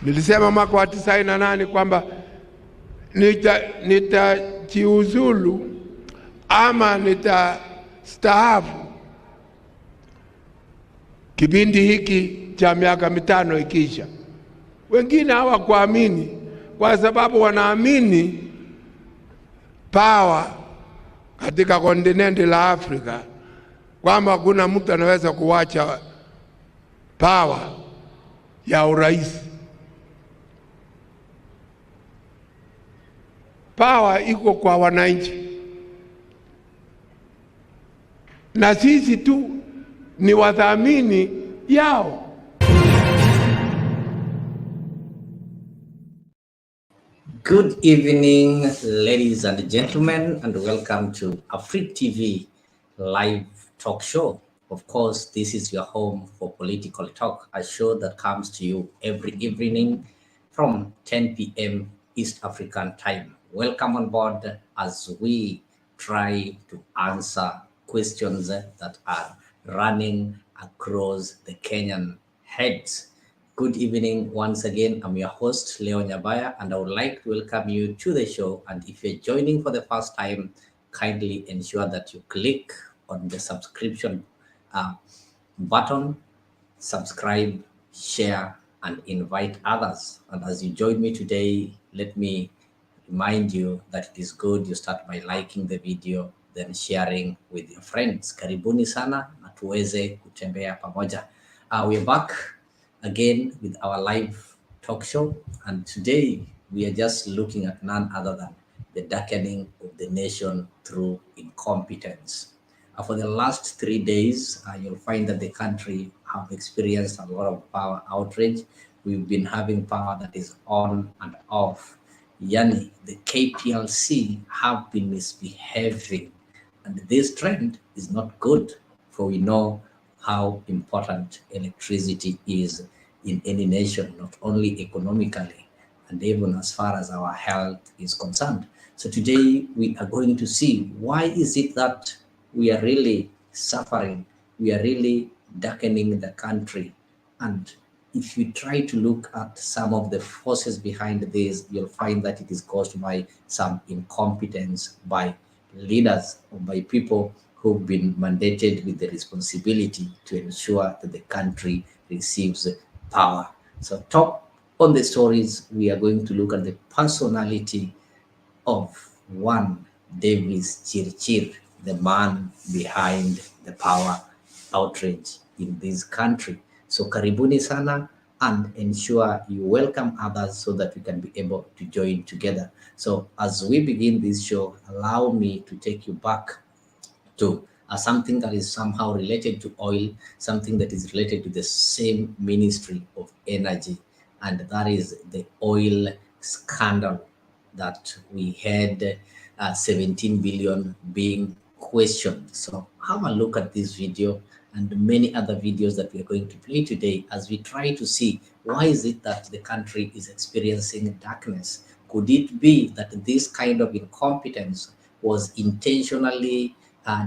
Nilisema mwaka wa 98 kwamba nitajiuzulu ama nitastaafu kipindi hiki cha miaka 5 ikisha. Wengine hawakuamini kwa sababu wanaamini power katika kontinenti la Afrika, kwamba kuna mtu anaweza kuwacha power ya urais. Power iko kwa wananchi, na sisi tu ni wadhamini yao. Good evening, ladies and gentlemen, and welcome to Afriq TV Live Talk Show. Of course, this is your home for political talk, a show that comes to you every evening from 10 p.m. East African time. Welcome on board as we try to answer questions that are running across the Kenyan heads. Good evening once again. I'm your host, Leo Nyabaya, and I would like to welcome you to the show. And if you're joining for the first time, kindly ensure that you click on the subscription button, subscribe, share, and invite others. And as you join me today, let me remind you that it is good you start by liking the video, then sharing with your friends. Karibuni sana na tuweze kutembea pamoja. We're back again with our live talk show, and today we are just looking at none other than the darkening of the nation through incompetence. For the last 3 days, you'll find that the country have experienced a lot of power outrage. We've been having power that is on and off. Yani, the KPLC have been misbehaving, and this trend is not good, for we know how important electricity is in any nation, not only economically, and even as far as our health is concerned. So today we are going to see why is it that we are really suffering, we are really darkening the country. And if you try to look at some of the forces behind this, you'll find that it is caused by some incompetence by leaders or by people who've been mandated with the responsibility to ensure that the country receives power. So top on the stories, we are going to look at the personality of one Davis Chirchir, the man behind the power outrage in this country. So karibuni sana, and ensure you welcome others so that we can be able to join together. So as we begin this show, allow me to take you back to something that is somehow related to oil, something that is related to the same Ministry of Energy, and that is the oil scandal that we had 17 billion being questioned. So have a look at this video and many other videos that we are going to play today as we try to see why is it that the country is experiencing darkness. Could it be that this kind of incompetence was intentionally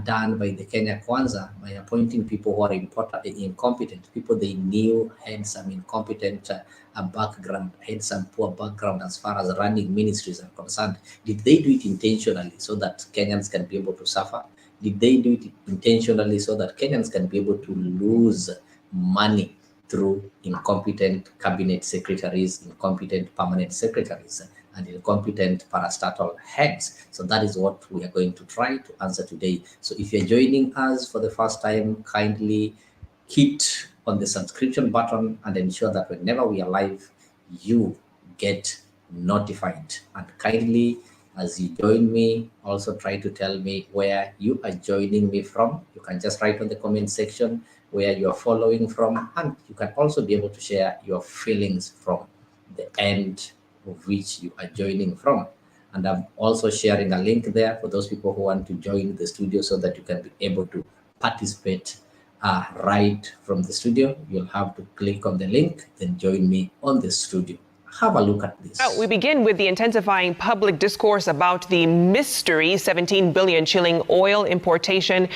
done by the Kenya Kwanza by appointing people who are incompetent, people they knew had some incompetent background, had some poor background as far as running ministries are concerned? Did they do it intentionally so that Kenyans can be able to suffer? Did they do it intentionally so that Kenyans can be able to lose money through incompetent cabinet secretaries, incompetent permanent secretaries, and incompetent parastatal heads? So that is what we are going to try to answer today. So if you're joining us for the first time, kindly hit on the subscription button and ensure that whenever we are live, you get notified. And kindly, as you join me, also try to tell me where you are joining me from. You can just write on the comment section where you are following from, and you can also be able to share your feelings from the end of which you are joining from. And I'm also sharing a link there for those people who want to join the studio so that you can be able to participate right from the studio. You'll have to click on the link, then join me on the studio. Have a look at this. We begin with the intensifying public discourse about the mystery 17 billion shilling oil importation.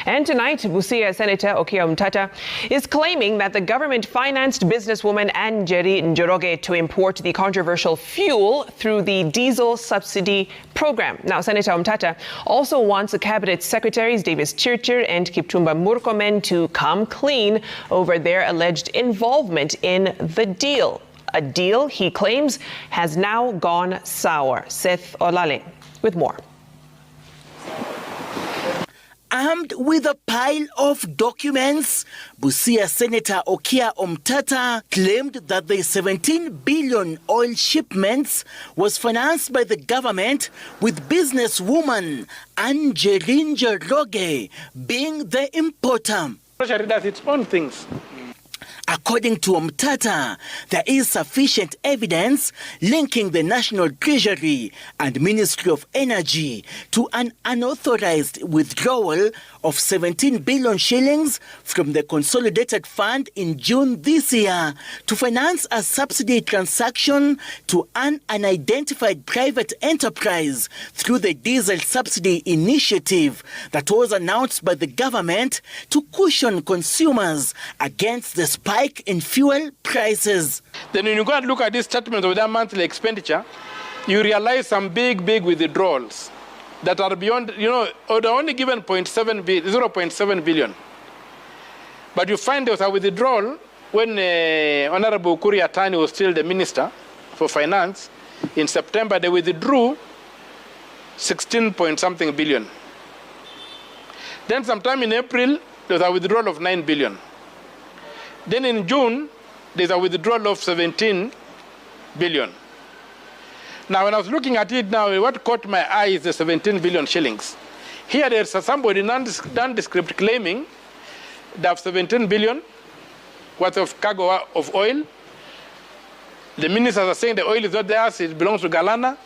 And tonight, Busia Senator Okia Omtata is claiming that the government financed businesswoman Njeri Njoroge to import the controversial fuel through the diesel subsidy program. Now, Senator Omtata also wants the cabinet secretaries Davis Chirchir and Kipchumba Murkomen to come clean over their alleged involvement in the deal. A deal, he claims, has now gone sour. Seth Olale with more. Armed with a pile of documents, Busia Senator Okia Omtata claimed that the 17 billion oil shipments was financed by the government, with businesswoman Njeri Njoroge being the importer. Treasury does its own things. According to Omtata, there is sufficient evidence linking the National Treasury and Ministry of Energy to an unauthorized withdrawal of 17 billion shillings from the Consolidated Fund in June this year to finance a subsidy transaction to an unidentified private enterprise through the diesel subsidy initiative that was announced by the government to cushion consumers against the spike in fuel prices. Then when you go and look at this statement of that monthly expenditure, you realize some big withdrawals that are beyond, or they're only given 0.7 billion. But you find there was a withdrawal when Honorable Kuria Tani was still the Minister for Finance. In September, they withdrew 16 point something billion. Then sometime in April, there was a withdrawal of 9 billion. Then in June, there's a withdrawal of 17 billion. Now, when I was looking at it now, what caught my eye is the 17 billion shillings. Here, there's somebody nondescript claiming they have 17 billion worth of cargo of oil. The ministers are saying the oil is not theirs, it belongs to Galana.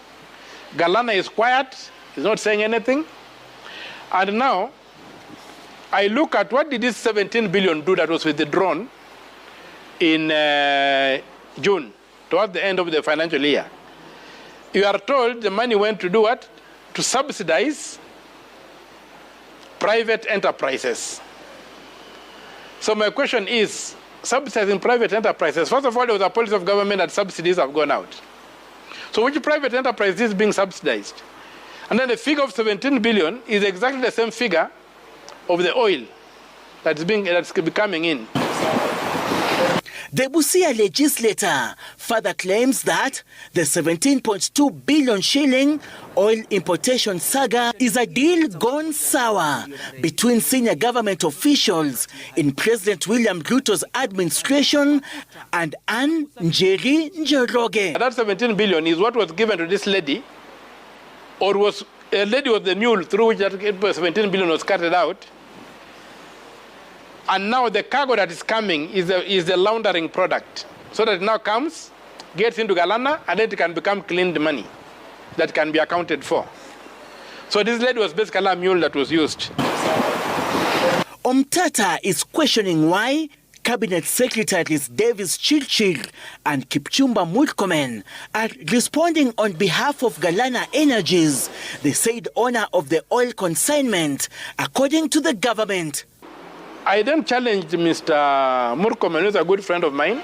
Galana is quiet, he's not saying anything. And now, I look at what did this 17 billion do that was withdrawn in June, towards the end of the financial year. You are told the money went to do what? To subsidize private enterprises. So my question is, subsidizing private enterprises, first of all, there was a policy of government that subsidies have gone out. So which private enterprise is being subsidized? And then the figure of 17 billion is exactly the same figure of the oil that's coming in. The Busia legislator further claims that the 17.2 billion shilling oil importation saga is a deal gone sour between senior government officials in President William Ruto's administration and Njeri Njoroge. That 17 billion is what was given to this lady, or was a lady was the mule through which that 17 billion was carried out. And now the cargo that is coming is the laundering product. So that it now comes, gets into Galana, and then it can become cleaned money that can be accounted for. So this lady was basically a mule that was used. Omtata is questioning why Cabinet Secretaries Davis Chirchir and Kipchumba Murkomen are responding on behalf of Galana Energies, the said owner of the oil consignment, according to the government. I then challenged Mr. Murkomen, who's a good friend of mine,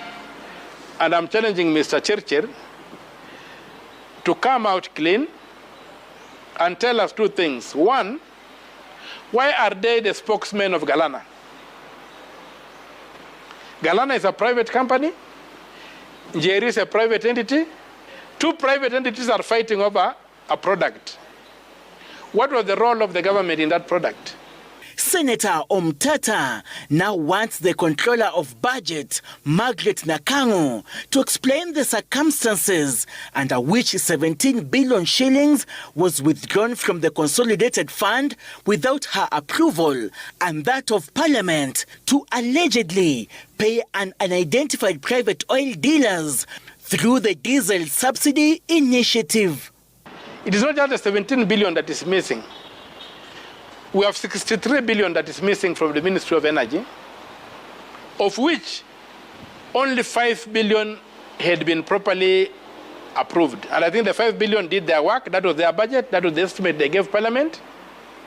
and I'm challenging Mr. Chirchir to come out clean and tell us two things. One, why are they the spokesmen of Galana? Galana is a private company. Njeri is a private entity. Two private entities are fighting over a product. What was the role of the government in that product? Senator Omtata now wants the controller of budget, Margaret Nakango, to explain the circumstances under which 17 billion shillings was withdrawn from the Consolidated Fund without her approval and that of Parliament to allegedly pay an unidentified private oil dealers through the diesel subsidy initiative. It is not just the 17 billion that is missing. We have 63 billion that is missing from the Ministry of Energy, of which only 5 billion had been properly approved. And I think the 5 billion did their work. That was their budget. That was the estimate they gave Parliament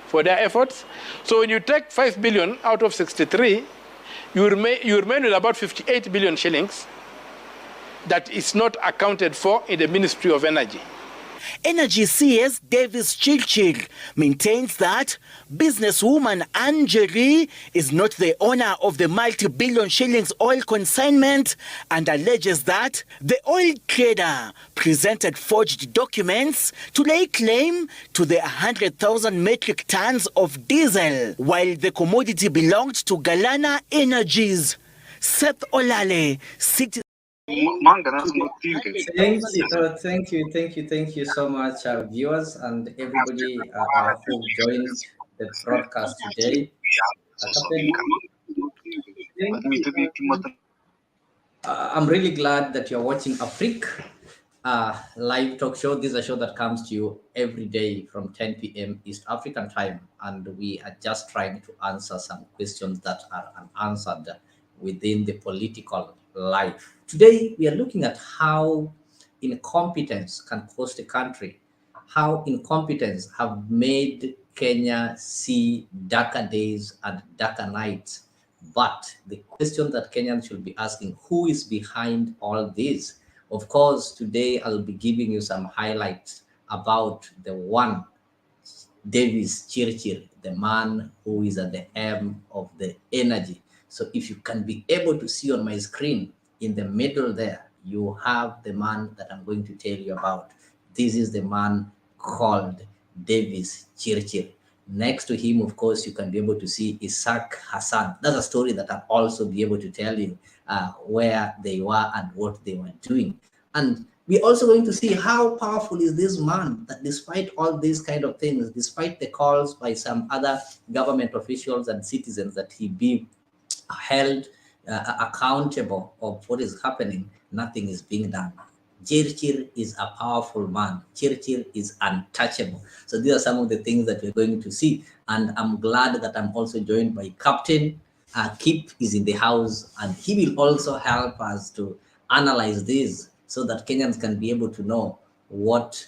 for their efforts. So when you take 5 billion out of 63, you remain with about 58 billion shillings that is not accounted for in the Ministry of Energy. Energy CS Davis Chirchir maintains that businesswoman Anjeri is not the owner of the multi-billion shillings oil consignment and alleges that the oil trader presented forged documents to lay claim to the 100,000 metric tons of diesel, while the commodity belonged to Galana Energies. Seth Olale, City. Thank you so much, viewers and everybody who joined the broadcast today. I'm really glad that you're watching Afriq Live Talk Show. This is a show that comes to you every day from 10 p.m. East African time, and we are just trying to answer some questions that are unanswered within the political life. Today, we are looking at how incompetence can cost a country, how incompetence have made Kenya see darker days and darker nights. But the question that Kenyans should be asking, who is behind all this? Of course, today I'll be giving you some highlights about the one, Davis Chirchir, the man who is at the helm of the energy. So if you can be able to see on my screen in the middle there, you have the man that I'm going to tell you about. This is the man called Davis Chirchir. Next to him, of course, you can be able to see Isaac Hassan. That's a story that I'll also be able to tell you where they were and what they were doing. And we're also going to see how powerful is this man that despite all these kind of things, despite the calls by some other government officials and citizens that he be held accountable of what is happening, nothing is being done. Chirchir is a powerful man. Chirchir is untouchable. So these are some of the things that we're going to see. And I'm glad that I'm also joined by Captain. Kip is in the house, and he will also help us to analyze this so that Kenyans can be able to know what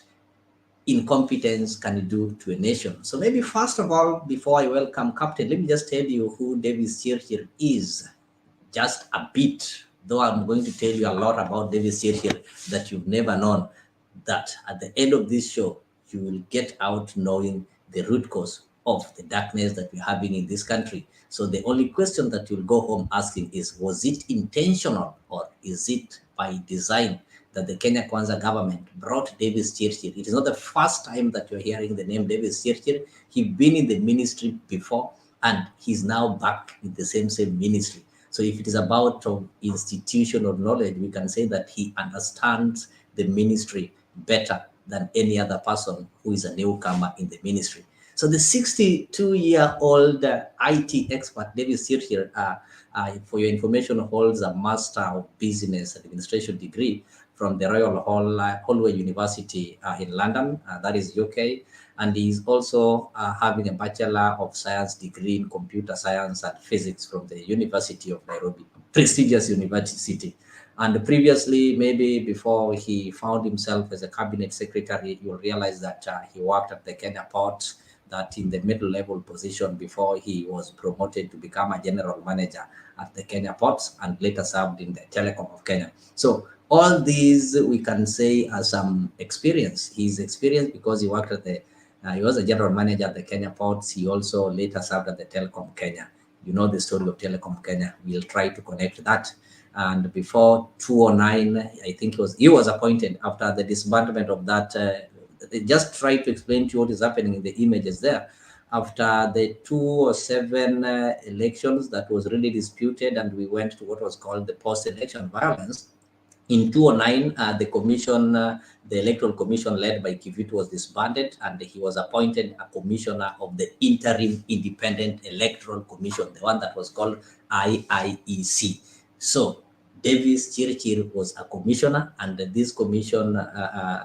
incompetence can do to a nation. So maybe first of all, before I welcome Captain, let me just tell you who Davis Chirchir is. Just a bit, though I'm going to tell you a lot about Davis Chirchir that you've never known, that at the end of this show, you will get out knowing the root cause of the darkness that we're having in this country. So the only question that you'll go home asking is, was it intentional or is it by design that the Kenya Kwanza government brought Davis Chirchir? It is not the first time that you're hearing the name Davis Chirchir. He's been in the ministry before, and he's now back in the same ministry. So if it is about institutional knowledge, we can say that he understands the ministry better than any other person who is a newcomer in the ministry. So the 62-year-old IT expert, Davis Chirchir, for your information, holds a Master of Business Administration degree from the Royal Holloway University in London, that is UK. And he's also having a Bachelor of Science degree in Computer Science and Physics from the University of Nairobi, prestigious university. And previously, maybe before he found himself as a cabinet secretary, you'll realize that he worked at the Kenya Port, that in the middle level position before he was promoted to become a general manager at the Kenya Ports and later served in the Telecom of Kenya. So all these we can say as some experience. He's experienced because he worked at the he was a general manager at the Kenya Ports. He also later served at the Telecom Kenya. You know the story of Telecom Kenya. We'll try to connect that. And before 2009, I think he was appointed after the disbandment of that. Just try to explain to you what is happening in the images there. After the 2007 elections that was really disputed, and we went to what was called the post-election violence. In 2009, the commission, the Electoral Commission led by Kivitu was disbanded, and he was appointed a commissioner of the Interim Independent Electoral Commission, the one that was called IIEC. So Davis Chirchir was a commissioner, and this commission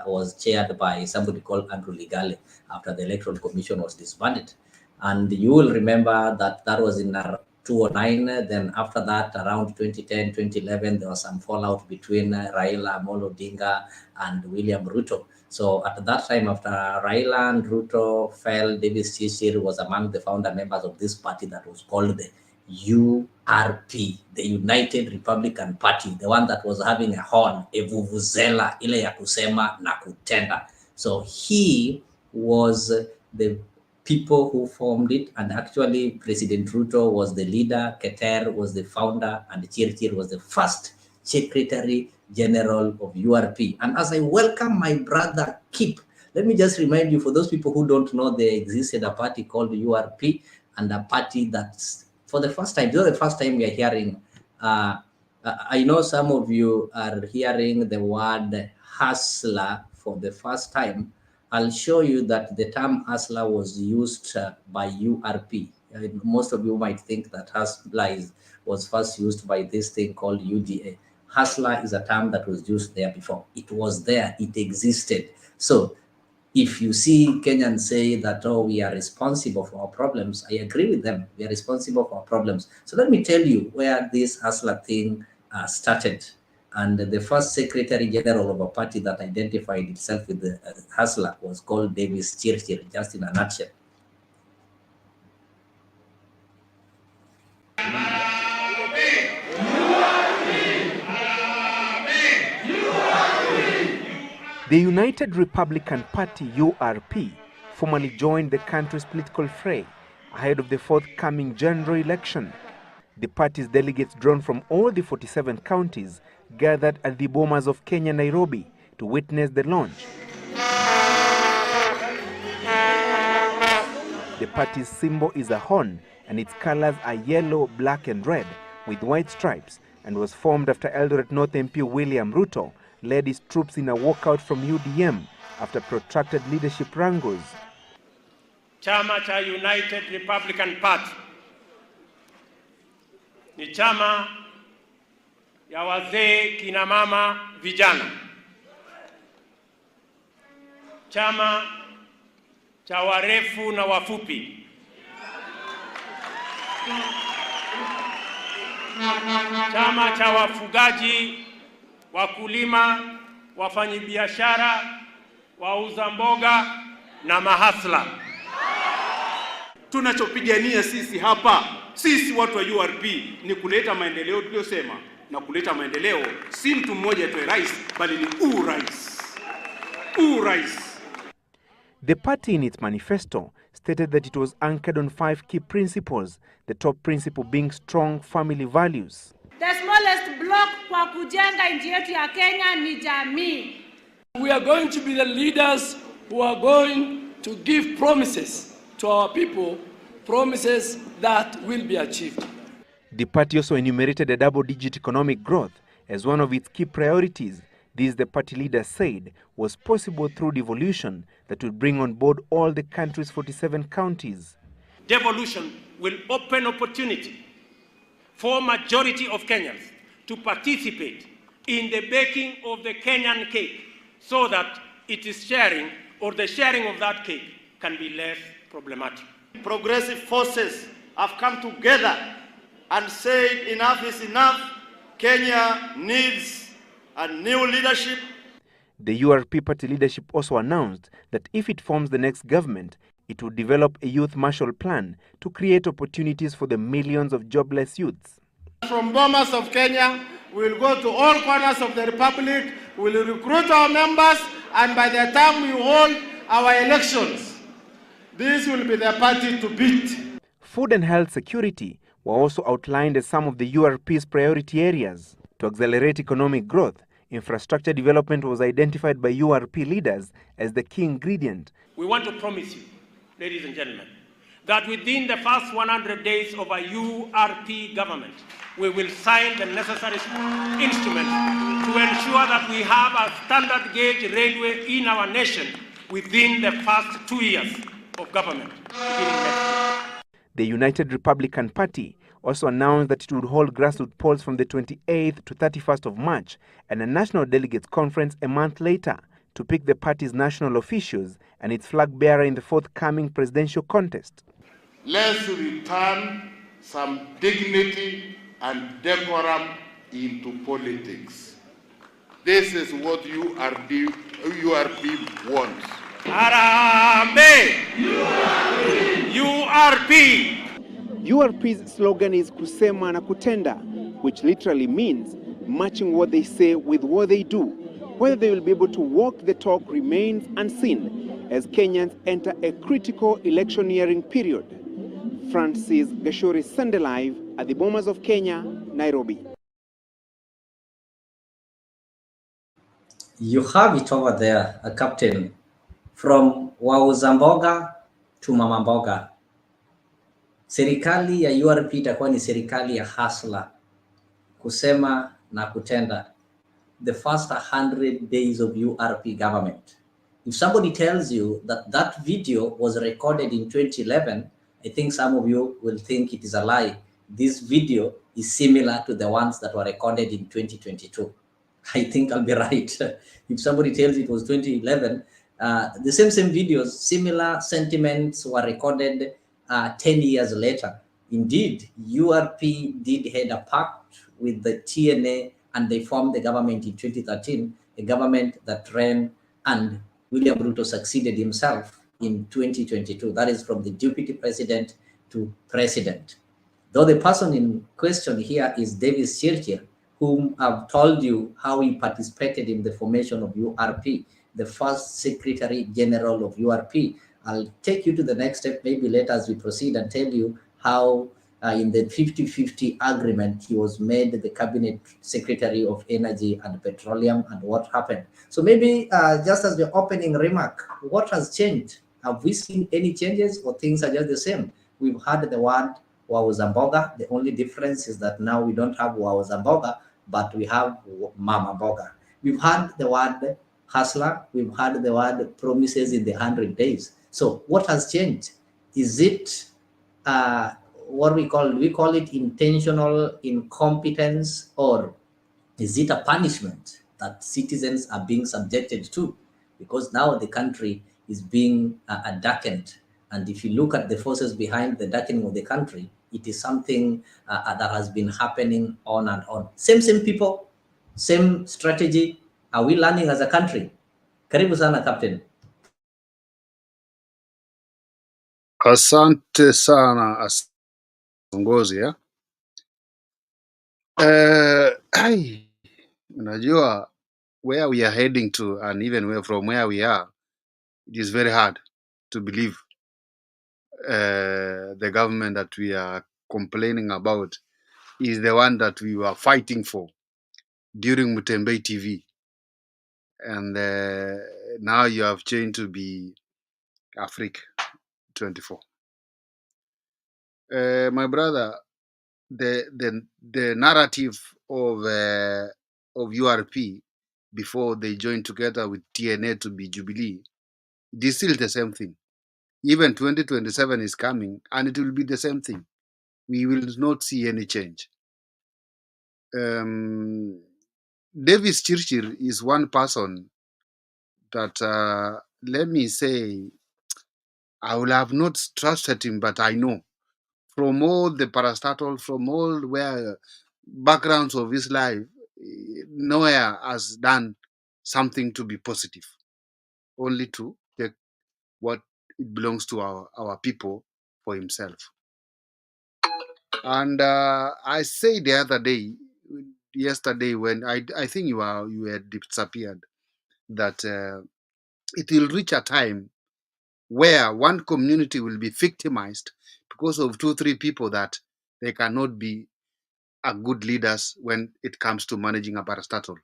was chaired by somebody called Andrew Ligale after the Electoral Commission was disbanded. And you will remember that that was in 2009. Then after that, around 2010, 2011, there was some fallout between Raila Amolo Odinga and William Ruto. So at that time, after Raila and Ruto fell, Davis Chirchir was among the founder members of this party that was called the URP, the United Republican Party, the one that was having a horn, a vuvuzela, ile ya kusema na kutenda. So he was the people who formed it, and actually President Ruto was the leader, Keter was the founder, and Chirchir was the first Secretary General of URP. And as I welcome my brother Kip, let me just remind you, for those people who don't know, there existed a party called URP, and a party that's, for the first time, the first time we are hearing, I know some of you are hearing the word hustler for the first time. I'll show you that the term hustler was used by URP. Most of you might think that hustler was first used by this thing called UDA. Hustler is a term that was used there before. It was there, it existed. So if you see Kenyans say that, oh, we are responsible for our problems, I agree with them. We are responsible for our problems. So let me tell you where this hustler thing started. And the first Secretary General of a party that identified itself with the hustler was called Davis Chirchir, just in a nutshell. The United Republican Party, URP, formally joined the country's political fray ahead of the forthcoming general election. The party's delegates, drawn from all the 47 counties, gathered at the Bomas of Kenya, Nairobi, to witness the launch. The party's symbol is a horn, and its colors are yellow, black, and red, with white stripes, and was formed after Eldoret North MP William Ruto led his troops in a walkout from UDM after protracted leadership wrangles. Chama cha United Republican Party ni chama ya wazee, kina mama, vijana. Chama cha warefu na wafupi. Chama cha wafugaji, wakulima, wafanyabiashara, wauza mboga na mahasla. Tunachopigania sisi hapa, sisi watu wa URP, ni kuleta maendeleo tuliyosema, na kuleta maendeleo si mtu mmoja atoe rais, bali ni urais. Urais. The party in its manifesto stated that it was anchored on 5 key principles, the top principle being strong family values. The smallest block kwa kujenga nchi yetu ya Kenya ni jamii. We are going to be the leaders who are going to give promises to our people, promises that will be achieved. The party also enumerated a double-digit economic growth as one of its key priorities. This, the party leader said, was possible through devolution that would bring on board all the country's 47 counties. Devolution will open opportunity for majority of Kenyans to participate in the baking of the Kenyan cake, so that it is sharing, or the sharing of that cake can be less problematic. Progressive forces have come together and said enough is enough. Kenya needs a new leadership. The URP party leadership also announced that if it forms the next government, it would develop a youth Marshall Plan to create opportunities for the millions of jobless youths. From Bomas of Kenya, we will go to all corners of the Republic, we will recruit our members, and by the time we hold our elections, this will be the party to beat. Food and health security were also outlined as some of the URP's priority areas. To accelerate economic growth, infrastructure development was identified by URP leaders as the key ingredient. We want to promise you, ladies and gentlemen, that within the first 100 days of a URP government, we will sign the necessary instruments to ensure that we have a standard gauge railway in our nation within the first 2 years of government. The United Republican Party also announced that it would hold grassroots polls from the 28th to 31st of March and a national delegates conference a month later to pick the party's national officials and its flag bearer in the forthcoming presidential contest. Let's return some dignity and decorum into politics. This is what URP wants. Harambee! URP! URP's slogan is kusema na kutenda, which literally means matching what they say with what they do. Whether they will be able to walk the talk remains unseen as Kenyans enter a critical electioneering period. Francis Gashuri, Sunday Live at the Bomas of Kenya, Nairobi. You have it over there, a captain, from wauza mboga to mama mboga. Serikali ya URP itakuwa ni serikali ya hustler, kusema na kutenda. The first 100 days of URP government. If somebody tells you that that video was recorded in 2011, I think some of you will think it is a lie. This video is similar to the ones that were recorded in 2022. I think I'll be right. If somebody tells it was 2011, the same videos, similar sentiments were recorded 10 years later. Indeed, URP did head a pact with the TNA and they formed the government in 2013, a government that ran and William Ruto succeeded himself in 2022. That is from the deputy president to president. Though the person in question here is Davis Chirchir, whom I've told you how he participated in the formation of URP, the first Secretary General of URP. I'll take you to the next step maybe later as we proceed and tell you how in the 50-50 agreement, he was made the Cabinet Secretary of Energy and Petroleum and what happened. So maybe just as the opening remark, what has changed? Have we seen any changes or things are just the same? We've had the word Wawuzamboga. The only difference is that now we don't have Wawuzamboga, but we have Mama Boga. We've had the word hustler. We've had the word promises in the 100 days. So what has changed? Is it what we call it intentional incompetence, or is it a punishment that citizens are being subjected to? Because now the country is being darkened. And if you look at the forces behind the darkening of the country, it is something that has been happening on and on. Same people, same strategy. Are we learning as a country? Karibu sana, Captain. Asante sana kiongozi ya. Unajua where we are heading to, and even from where we are, it is very hard to believe the government that we are complaining about is the one that we were fighting for during Mutembei TV. And now you have changed to be Afriq 24. My brother, the narrative of URP before they joined together with TNA to be Jubilee, it is still the same thing. Even 2027 is coming and it will be the same thing. We will not see any change. Davis Chirchir is one person that, let me say, I will have not trusted him, but I know from all the parastatal, from all where backgrounds of his life, nowhere has done something to be positive, only to take what it belongs to our people for himself. And I said the other day, yesterday, when I think you had disappeared, that it will reach a time where one community will be victimized because of 2-3 people that they cannot be a good leaders when it comes to managing a parastatal.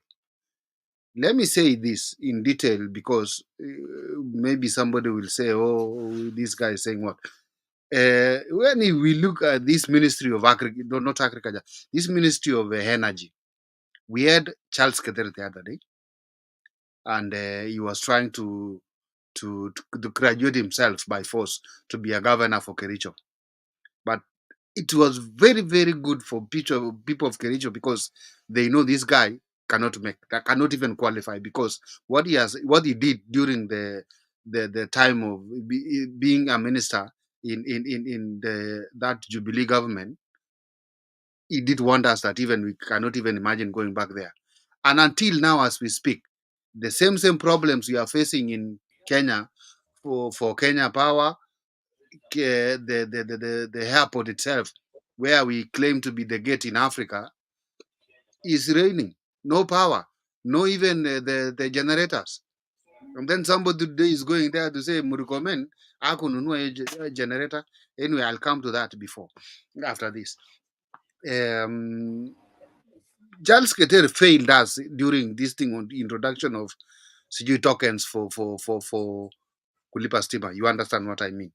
Let me say this in detail because maybe somebody will say, oh, this guy is saying what? When we look at this Ministry of Agriculture, not agriculture, this Ministry of Energy, we had Charles Keter the other day, and he was trying to graduate himself by force to be a governor for Kericho. But it was very, very good for people of Kericho because they know this guy cannot even qualify, because what he did during the time of being a minister in that Jubilee government He did wonders that even we cannot even imagine going back there. And until now, as we speak, the same problems we are facing in Kenya for Kenya Power, the airport itself, where we claim to be the gate in Africa, is raining. No power, no even the generators. And then somebody today is going there to say, Murikomen, I could know a generator. Anyway, I'll come to that after this. Charles Keter failed us during this thing on the introduction of CG tokens for Kulipa Stima. You understand what I mean?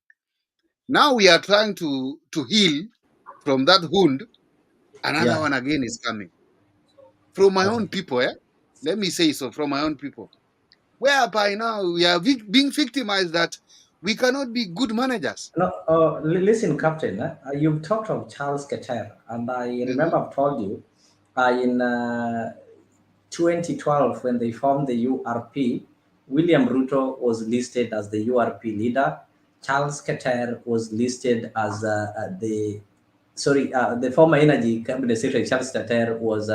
Now we are trying to heal from that wound. Another one again is coming. From my own people, let me say so, from my own people. Whereby now we are being victimized that we cannot be good managers. No, listen, Captain, you've talked of Charles Keter, and I remember I've told you in 2012 when they formed the URP, William Ruto was listed as the URP leader. Charles Keter was listed as the former Energy Cabinet Secretary Charles Keter was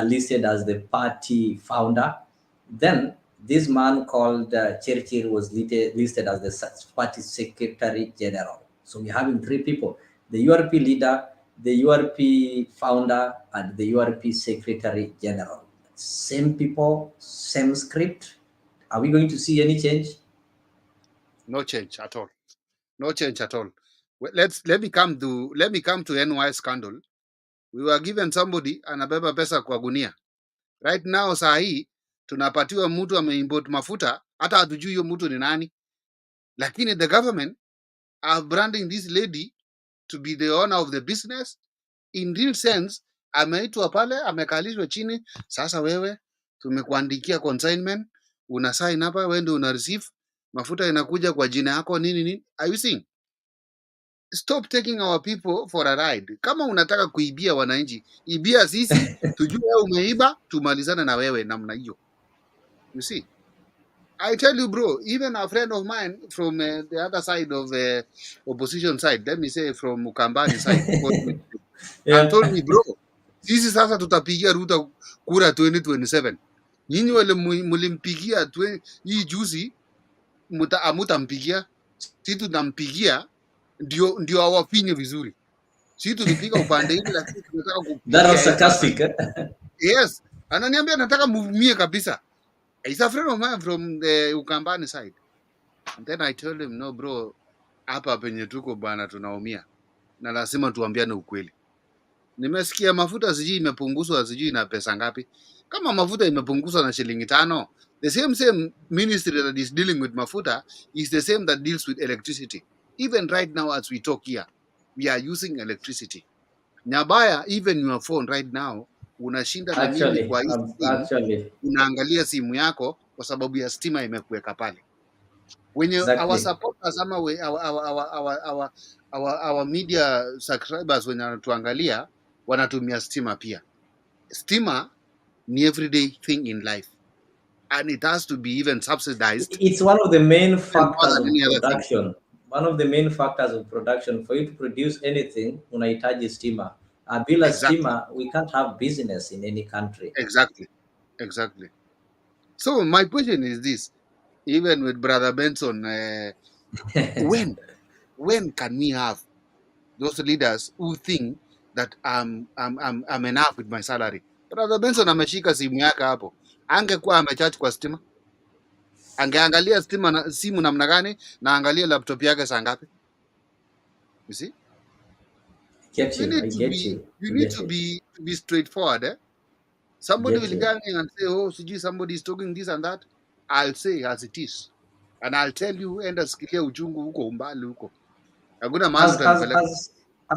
listed as the party founder. Then this man called Chirchir was listed as the party secretary general. So we're having three people: the URP leader, the URP founder, and the URP secretary general. Same people, same script. Are we going to see any change? No change at all. No change at all. Let me come to NY scandal. We were given somebody anabeba pesa kwa gunia. Right now saa hii tunapatiwa mtu ameimport mafuta, hata hatujui hiyo mtu ni nani. Lakini the government are branding this lady to be the owner of the business. In real sense, ameitwa pale, amekalishwa chini. Sasa wewe tumekuandikia consignment, una sign hapa, wewe ndio una receive, mafuta inakuja kwa jina yako nini. Are you seeing? Stop taking our people for a ride. Kama unataka kuibia wananchi, ibia sisi, tujue wewe umeiba, tumalizane na wewe namna hiyo. You see? I tell you, bro, even a friend of mine from the other side of the opposition side, let me say from Mukambani side, and told me, bro, sisi sasa tutapigia Ruto kura 2027. Nyinyi wale mulimpigia hii juzi, amutampigia, sisi tunampigia ndio awafinye vizuri. Sisi tulipiga upande hili, lakini tunataka kupigia. That was sarcastic. Yes, ananiambia nataka muvumie kabisa. He's a friend of mine from the Ukambani side. And then I told him, no bro, hapa penye tuko bana tunaumia. Na lazima tuambiane ukweli. Nimesikia mafuta sijui imepunguzwa sijui na pesa ngapi. Kama mafuta imepunguzwa na shilingi 5, the same ministry that is dealing with mafuta is the same that deals with electricity. Even right now as we talk here, we are using electricity. Nyabaya, even your phone right now, unashinda na mimi kwa hii unaangalia simu yako kwa sababu ya stima imekuweka pale. When our supporters ama our media subscribers when wanatuangalia wanatumia stima pia. Stima ni everyday thing in life and it has to be even subsidized. It's one of the main factors of production. One of the main factors of production. For you to produce anything, unahitaji stima. Bila stima, we can't have business in any country. Exactly. So my question is this: even with Brother Benson, when can we have those leaders who think that I'm enough with my salary? Brother Benson ameshika simu yake hapo, angekuwa amecharge kwa stima, angeangalia simu namna gani na angalia laptop yake saa ngapi? You see? You need to be straightforward. Somebody will come in and say, oh, somebody is talking this and that. I'll say as it is. And I'll tell you, enda sikilia uchungu huko umbali huko.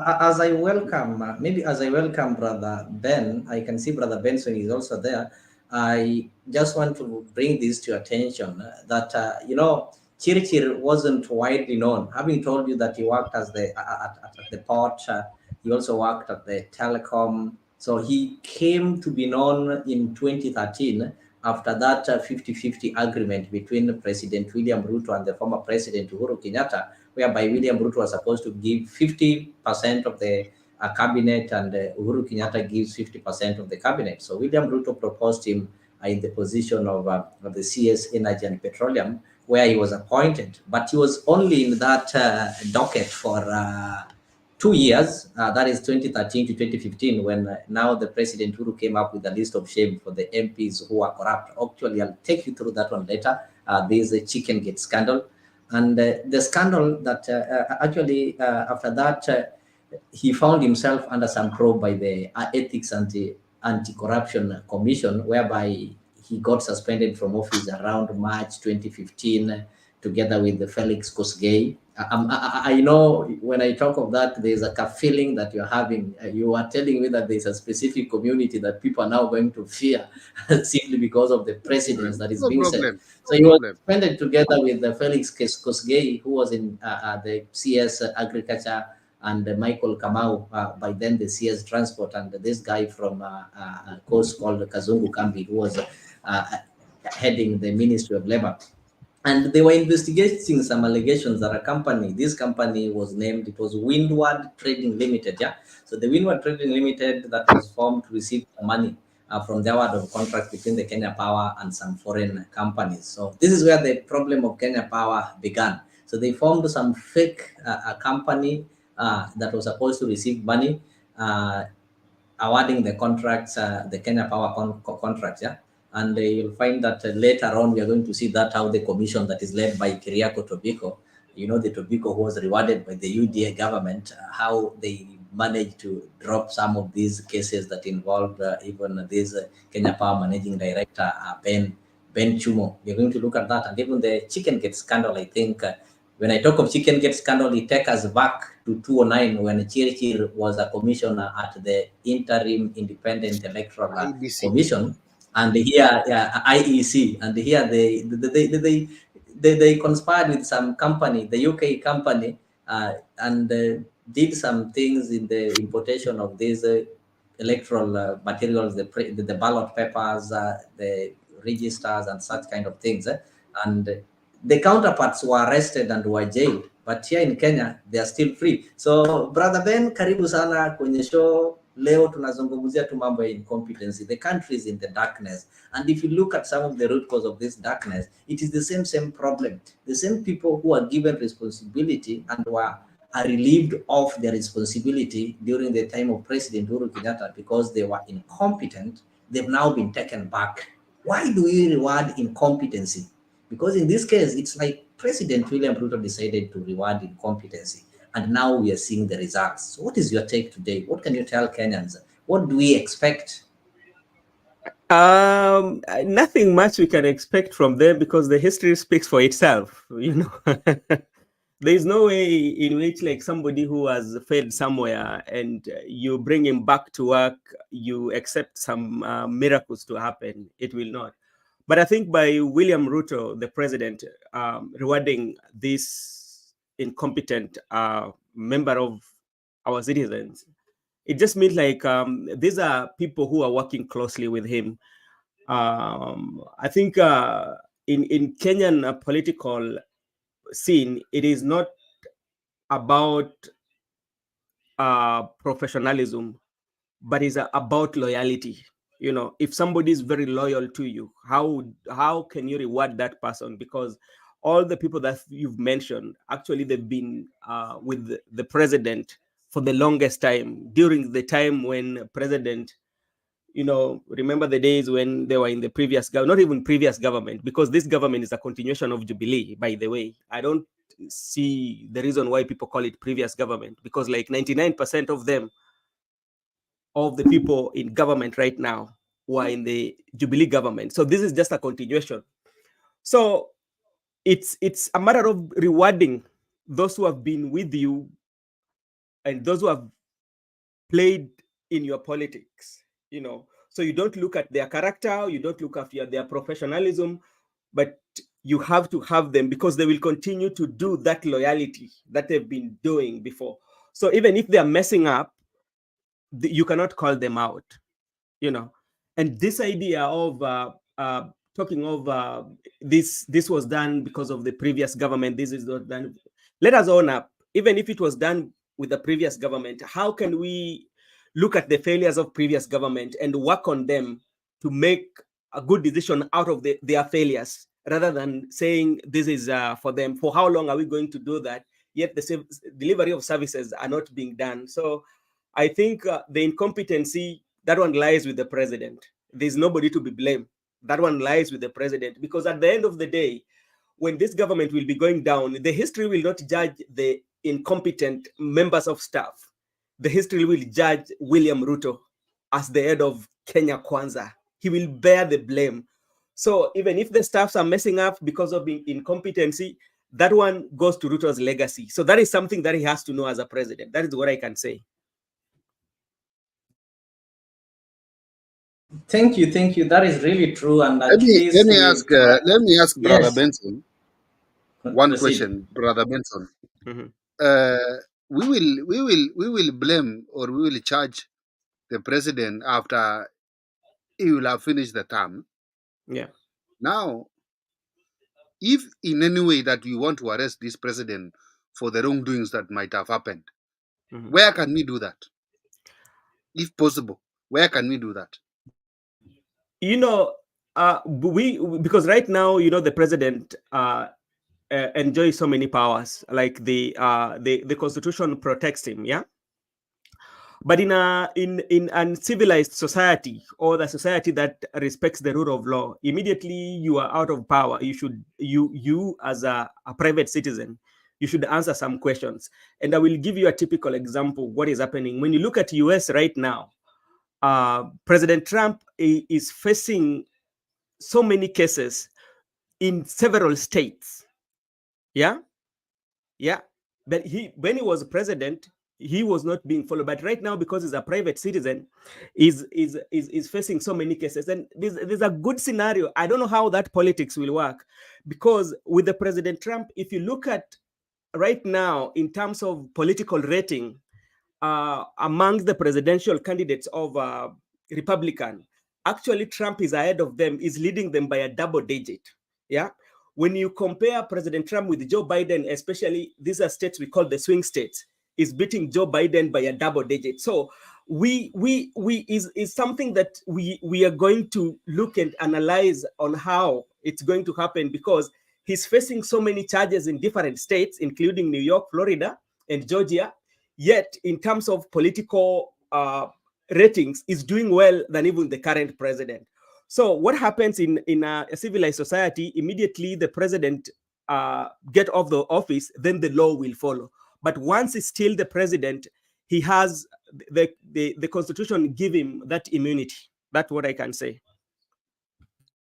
As I welcome, maybe as I welcome Brother Ben, I can see Brother Benson is also there. I just want to bring this to your attention that, Chirchir wasn't widely known. Having told you that he worked as at the port, he also worked at the telecom. So he came to be known in 2013 after that 50-50 agreement between President William Ruto and the former President Uhuru Kenyatta, whereby William Ruto was supposed to give 50% of the a cabinet, and Uhuru Kenyatta gives 50% of the cabinet. So William Ruto proposed him in the position of the CS Energy and Petroleum, where he was appointed, but he was only in that docket for 2 years, that is 2013 to 2015, when now the President Uhuru came up with a list of shame for the MPs who are corrupt. Actually, I'll take you through that one later. There's a chicken gate scandal. And the scandal that actually after that, he found himself under some probe by the Ethics Anti-Corruption Commission, whereby he got suspended from office around March 2015, together with the Felix Kosgei. I know when I talk of that, there's a feeling that you're having. You are telling me that there's a specific community that people are now going to fear simply because of the precedence that is being set. So he was suspended together with the Felix Kosgei, who was in the CS Agriculture, and Michael Kamau, by then the CS Transport, and this guy from a course called Kazungu Kambi, who was heading the Ministry of Labor. And they were investigating some allegations that a company, this company was named, it was Windward Trading Limited, yeah? So the Windward Trading Limited that was formed to receive money from the award of contract between the Kenya Power and some foreign companies. So this is where the problem of Kenya Power began. So they formed some fake company that was supposed to receive money, awarding the contracts, the Kenya Power contracts, yeah? And you'll find that later on, we are going to see that how the commission that is led by Kiriako Tobiko, you know, the Tobiko who was rewarded by the UDA government, how they managed to drop some of these cases that involved even this Kenya Power Managing Director, Ben Chumo. We're going to look at that. And even the Chicken Gate scandal, I think, when I talk of Chicken Gate scandal, it takes us back to 2009 when Chirchir was a commissioner at the Interim Independent Electoral Commission. And here, IEC, and here they conspired with some company, the UK company, and did some things in the importation of these electoral materials, the ballot papers, the registers, and such kind of things. And the counterparts were arrested and were jailed. But here in Kenya, they are still free. So, Brother Ben, karibu sana kwenye show. Leo tunazungumzia tu mambo ya incompetency. The country is in the darkness. And if you look at some of the root cause of this darkness, it is the same problem. The same people who are given responsibility and are relieved of their responsibility during the time of President Uhuru Kenyatta because they were incompetent, they've now been taken back. Why do we reward incompetency? Because in this case, it's like President William Ruto decided to reward incompetency. And now we are seeing the results. So what is your take today? What can you tell Kenyans? What do we expect? Nothing much we can expect from them because the history speaks for itself. You know, there is no way in which, like, somebody who has failed somewhere and you bring him back to work, you accept some miracles to happen. It will not. But I think by William Ruto, the president, rewarding this incompetent member of our citizens, it just means like these are people who are working closely with him. I think in Kenyan political scene, it is not about professionalism, but it's about loyalty. You know, if somebody is very loyal to you, how can you reward that person? Because all the people that you've mentioned, actually, they've been with the president for the longest time. During the time when president, you know, remember the days when they were in the previous government, not even previous government, because this government is a continuation of Jubilee, by the way. I don't see the reason why people call it previous government, because like 99% of them, of the people in government right now, were in the Jubilee government. So this is just a continuation. So it's a matter of rewarding those who have been with you and those who have played in your politics, you know. So you don't look at their character, you don't look at their professionalism, but you have to have them because they will continue to do that loyalty that they've been doing before. So even if they're messing up, you cannot call them out, you know. And this idea of talking of this was done because of the previous government, this is not done. Let us own up. Even if it was done with the previous government, how can we look at the failures of previous government and work on them to make a good decision out of their failures, rather than saying this is for them? For how long are we going to do that? Yet the delivery of services are not being done. So I think the incompetency, that one lies with the president. There's nobody to be blamed. That one lies with the president, because at the end of the day, when this government will be going down, the history will not judge the incompetent members of staff. The history will judge William Ruto as the head of Kenya Kwanza. He will bear the blame. So even if the staffs are messing up because of incompetency, that one goes to Ruto's legacy. So that is something that he has to know as a president. That is what I can say. Thank you. That is really true. And let me ask Brother Yes. Benson one Proceed. question, Brother Benson. We will blame, or we will charge the president after he will have finished the term. Yeah. Now, if in any way that we want to arrest this president for the wrongdoings that might have happened, where can we do that? If possible, where can we do that? You know, because right now, you know, the president enjoys so many powers, like the Constitution protects him, yeah. But in an civilized society, or the society that respects the rule of law, immediately you are out of power. You as a private citizen, you should answer some questions. And I will give you a typical example what is happening. When you look at US right now, President Trump is facing so many cases in several states. Yeah. But when he was president, he was not being followed. But right now, because he's a private citizen, is facing so many cases. And there's a good scenario. I don't know how that politics will work, because with the President Trump, if you look at right now in terms of political rating, amongst the presidential candidates of Republican, actually Trump is ahead of them, is leading them by a double digit. Yeah. When you compare President Trump with Joe Biden, especially these are states we call the swing states, is beating Joe Biden by a double digit. So is something that we are going to look and analyze on how it's going to happen, because he's facing so many charges in different states, including New York, Florida, and Georgia. Yet, in terms of political ratings, is doing well than even the current president. So what happens in a civilized society, immediately the president get off the office, then the law will follow. But once he's still the president, he has the Constitution give him that immunity. That's what I can say.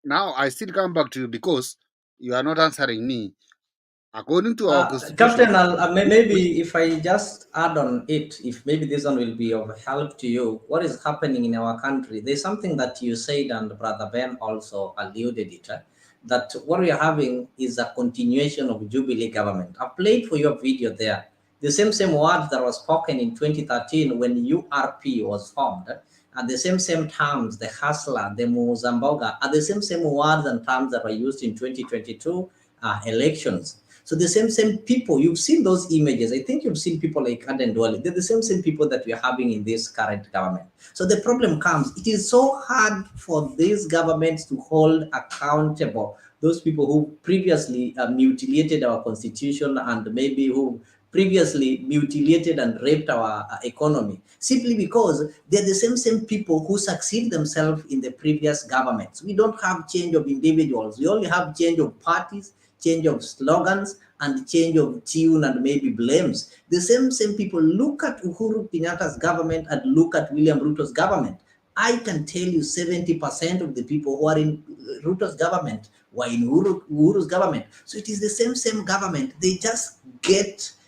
Now, I still come back to you because you are not answering me. According to our Constitution... Captain, maybe if I just add on it, if maybe this one will be of help to you, what is happening in our country? There's something that you said, and Brother Ben also alluded it, that what we are having is a continuation of Jubilee government. I played for your video there. The same words that was spoken in 2013 when URP was formed, and the same terms, the hustler, the Mozamboga, are the same words and terms that were used in 2022 elections. So the same people, you've seen those images. I think you've seen people like Aden Duale. They're the same people that we are having in this current government. So the problem comes, it is so hard for these governments to hold accountable those people who previously mutilated our constitution, and maybe who previously mutilated and raped our economy, simply because they're the same people who succeed themselves in the previous governments. We don't have change of individuals. We only have change of parties, change of slogans, and change of tune and maybe blames. The same people. Look at Uhuru Kenyatta's government and look at William Ruto's government. I can tell you 70% of the people who are in Ruto's government were in Uhuru's government. So it is the same government.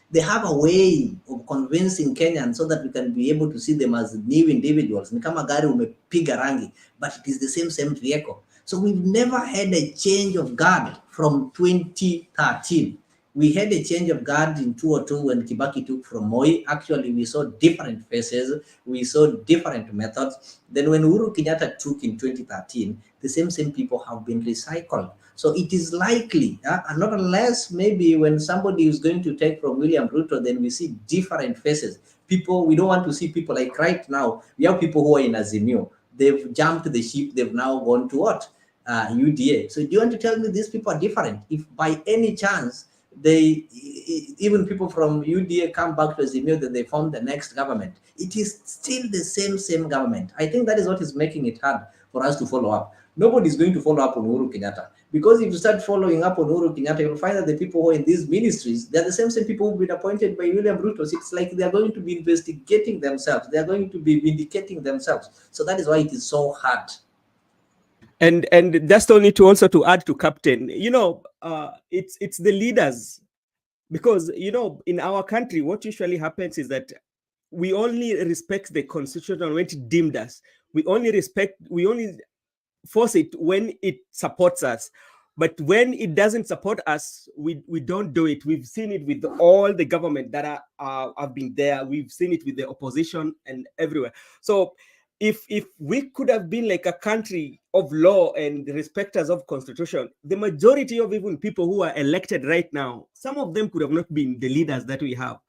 They have a way of convincing Kenyans so that we can be able to see them as new individuals. Ni kama gari umepiga rangi, but it is the same vehicle. So we've never had a change of guard from 2013. We had a change of guard in 2002 when Kibaki took from Moi. Actually, we saw different faces. We saw different methods. Then when Uhuru Kenyatta took in 2013, the same people have been recycled. So it is likely, and not unless maybe when somebody is going to take from William Ruto, then we see different faces. People, we don't want to see people like right now. We have people who are in Azimio. They've jumped the ship. They've now gone to what? UDA. So do you want to tell me these people are different? If by any chance even people from UDA come back to Azimio, that they form the next government, it is still the same government. I think that is what is making it hard for us to follow up. Nobody is going to follow up on Uhuru Kenyatta, because if you start following up on Uhuru Kenyatta, you'll find that the people who are in these ministries, they're the same people who've been appointed by William Ruto. So it's like they're going to be investigating themselves. They're going to be vindicating themselves. So that is why it is so hard. And just only to also to add to Captain, it's the leaders, because in our country what usually happens is that we only respect the constitution when it deemed us. We only force it when it supports us, but when it doesn't support us, we don't do it. We've seen it with all the government that have been there. We've seen it with the opposition and everywhere. So if we could have been like a country of law and respecters of constitution, the majority of even people who are elected right now, some of them could have not been the leaders that we have.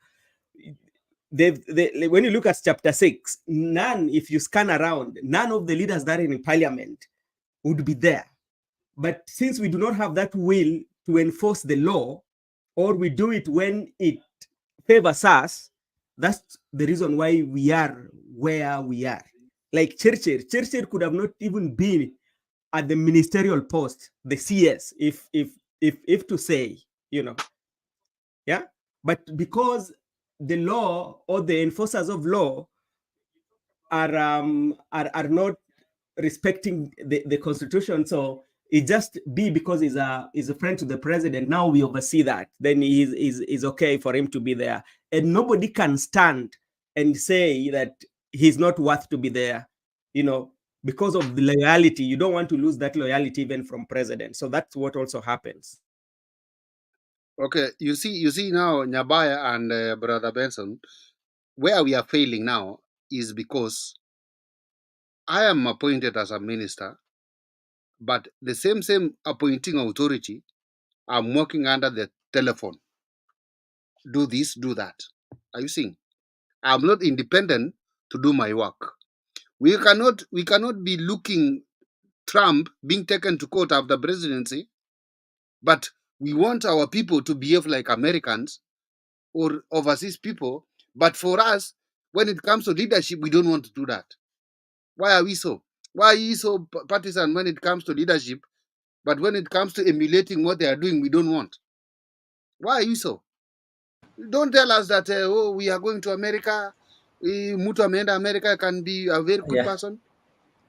When you look at chapter 6, if you scan around, none of the leaders that are in parliament would be there. But since we do not have that will to enforce the law, or we do it when it favors us, that's the reason why we are where we are. Like Chirchir could have not even been at the ministerial post, the CS, if to say, yeah. But because the law or the enforcers of law are not respecting the constitution, so it just be because he's a friend to the president. Now we oversee that. Then is okay for him to be there, and nobody can stand and say that he's not worth to be there, because of the loyalty. You don't want to lose that loyalty even from president. So that's what also happens. Okay, you see now, Nyabaya and Brother Benson, where we are failing now is because I am appointed as a minister, but the same appointing authority, I'm working under the telephone. Do this, do that. Are you seeing? I'm not independent to do my work. We cannot be looking Trump being taken to court after presidency, but we want our people to behave like Americans or overseas people. But for us, when it comes to leadership, we don't want to do that. Why are we so? Why are you so partisan when it comes to leadership, but when it comes to emulating what they are doing, we don't want? Why are you so? Don't tell us that, we are going to America. Mtu ameenda America can be a very good person.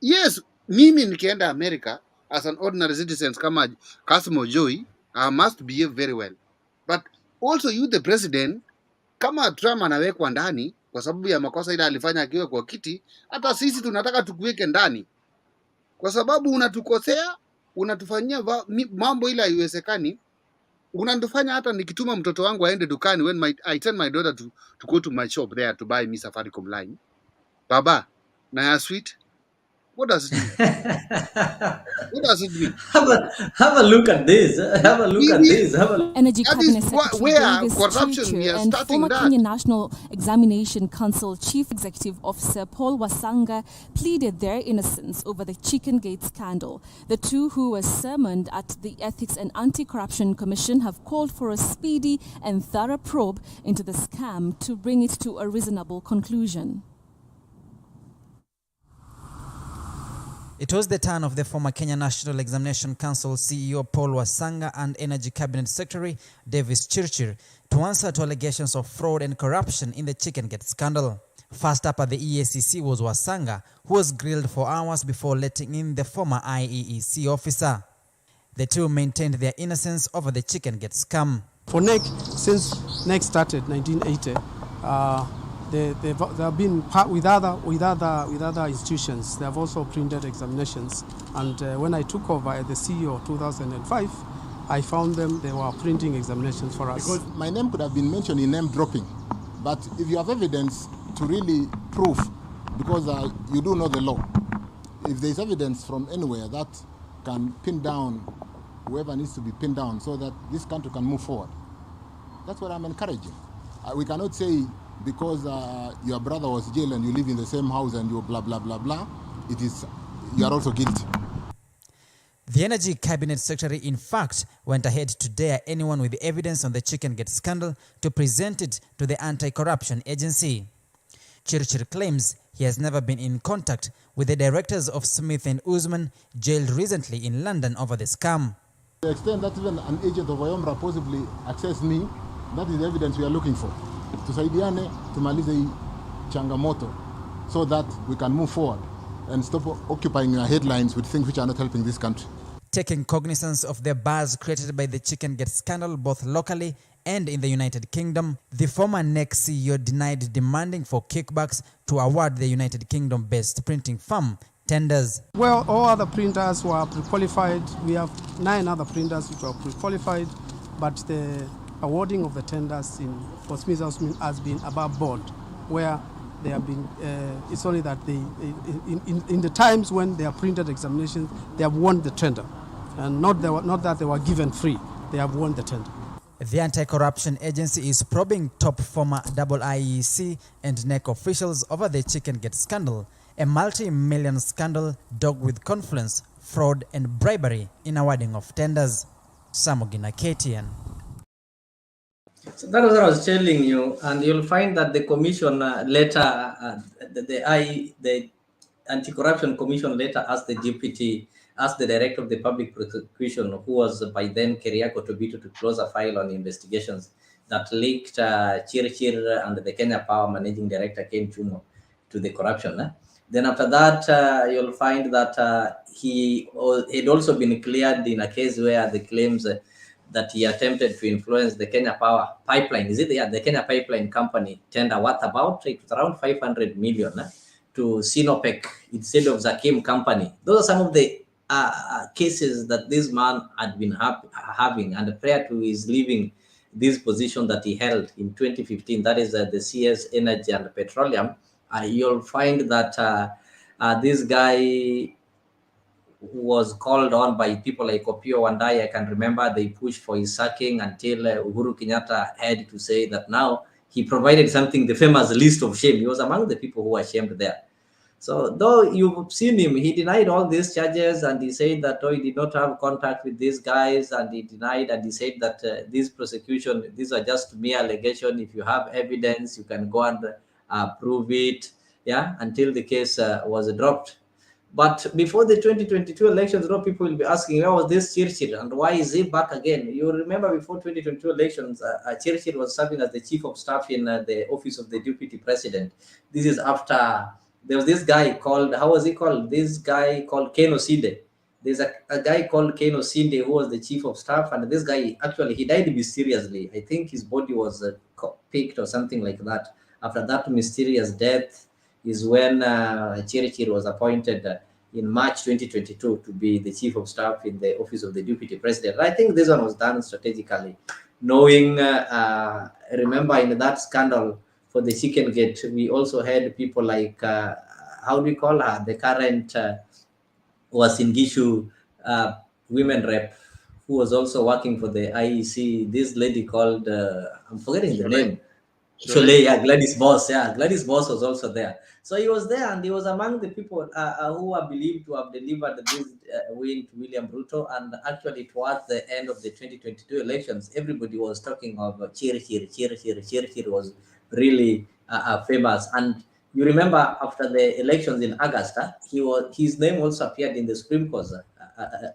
Yes, mimi nikienda America as an ordinary citizen kama Kasmo Joy, I must behave very well. But also you the president, kama Trump anawekwa ndani kwa sababu ya makosa ile alifanya akiwa kwa kiti, hata sisi tunataka tukuweke ndani. Kwa sababu unatukosea, unatufanyia mambo ile haiwezekani. Unanifanya hata nikituma mtoto wangu aende dukani, when I tell my daughter to go to my shop there to buy me Safaricom line. Baba, na ya sweet. What does it mean? What does it mean? Have a look at this. Have a look at this. Energy Cabinet Secretary Davis Chirchir and former Kenya National Examination Council Chief Executive Officer Paul Wasanga pleaded their innocence over the Chicken Gate scandal. The two, who were summoned at the Ethics and Anti-Corruption Commission, have called for a speedy and thorough probe into the scam to bring it to a reasonable conclusion. It was the turn of the former Kenya National Examination Council CEO Paul Wasanga and Energy Cabinet Secretary Davis Chirchir to answer to allegations of fraud and corruption in the Chicken Gate scandal. First up at the EACC was Wasanga, who was grilled for hours before letting in the former IEEC officer. The two maintained their innocence over the Chicken Gate scam. For NEC, since NEC started 1980, they have been with other institutions. They have also printed examinations. And when I took over as the CEO in 2005, I found them, they were printing examinations for us. Because my name could have been mentioned in name dropping, but if you have evidence to really prove, because you do know the law, if there's evidence from anywhere that can pin down whoever needs to be pinned down so that this country can move forward, that's what I'm encouraging. We cannot say because your brother was jailed and you live in the same house and you blah, blah, blah, blah, you are also guilty. The Energy Cabinet Secretary, in fact, went ahead to dare anyone with evidence on the Chicken Gate scandal to present it to the Anti-Corruption Agency. Chirchir claims he has never been in contact with the directors of Smith & Usman, jailed recently in London over the scam. To the extent that even an agent of Oyomra possibly accessed me, that is the evidence we are looking for. Tusaidiane, tumalize hii changamoto so that we can move forward and stop occupying our headlines with things which are not helping this country. Taking cognizance of the buzz created by the Chicken Gate scandal both locally and in the United Kingdom, the former NEC CEO denied demanding for kickbacks to award the United Kingdom-based printing firm tenders. Well, all other printers were pre-qualified. We have 9 other printers which were pre-qualified, but the awarding of the tenders for Smith & Usman has been above board, where they have been, it's only that they, in the times when they have printed examinations, they have won the tender. And not that they were given free, they have won the tender. The Anti-Corruption Agency is probing top former IEC and NEC officials over the Chicken Gate scandal, a multi-million scandal dogged with confluence, fraud and bribery in awarding of tenders. Samugina, KTN. So that was what I was telling you, and you'll find that the commission later, the Anti-Corruption Commission later asked the director of the public prosecution, who was by then Keriako Tobito, to close a file on investigations that linked Chirchir and the Kenya Power Managing Director Ken Chumo to the corruption. Then after that, you'll find that he had also been cleared in a case where the claims that he attempted to influence the Kenya Power Pipeline, the Kenya Pipeline Company tender worth about around 500 million to Sinopec instead of Zakim Company. Those are some of the cases that this man had been having, and prior to his leaving this position that he held in 2015, that is the CS Energy and Petroleum, you'll find that this guy was called on by people like Opiyo Wandayi. I can remember they pushed for his sacking until Uhuru Kenyatta had to say that now he provided something, the famous list of shame. He was among the people who were shamed there. So though you've seen him, he denied all these charges, and he said that he did not have contact with these guys, and he denied, and he said that this prosecution, these are just mere allegations. If you have evidence, you can go and prove it, until the case was dropped. But before the 2022 elections, people will be asking, where was this Chirchir and why is he back again? You remember before 2022 elections, Chirchir was serving as the chief of staff in the office of the deputy president. This is after there was this guy called, how was he called? This guy called Ken Osinde. There's a guy called Ken Osinde who was the chief of staff, and this guy, actually, he died mysteriously. I think his body was picked or something like that. After that mysterious death is when Chirchir was appointed in March 2022 to be the chief of staff in the office of the deputy president. I think this one was done strategically, knowing, remember in that scandal for the Chicken Gate, we also had people like, how do we call her? The current Wasingishu women rep, who was also working for the IEC, this lady called, I'm forgetting the name. Gladys Boss. Gladys Boss was also there. So he was there, and he was among the people who are believed to have delivered this win to William Ruto. And actually, towards the end of the 2022 elections, everybody was talking of Chirchir. Chirchir was really famous. And you remember after the elections in August, his name also appeared in the Supreme Court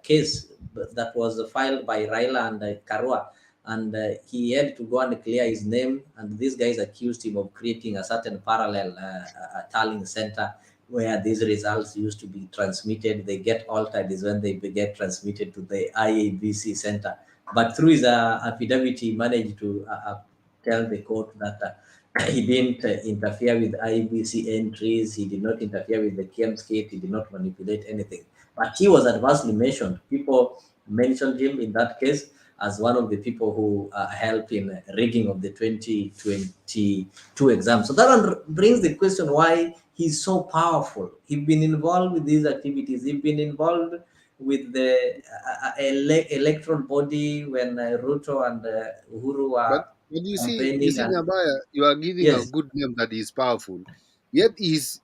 case that was filed by Raila and Karua. And he had to go and clear his name, and these guys accused him of creating a certain parallel tallying center where these results used to be transmitted. They get altered is when they get transmitted to the IABC center. But through his affidavit, he managed to tell the court that he didn't interfere with IABC entries, he did not interfere with the KMSK, he did not manipulate anything. But he was adversely mentioned. People mentioned him in that case. as one of the people who helped in rigging of the 2022 exam. So that one brings the question why he's so powerful. He's been involved with these activities. He's been involved with the electoral body when Ruto and Uhuru were But you see, campaigning. Nyabaya, you are giving Yes. a good name that is powerful, yet is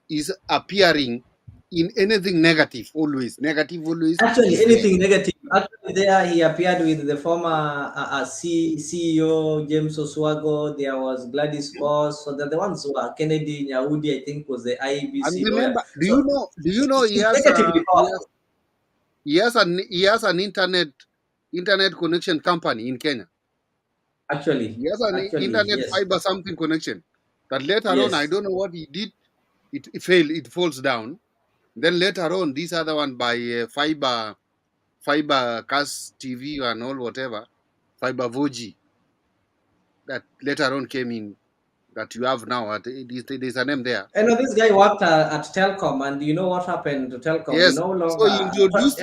appearing in anything negative always. Negative always. Actually, anything negative. Actually, there he appeared with the former CEO James Oswago. There was Gladys Boss. So the ones who are Kennedy Nyaudi, I think, was the IEBC. And remember, do you know he has an internet connection company in Kenya. Actually, he has an internet yes. fiber something connection that later on, I don't know what he did. It failed. It falls down. Then later on, this other one by fiber cast TV and all whatever, fiber Voji, that later on came in, that you have now. There's a name there. I know this guy worked at Telcom, and you know what happened to Telcom? Yes. No longer. So he introduced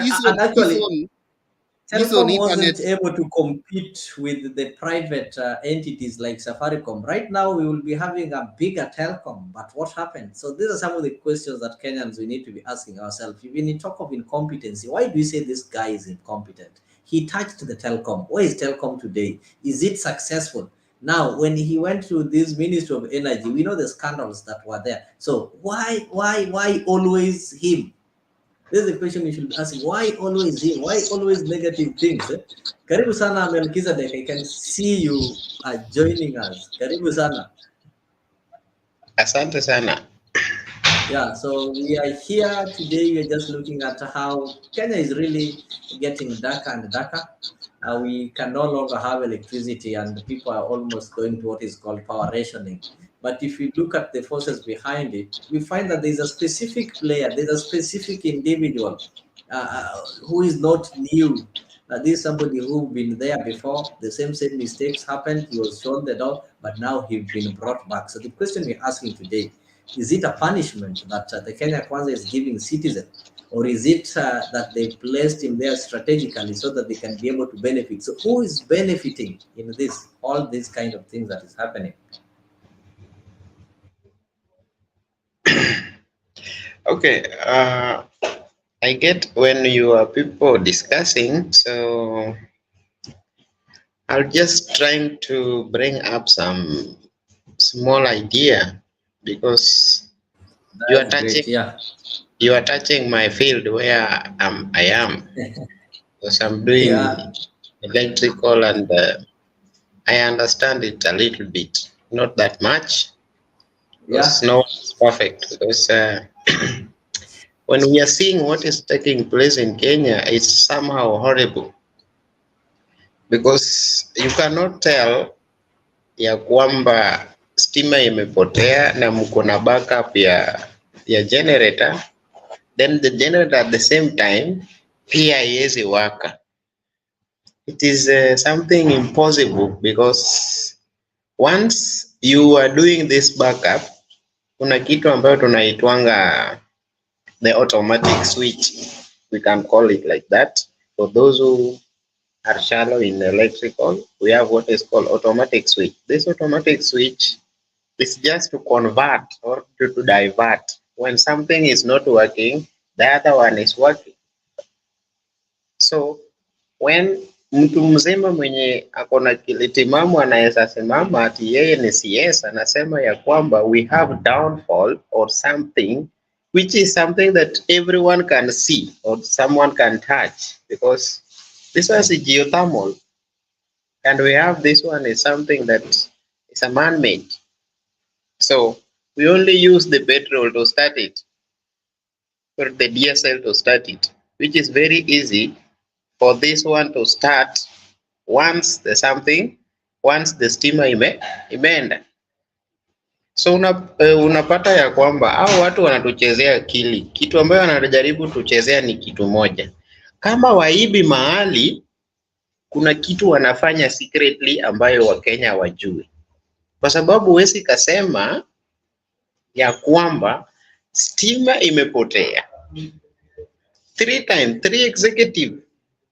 Telcom wasn't able to compete with the private entities like Safaricom. Right now, we will be having a bigger Telcom, but what happened? So these are some of the questions that Kenyans we need to be asking ourselves. When you talk of incompetency, why do you say this guy is incompetent? He touched the Telcom. Where is Telcom today? Is it successful? Now, when he went to this Ministry of Energy, we know the scandals that were there. So why always him? This is the question you should be asking. Why always him? Why always negative things? Karibu sana Melchizedek. I can see you joining us. Karibu sana. Asante sana. Yeah, so we are here today. We are just looking at how Kenya is really getting darker and darker. We can no longer have electricity, and people are almost going to what is called power rationing. But if you look at the forces behind it, we find that there's a specific player, there's a specific individual who is not new. This is somebody who's been there before. The same mistakes happened. He was shown the door, but now he's been brought back. So the question we're asking today, is it a punishment that the Kenya Kwanza is giving citizens? Or is it that they placed him there strategically so that they can be able to benefit? So who is benefiting in this, all these kind of things that is happening? Okay, I get when you are people discussing, so I'm just trying to bring up some small idea because you are touching. You are touching my field where I am, because I'm doing electrical, and I understand it a little bit, not that much, because no one's perfect. Because when we are seeing what is taking place in Kenya, it's somehow horrible, because you cannot tell ya kwamba stima imepotea na mko na backup ya generator. Then the generator at the same time pia haiwezi waka. It is something impossible, because once you are doing this backup, kuna kitu ambayo tunaitwanga the automatic switch. We can call it like that. For those who are shallow in electrical, we have what is called automatic switch. This automatic switch is just to convert or to divert. When something is not working, the other one is working. So when mtu mzima mwenye akona kilitimamu anaweza simama ati yeye ni CS anasema ya kwamba we have downfall or something, which is something that everyone can see or someone can touch, because this one is geothermal and we have this one is something that is a man-made. So we only use the petrol to start it, or the diesel to start it, which is very easy for this one to start once the stima imeenda. So unapata ya kwamba hao watu wanatuchezea akili. Kitu ambayo wanajaribu tuchezea ni kitu moja. Kama waibi mahali, kuna kitu wanafanya secretly ambayo Wakenya wajue. Kwa sababu huwezi kasema ya kwamba stima imepotea. 3 executive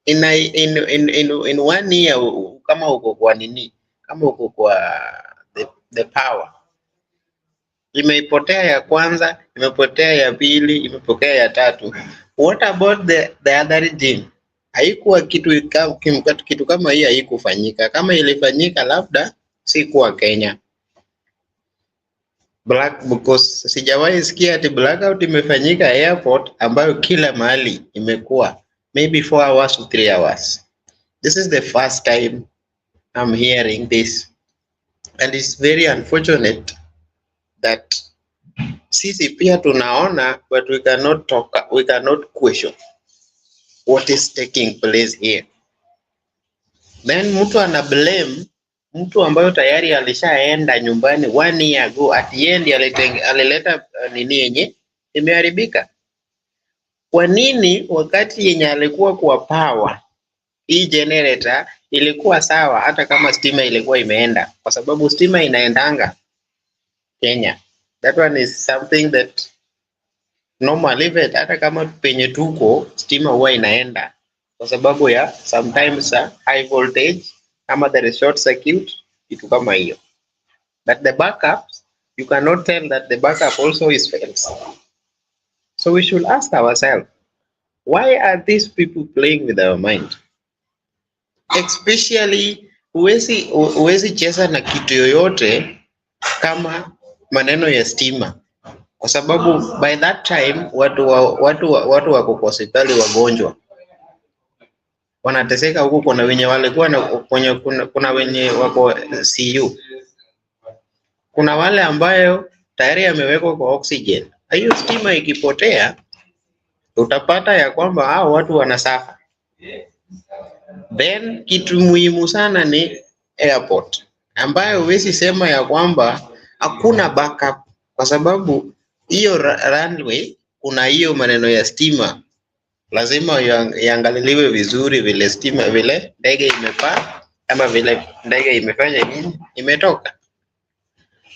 in 1 year, kama uko kwa nini, kama uko kwa the power, imeipotea ya kwanza, imepotea ya pili, imepotea ya tatu. What about the other regime? Haikuwa kitu kama hii haikufanyika. Kama ilifanyika labda si kwa Kenya. Because sijawahi sikia ati blackout imefanyika airport ambayo kila mahali imekuwa maybe 4 hours to 3 hours. This is the first time I'm hearing this, and it's very unfortunate that sisi pia tunaona, but we cannot question what is taking place here. Then mtu ana blame mtu ambayo tayari alishaenda nyumbani 1 year ago, at the end alileta nini yenye imeharibika. Kwa nini wakati yenye alikuwa kwa power hii generator ilikuwa sawa hata kama stima ilikuwa imeenda? Kwa sababu stima inaendanga Kenya. That one is something that normally hata kama penye tuko stima huwa inaenda kwa sababu ya sometimes high voltage ama there is short circuit, kitu kama hiyo. But the backups, you cannot tell that the backup also is fails. So we should ask ourselves, why are these people playing with our mind? Especially huwezi cheza na kitu yoyote kama maneno ya stima, kwa sababu by that time watu wako kwa hospitali wagonjwa wanateseka huko. Kuna wenye walikuwa kuna wenye wako CU, kuna wale ambayo tayari yamewekwa kwa oxygen. Hiyo stima ikipotea utapata ya kwamba hao watu wanasafa. Then kitu muhimu sana ni airport, ambayo huwezi sema ya kwamba hakuna backup, kwa sababu hiyo runway kuna hiyo maneno ya stima. Lazima iangaliliwe vizuri vile stima, vile ndege imepaa ama vile ndege imefanya nini, imetoka.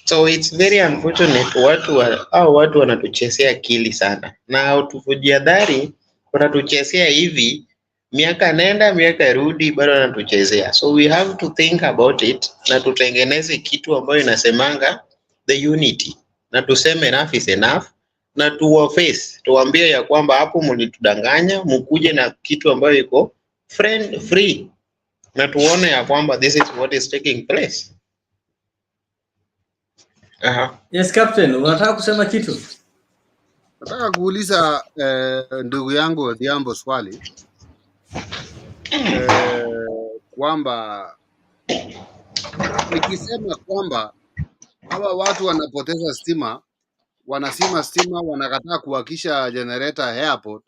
So it's very unfortunate watu wanatuchezea akili sana, na tufujihadhari, wanatuchezea hivi miaka nenda miaka rudi, bado wanatuchezea. So we have to think about it na tutengeneze kitu ambayo inasemanga the unity, na tuseme enough is enough, na tuwaface, tuambie ya kwamba hapo mlitudanganya, mkuje na kitu ambayo iko friend free, na tuone ya kwamba this is what is taking place. Yes, Captain, unataka kusema kitu? Nataka kuuliza ndugu yangu Odhiambo swali kwamba nikisema kwamba hawa watu wanapoteza stima, wanasima stima, wanakataa kuhakisha generator airport,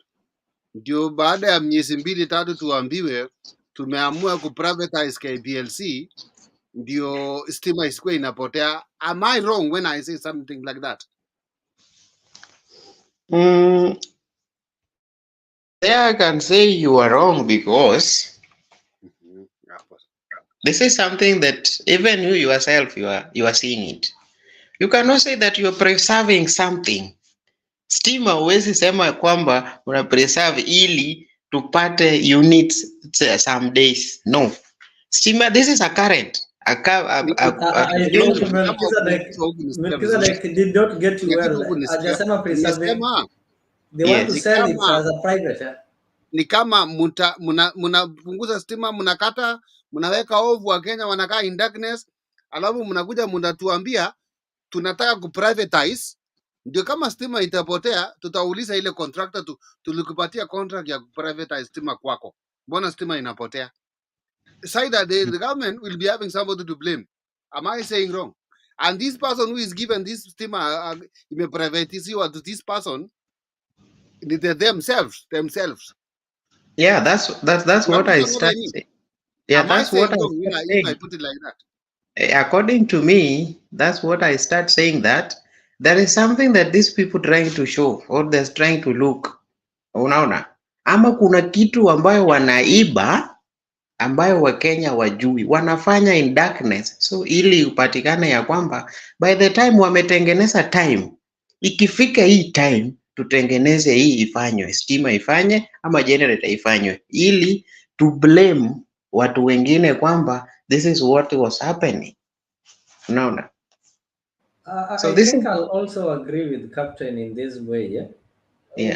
ndio baada ya miezi 2-3 tuambiwe tumeamua kuprivatize KPLC ndio stima isikuwe inapotea. Am I wrong when I say something like that? Yeah, I can say you are wrong, because this is something that even you yourself you are seeing it. You cannot say that you are preserving something. Stima huwezi sema kwamba una preserve ili tupate units some days. No. Stima, this is a current. Did not get you well. Ajasema preserving. They want to sell it as a private. Ni kama mnapunguza stima, mnakata, mnaweka ovu, wa Kenya wanakaa in darkness, alafu mnakuja mnatuambia tunataka kuprivatize. Ndio kama stima itapotea tutauliza ile contractor tulikupatia contract ya kuprivatize stima kwako, mbona stima inapotea? Say that the government will be having somebody to blame. Am I saying wrong? And this person who is given this stima imeprivatiziwa to this person, themselves. Yeah, that's what I start saying. Yeah, that's what I start saying. I put it like that. According to me, that's what I start saying, that there is something that these people trying to show, or they're trying to look. Unaona? Ama kuna kitu ambayo wanaiba, ambayo Wakenya wajui, wanafanya in darkness, so ili upatikane ya kwamba by the time wametengeneza time, ikifika hii time tutengeneze hii ifanywe, stima ifanye ama generator ifanywe, ili to blame watu wengine kwamba this is what was happening. Unaona? So I think I'll also agree with Captain in this way. Yeah.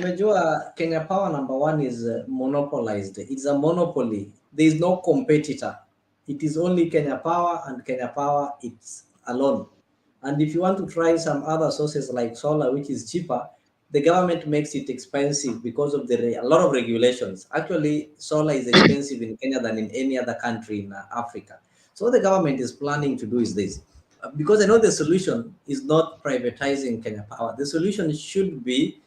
Umejua Kenya Power #1 is monopolized. It's a monopoly. There is no competitor. It is only Kenya Power, and Kenya Power it's alone. And if you want to try some other sources like solar, which is cheaper, the government makes it expensive because of a lot of regulations. Actually, solar is expensive in Kenya than in any other country in Africa. So what the government is planning to do is this. Because I know the solution is not privatizing Kenya Power. The solution should be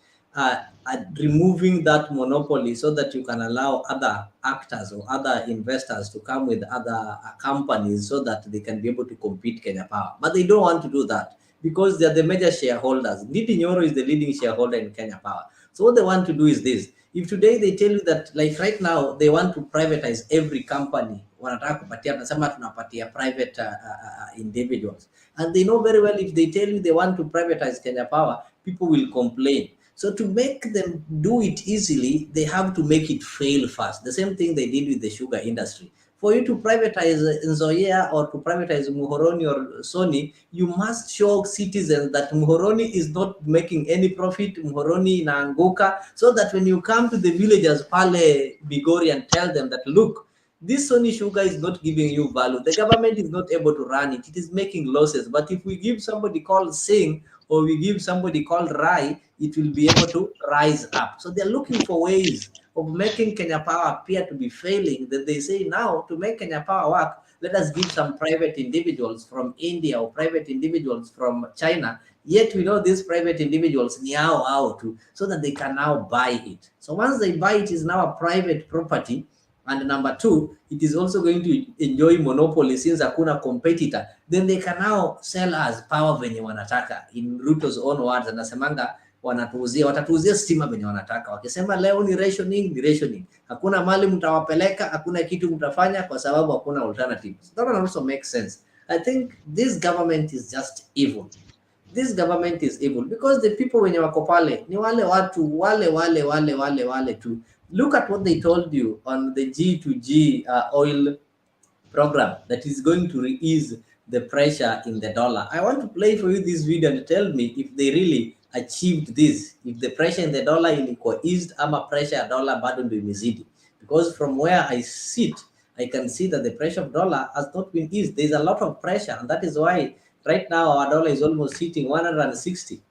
removing that monopoly so that you can allow other actors or other investors to come with other companies so that they can be able to compete Kenya Power. But they don't want to do that because they are the major shareholders. Ndindi Nyoro is the leading shareholder in Kenya Power. So what they want to do is this. If today they tell you that, like right now, they want to privatize every company, wanataka kupatia, nasema tunapatia private individuals. And they know very well if they tell you they want to privatize Kenya Power, people will complain. So to make them do it easily, they have to make it fail first. The same thing they did with the sugar industry. For you to privatize Nzoia or to privatize Muhoroni or Sony, you must show citizens that Muhoroni is not making any profit, Muhoroni inaanguka, so that when you come to the villagers Pale Bigori and tell them that, look, this Sony sugar is not giving you value. The government is not able to run it. It is making losses. But if we give somebody called Singh or we give somebody called Rai, it will be able to rise up. So they're looking for ways of making Kenya Power appear to be failing. That they say now, to make Kenya Power work, let us give some private individuals from India or private individuals from China. Yet we know these private individuals too, so that they can now buy it. So once they buy it, is now a private property. And number two, it is also going to enjoy monopoly since hakuna competitor. Then they can now sell us power venye wanataka. In Ruto's own words, anasemanga watatuuzia stima venye wanataka. Wakisema leo ni rationing. Hakuna mali mtawapeleka, hakuna kitu mtafanya kwa sababu hakuna alternatives. That also makes sense. I think this government is just evil. This government is evil because the people wenye wako pale ni wale watu wale tu. Look at what they told you on the G2G oil program that is going to ease the pressure in the dollar. I want to play for you this video and tell me if they really achieved this, if the pressure in the dollar ilikuwa eased ama pressure ya dollar bado ndio imezidi. Because from where I sit, I can see that the pressure of dollar has not been eased. There's a lot of pressure, and that is why right now our dollar is almost hitting 160.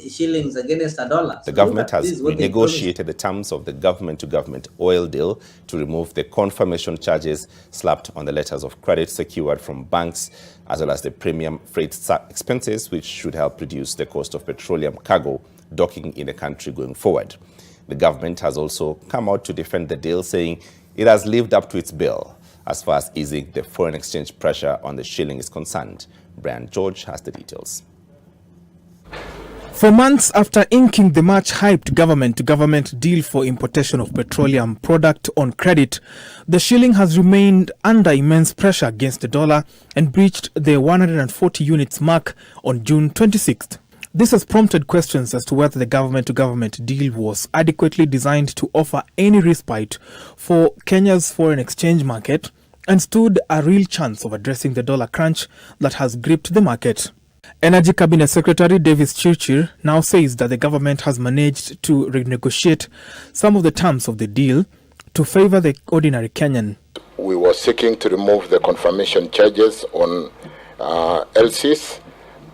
Shillings against a dollar. The government has renegotiated the terms of the government-to-government oil deal to remove the confirmation charges slapped on the letters of credit secured from banks, as well as the premium freight expenses, which should help reduce the cost of petroleum cargo docking in the country going forward. The government has also come out to defend the deal, saying it has lived up to its bill as far as easing the foreign exchange pressure on the shilling is concerned. Brian George has the details. For months after inking the much-hyped government-to-government deal for importation of petroleum product on credit, the shilling has remained under immense pressure against the dollar and breached the 140 units mark on June 26th. This has prompted questions as to whether the government-to-government deal was adequately designed to offer any respite for Kenya's foreign exchange market and stood a real chance of addressing the dollar crunch that has gripped the market. Energy Cabinet Secretary Chirchir now says that the government has managed to renegotiate some of the terms of the deal to favor the ordinary Kenyan. We were seeking to remove the confirmation charges on LCs,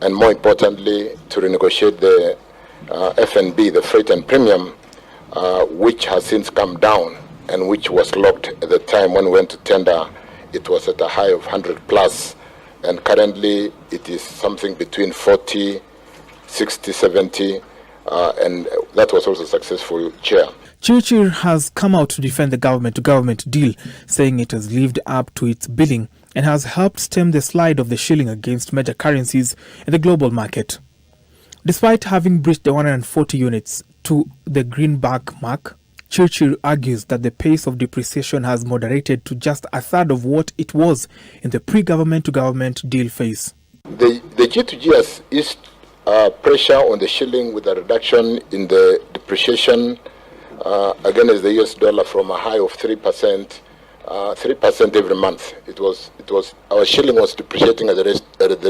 and more importantly, to renegotiate the F&B, the freight and premium, which has since come down and which was locked at the time when we went to tender. It was at a high of 100 plus. And currently it is something between 40, 60, 70, and that was also successful, Chair. Chirchir has come out to defend the government-to-government deal, saying it has lived up to its billing and has helped stem the slide of the shilling against major currencies in the global market. Despite having breached the 140 units to the greenback mark, Chirchir argues that the pace of depreciation has moderated to just a third of what it was in the pre-government-to-government deal phase. The G2G has eased pressure on the shilling with a reduction in the depreciation against the US dollar from a high of 3%. 3% every month. It was our shilling was depreciating at the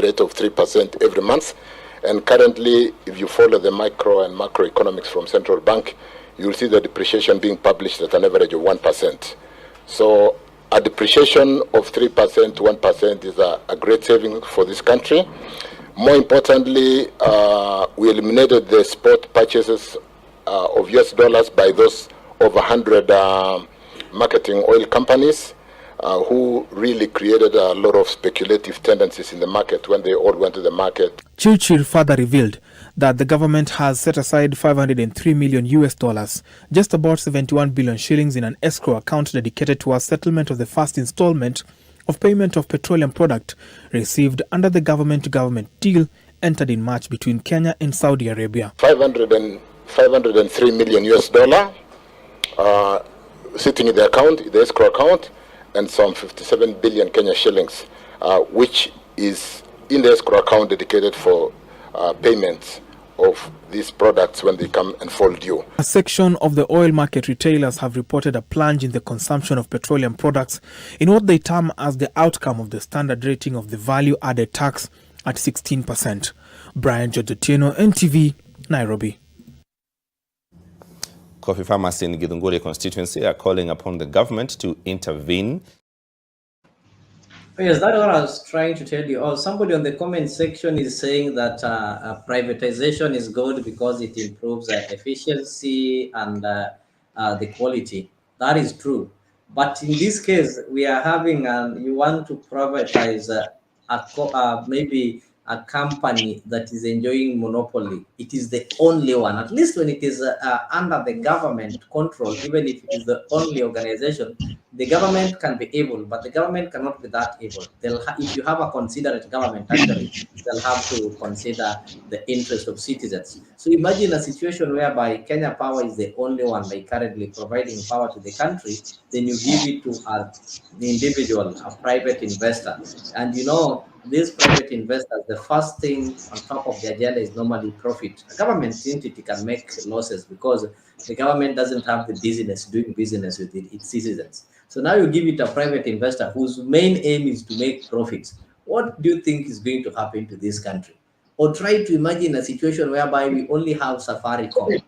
rate of 3% every month, and currently, if you follow the micro and macroeconomics from central bank, you will see the depreciation being published at an average of 1%. So a depreciation of 3% to 1% is a great saving for this country. More importantly, we eliminated the spot purchases of US dollars by those over 100 marketing oil companies who really created a lot of speculative tendencies in the market when they all went to the market. Chirchir further revealed that the government has set aside $503 million, just about 71 billion shillings, in an escrow account dedicated to a settlement of the first installment of payment of petroleum product received under the government-to-government deal entered in March between Kenya and Saudi Arabia. $503 million sitting in the account, the escrow account, and some 57 billion Kenya shillings, which is in the escrow account dedicated for payments of these products when they come and fall due. A section of the oil market retailers have reported a plunge in the consumption of petroleum products in what they term as the outcome of the standard rating of the value-added tax at 16%. Brian Jodotieno, NTV, Nairobi. Coffee farmers in Githunguri constituency are calling upon the government to intervene. Yes, that's what I was trying to tell you. Oh, somebody on the comment section is saying that privatization is good because it improves efficiency and the quality. That is true. But in this case, we are having, you want to privatize maybe a company that is enjoying monopoly. It is the only one, at least when it is under the government control, even if it is the only organization, the government can be able, but the government cannot be that able. If you have a considerate government, actually, they'll have to consider the interest of citizens. So imagine a situation whereby Kenya Power is the only one, like currently providing power to the country, then you give it to the individual, a private investor. And you know, these private investors, the first thing on top of the agenda is normally profit. A government entity can make losses because the government doesn't have the business doing business with its citizens. So now you give it a private investor whose main aim is to make profits. What do you think is going to happen to this country? Or try to imagine a situation whereby we only have Safaricom.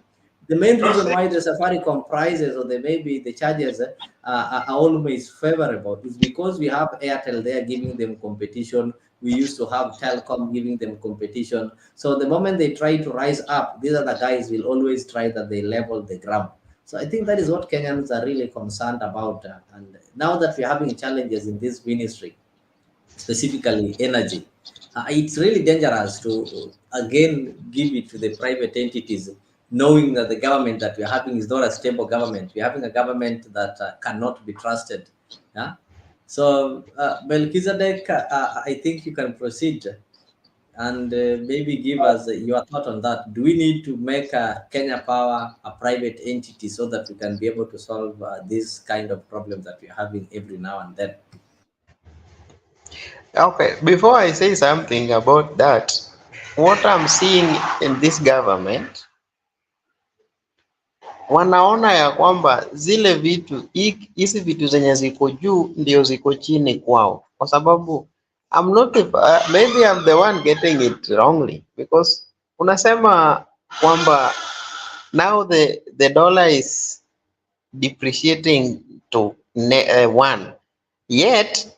The main reason why the Safaricom prices or maybe the charges are always favorable is because we have Airtel there giving them competition. We used to have Telcom giving them competition. So the moment they try to rise up, these are the guys will always try that they level the ground. So I think that is what Kenyans are really concerned about. And now that we're having challenges in this ministry, specifically energy, it's really dangerous to again give it to the private entities, knowing that the government that we're having is not a stable government. We're having a government that cannot be trusted. Yeah? So, Melchizedek, I think you can proceed and maybe give us your thought on that. Do we need to make Kenya Power a private entity so that we can be able to solve this kind of problems that we're having every now and then? Okay, before I say something about that, what I'm seeing in this government, wanaona ya kwamba zile vitu, hizi vitu zenye ziko juu ndio ziko chini kwao, kwa sababu maybe I'm the one getting it wrongly, because unasema kwamba now the dollar is depreciating to 1, yet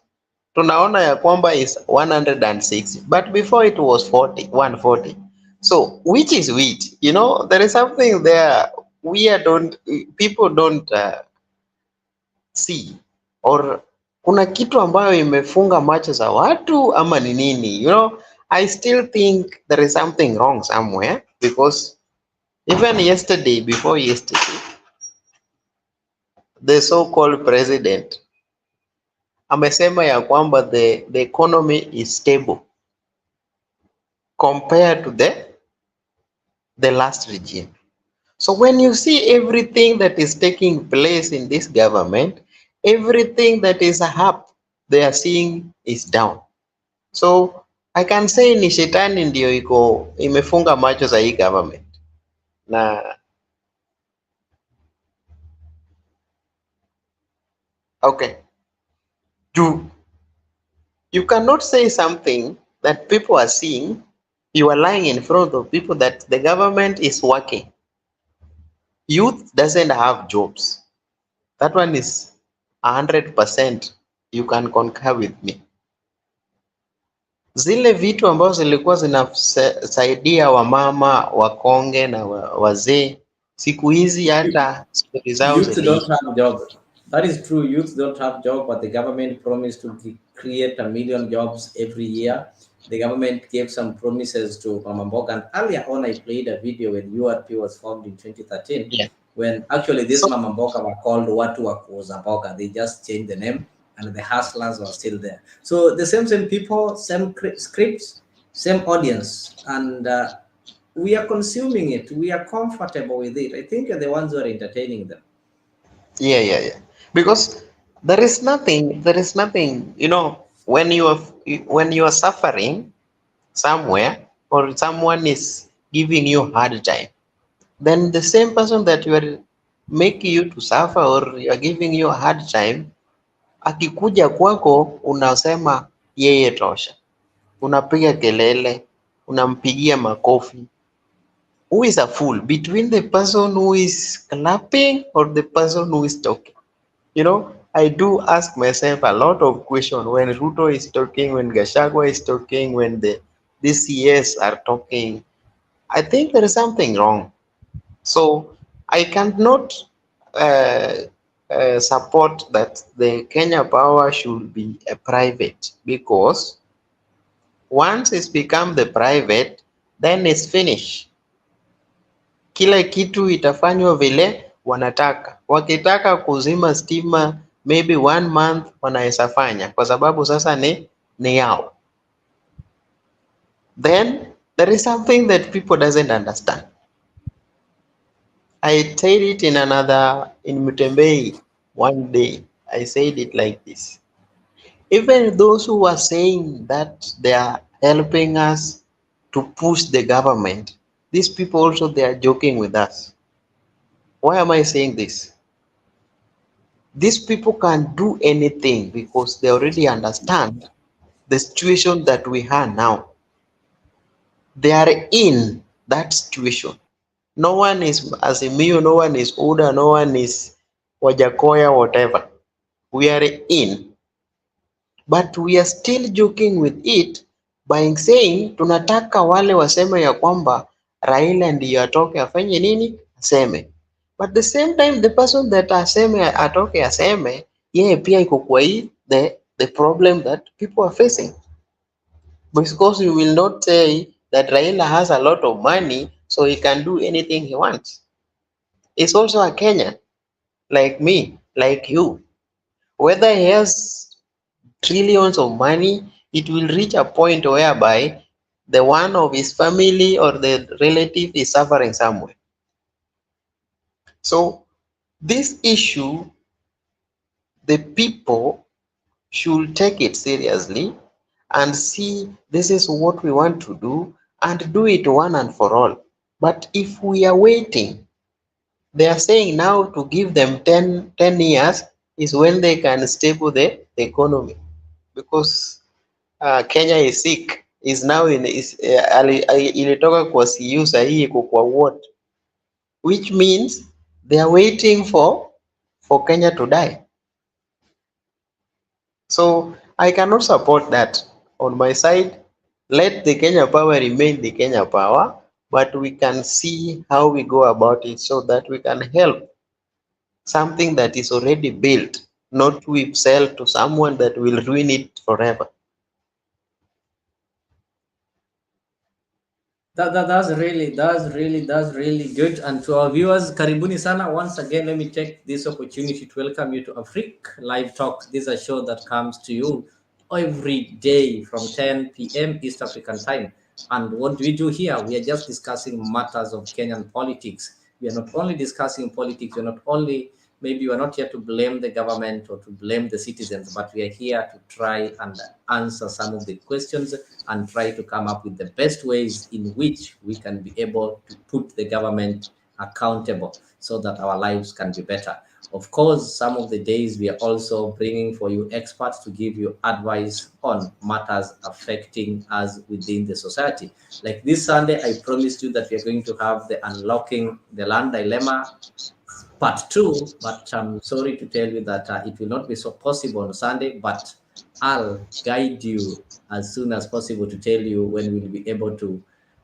tunaona ya kwamba is 106, but before it was 140. So which is which? You know, there is something there people don't see, or kuna kitu ambayo imefunga macho za watu ama ni nini? You know, I still think there is something wrong somewhere, because even before yesterday, the so-called president amesema ya kwamba the economy is stable compared to the last regime. So when you see everything that is taking place in this government, everything that is up, they are seeing is down. So I can say ni shetani ndio imefunga macho za hii government. Na Okay. You cannot say something that people are seeing. You are lying in front of people that the government is working. Youth doesn't have jobs. That one is 100%. You can concur with me. Zile vitu ambazo zilikuwa zinasaidia wamama, wakonge na wazee, siku hizi hata stori zao Youth don't have job. That is true. Youth don't have job, but the government promised to create 1 million jobs every year. The government gave some promises to Mama Mboga. And earlier on, I played a video when URP was formed in 2013, when actually this Mama Mboga were called Watu wa Kuuza Mboga. They just changed the name, and the hustlers were still there. So the same people, same scripts, same audience, and we are consuming it. We are comfortable with it. I think you're the ones who are entertaining them. Yeah. Because there is nothing, you know, when you are suffering somewhere or someone is giving you hard time, then the same person that you are making you to suffer or you are giving you a hard time, akikuja kwako unasema yeye tosha, unapiga kelele, unampigia makofi. Who is a fool, between the person who is clapping or the person who is talking? You know, I do ask myself a lot of questions when Ruto is talking, when Gachagua is talking, when the CS are talking. I think there is something wrong. So I cannot support that the Kenya Power should be a private, because once it's become the private, then it's finished. Kila kitu itafanywa vile wanataka. Wakitaka kuzima stima maybe 1 month wanaweza fanya, kwa sababu sasa ni yao. Then there is something that people doesn't understand. I said it in Mutembei one day. I said it like this. Even those who are saying that they are helping us to push the government, these people also, they are joking with us. Why am I saying this? These people can do anything because they already understand the situation that we have now. They are in that situation. No one is Azimio, no one is Uda, no one is Wajakoya, whatever. We are in. But we are still joking with it by saying tunataka wale waseme ya kwamba Raila ndiyo atoke afanye nini? Aseme. But the same time, the person that atoke aseme, yeye pia iko kwa hii the problem that people are facing. Because you will not say that Raila has a lot of money, so he can do anything he wants. He's also a Kenyan, like me, like you. Whether he has trillions of money, it will reach a point whereby the one of his family or the relative is suffering somewhere. So this issue, the people should take it seriously and see this is what we want to do and do it one and for all. But if we are waiting, they are saying now to give them 10 years is when they can stable the economy, because Kenya is sick, is now ilitoka kwa CU sahihi iko kwa ward, which means they are waiting for Kenya to die. So I cannot support that. On my side, let the Kenya Power remain the Kenya Power, but we can see how we go about it so that we can help something that is already built, not we sell to someone that will ruin it forever. That's really good. And to our viewers, karibuni sana. Once again, let me take this opportunity to welcome you to Afriq Live Talk. This is a show that comes to you every day from 10 p.m. East African time. And what do we do here? We are just discussing matters of Kenyan politics. We are not only discussing politics, maybe we're not here to blame the government or to blame the citizens, but we are here to try and answer some of the questions and try to come up with the best ways in which we can be able to put the government accountable so that our lives can be better. Of course, some of the days we are also bringing for you experts to give you advice on matters affecting us within the society. Like this Sunday, I promised you that we are going to have the Unlocking the Land Dilemma Part 2, but I'm sorry to tell you that it will not be so possible on Sunday, but I'll guide you as soon as possible to tell you when we'll be able to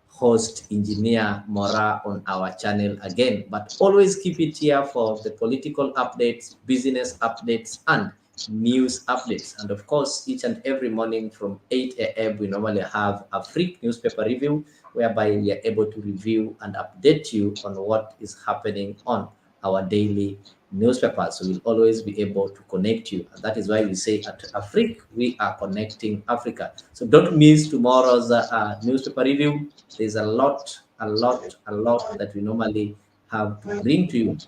host Engineer Mora on our channel again. But always keep it here for the political updates, business updates, and news updates. And of course, each and every morning from 8 a.m. we normally have a Afriq newspaper review, whereby we are able to review and update you on what is happening on our daily newspapers. So we'll always be able to connect you. And that is why we say at Afriq, we are connecting Africa. So don't miss tomorrow's newspaper review. There's a lot that we normally have to bring to you.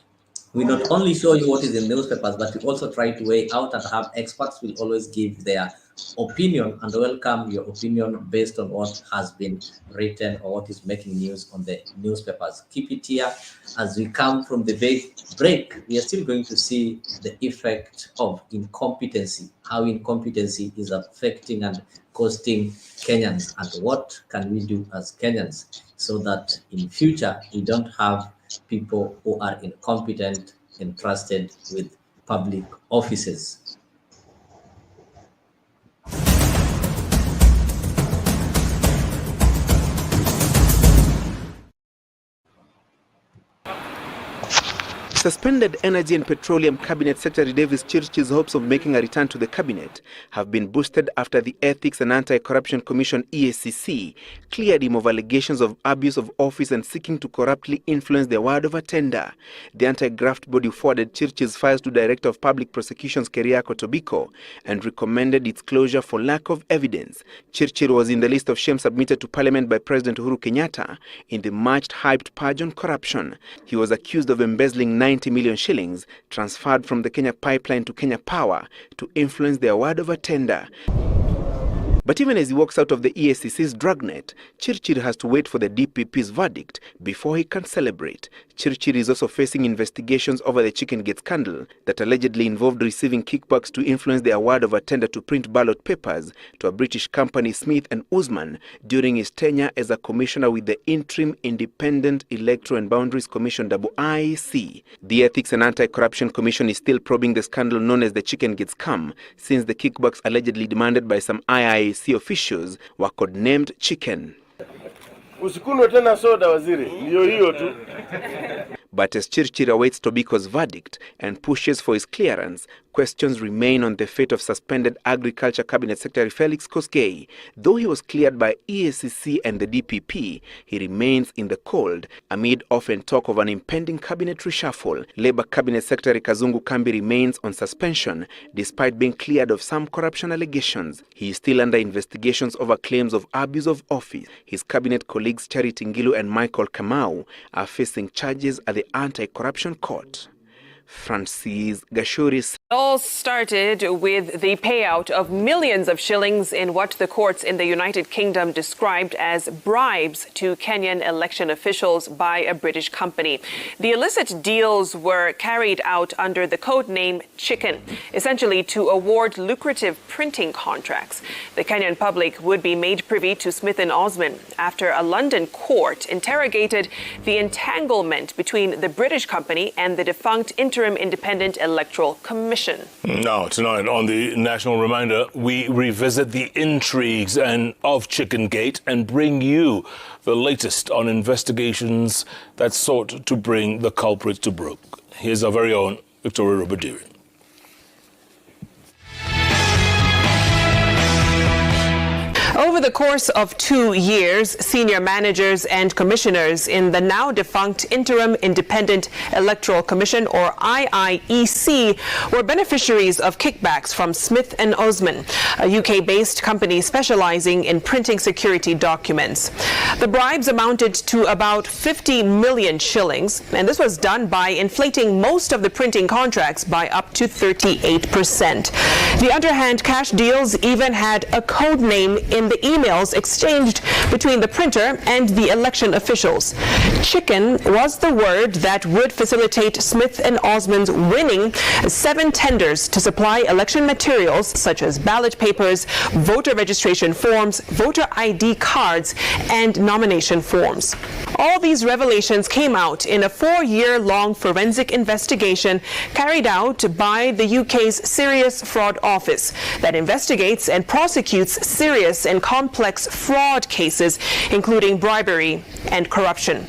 We not only show you what is in newspapers, but we also try to weigh out and have experts will always give their opinion and welcome your opinion based on what has been written or what is making news on the newspapers. Keep it here. As we come from the break, we are still going to see the effect of incompetency, how incompetency is affecting and costing Kenyans, and what can we do as Kenyans so that in future we don't have people who are incompetent entrusted with public offices. Suspended Energy and Petroleum Cabinet Secretary Davis Chirchir's hopes of making a return to the cabinet have been boosted after the Ethics and Anti-Corruption Commission (EACC) cleared him of allegations of abuse of office and seeking to corruptly influence the award of a tender. The anti-graft body forwarded Chirchir's files to Director of Public Prosecutions Keriako Tobiko and recommended its closure for lack of evidence. Chirchir was in the list of shame submitted to Parliament by President Uhuru Kenyatta in the much-hyped purge on corruption. He was accused of embezzling 90 million shillings transferred from the Kenya Pipeline to Kenya Power to influence the award of a tender. But even as he walks out of the EACC's dragnet, Chirchir has to wait for the DPP's verdict before he can celebrate. Chirchir is also facing investigations over the Chicken Gate scandal that allegedly involved receiving kickbacks to influence the award of a tender to print ballot papers to a British company, Smith & Usman, during his tenure as a commissioner with the Interim Independent Electoral and Boundaries Commission (IEC). The Ethics and Anti-Corruption Commission is still probing the scandal known as the Chicken Gate scam, since the kickbacks allegedly demanded by some IEC officials were codenamed Chicken. Usikunwe tena soda waziri, ndio hiyo tu. But as Chirchir awaits Tobiko's verdict and pushes for his clearance, questions remain on the fate of suspended Agriculture Cabinet Secretary Felix Koskei. Though he was cleared by EACC and the DPP, he remains in the cold amid often talk of an impending cabinet reshuffle. Labour Cabinet Secretary Kazungu Kambi remains on suspension despite being cleared of some corruption allegations. He is still under investigations over claims of abuse of office. His cabinet colleagues Charity Ngilu and Michael Kamau are facing charges at the Anti-Corruption Court. Francis Gashuris. All started with the payout of millions of shillings in what the courts in the United Kingdom described as bribes to Kenyan election officials by a British company. The illicit deals were carried out under the code name Chicken, essentially to award lucrative printing contracts. The Kenyan public would be made privy to Smith & Usman after a London court interrogated the entanglement between the British company and the defunct Interim Independent Electoral Commission. Now, tonight on the National Reminder, we revisit the intrigues of Chicken Gate and bring you the latest on investigations that sought to bring the culprits to book. Here's our very own Victoria Robadiri. Over the course of 2 years, senior managers and commissioners in the now defunct Interim Independent Electoral Commission, or IIEC, were beneficiaries of kickbacks from Smith & Usman, a UK-based company specializing in printing security documents. The bribes amounted to about 50 million shillings, and this was done by inflating most of the printing contracts by up to 38%. The underhand cash deals even had a code name in the emails exchanged between the printer and the election officials. Chicken was the word that would facilitate Smith and Osmond's winning 7 tenders to supply election materials such as ballot papers, voter registration forms, voter ID cards, and nomination forms. All these revelations came out in a 4-year-long forensic investigation carried out by the UK's Serious Fraud Office that investigates and prosecutes serious and complex fraud cases, including bribery and corruption.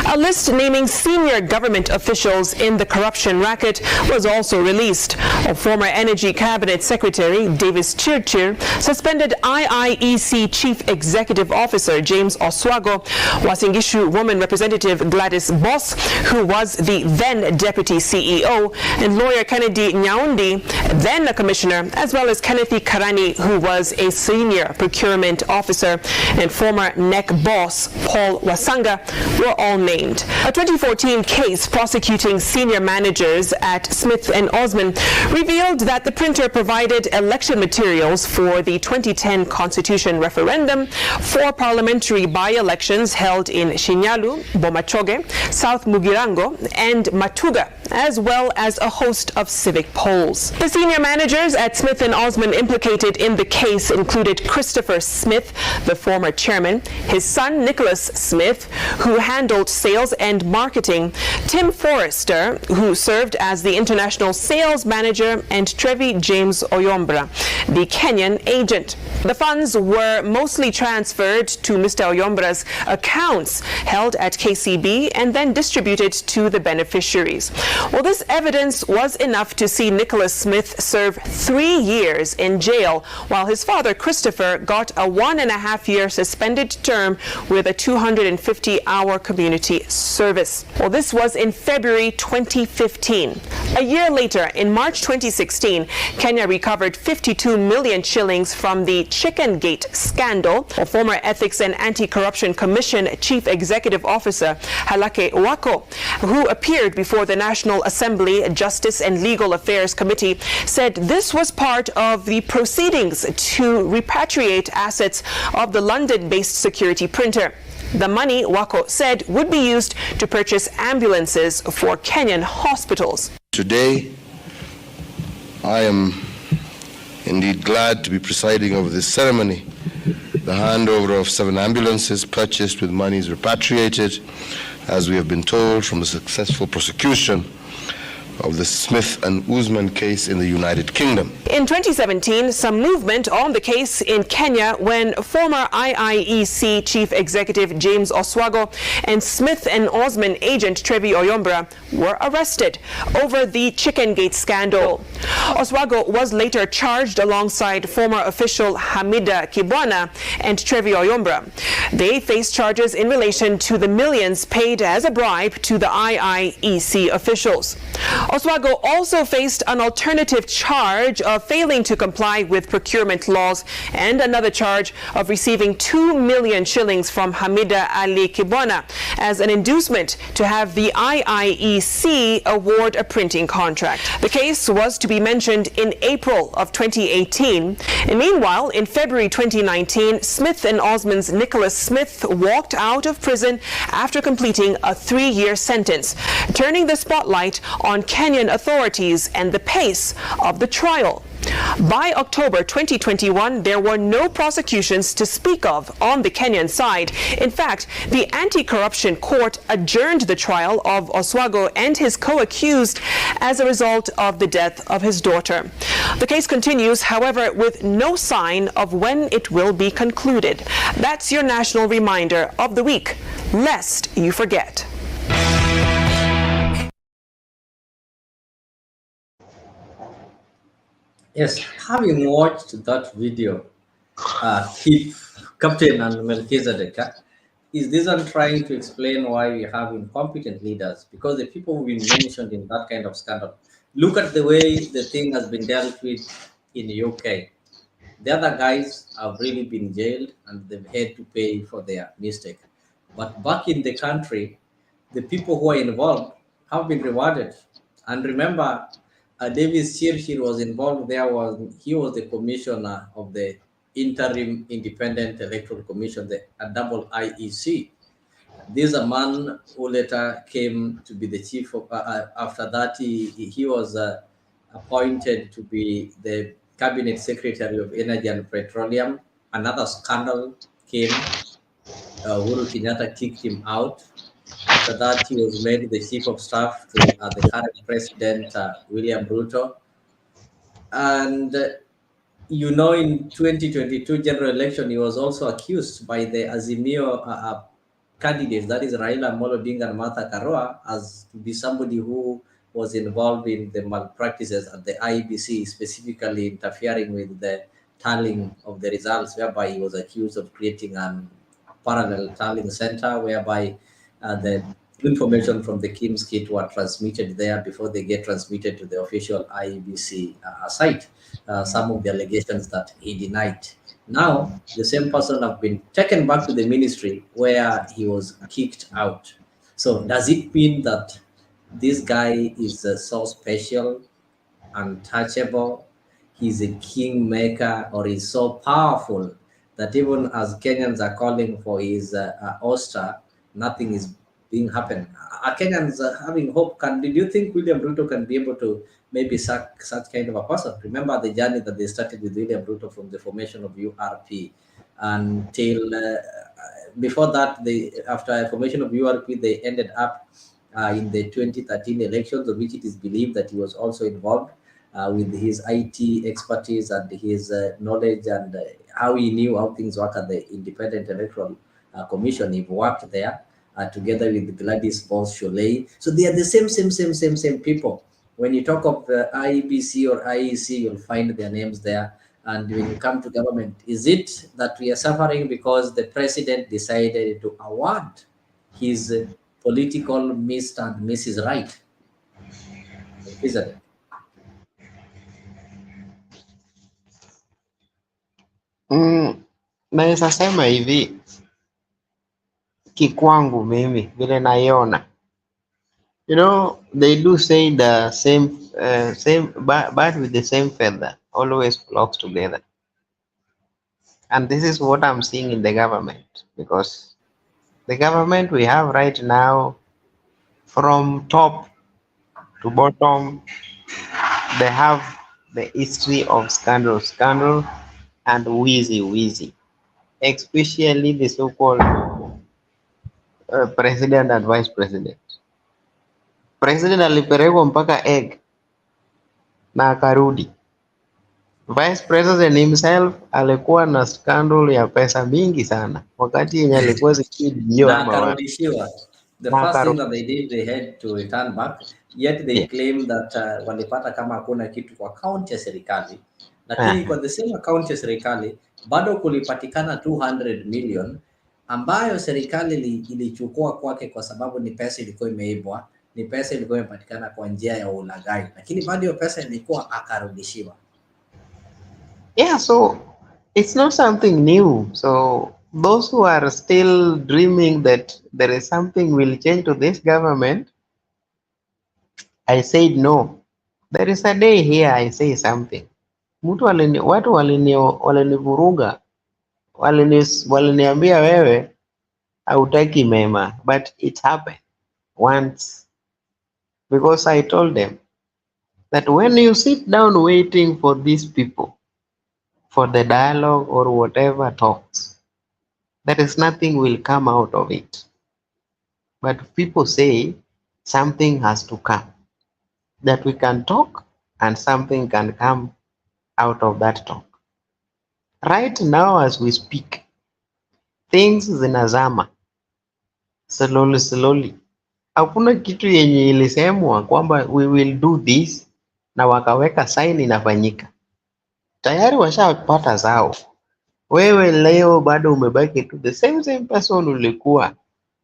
A list naming senior government officials in the corruption racket was also released. Former Energy Cabinet Secretary Davis Chirchir suspended IIEC Chief Executive Officer James Oswago, Uasin Gishu Woman Representative Gladys Boss, who was the then Deputy CEO, and lawyer Kennedy Nyaundi, then a commissioner, as well as Kenneth Karani, who was a senior procurement officer, and former NEC boss Paul Wasanga were all named. A 2014 case prosecuting senior managers at Smith and Osmond revealed that the printer provided election materials for the 2010 Constitution referendum, 4 parliamentary by-elections held in Shinyalu, Bomachoge, South Mugirango, and Matuga, as well as a host of civic polls. The senior managers at Smith and Osmond implicated in the case included Christopher Smith, the former chairman, his son Nicholas Smith, who handled sales and marketing, Tim Forrester, who served as the international sales manager, and Trevi James Oyombra, the Kenyan agent. The funds were mostly transferred to Mr. Oyombra's accounts held at KCB and then distributed to the beneficiaries. Well, this evidence was enough to see Nicholas Smith serve 3 years in jail, while his father Christopher got a 1.5-year suspended term with a 250-hour community service. Well, this was in February 2015. A year later, in March 2016, Kenya recovered 52 million shillings from the Chicken Gate scandal. A former Ethics and Anti-Corruption Commission Chief Executive Officer Halake Wako, who appeared before the National Assembly Justice and Legal Affairs Committee, said this was part of the proceedings to repatriate assets of the London-based security printer. The money, Wako said, would be used to purchase ambulances for Kenyan hospitals. Today, I am indeed glad to be presiding over this ceremony, the handover of 7 ambulances purchased with monies repatriated, as we have been told, from the successful prosecution of the Smith and Usman case in the United Kingdom. In 2017, some movement on the case in Kenya when former IIEC Chief Executive James Oswago and Smith and Osmond agent Trevi Oyombra were arrested over the Chicken Gate scandal. Oswago was later charged alongside former official Hamida Kibwana and Trevi Oyombra. They faced charges in relation to the millions paid as a bribe to the IIEC officials. Oswago also faced an alternative charge of failing to comply with procurement laws and another charge of receiving 2 million shillings from Hamida Ali Kibwana as an inducement to have the IIEC award a printing contract. The case was to be mentioned in April of 2018. And meanwhile, in February 2019, Smith and Osmond's Nicholas Smith walked out of prison after completing a 3-year sentence, turning the spotlight on Kenyan authorities and the pace of the trial. By October 2021, there were no prosecutions to speak of on the Kenyan side. In fact, the anti-corruption court adjourned the trial of Oswago and his co-accused as a result of the death of his daughter. The case continues, however, with no sign of when it will be concluded. That's your national reminder of the week, lest you forget. Yes, having watched that video, Captain and Melchizedek, is this one trying to explain why we have incompetent leaders? Because the people who've been mentioned in that kind of scandal, look at the way the thing has been dealt with in the UK. The other guys have really been jailed and they've had to pay for their mistake. But back in the country, the people who are involved have been rewarded. And remember, Davis Chirchir was involved there. He was the commissioner of the Interim Independent Electoral Commission, the double IEC. This is a man who later came to be the chief of, after that he was appointed to be the Cabinet Secretary of Energy and Petroleum. Another scandal came. Uhuru Kenyatta kicked him out. After that, he was made the chief of staff to the current president, William Ruto. And in 2022 general election, he was also accused by the Azimio candidates, that is Raila Amolo Odinga and Martha Karua, as to be somebody who was involved in the malpractices at the IEBC, specifically interfering with the tallying of the results, whereby he was accused of creating a parallel tallying center, whereby the information from the KIMS kit were transmitted there before they get transmitted to the official IEBC site. Some of the allegations that he denied. Now, the same person have been taken back to the ministry where he was kicked out. So does it mean that this guy is so special, untouchable, he's a kingmaker, or he's so powerful that even as Kenyans are calling for his ouster, nothing is being happened? Are Kenyans having hope? Do you think William Ruto can be able to maybe sack such kind of a person? Remember the journey that they started with William Ruto from the formation of URP until before that, after formation of URP, they ended up in the 2013 elections, of which it is believed that he was also involved with his IT expertise and his knowledge and how he knew how things work at the Independent Electoral Commission. He worked there together with Gladys Boss-Sholei. So they are the same people. When you talk of IEBC or IEC, you'll find their names there. And when you come to government, is it that we are suffering because the president decided to award his political Mr. and Mrs. Right? Isn't it? Naweza sema hivi, kikwangu mimi vile naiona, they do say the same bird with the same feather always flocks together, and this is what I'm seeing in the government, because the government we have right now, from top to bottom, they have the history of scandal and wheezy, especially the so-called president and vice president. President alipelekwa mpaka egg na akarudi. Vice president himself alikuwa na scandal ya pesa mingi sana wakati yenye alikuwa the first thing that they did, they had to return back, yet they claim that walipata kama hakuna kitu kwa account ya serikali, lakini kwa the same account ya serikali bado kulipatikana 200 million ambayo serikali ilichukua kwake kwa sababu ni pesa ilikuwa imeibwa, ni pesa ilikuwa imepatikana kwa njia ya ulaghai, lakini bado hiyo pesa ilikuwa akarudishiwa. Yeah, so it's not something new. So those who are still dreaming that there is something will change to this government, I said no. There is a day here I say something. Watu walinivuruga, waliniambia wewe hautaki mema, but it happened once, because I told them that when you sit down waiting for these people, for the dialogue or whatever talks, there is nothing will come out of it. But people say something has to come, that we can talk and something can come out of that talk. Right now as we speak, things zinazama slowly. Hakuna kitu yenye ilisemwa kwamba we will do this na wakaweka sign inafanyika. Tayari washapata zao. Wewe leo bado umebaki tu the same person ulikuwa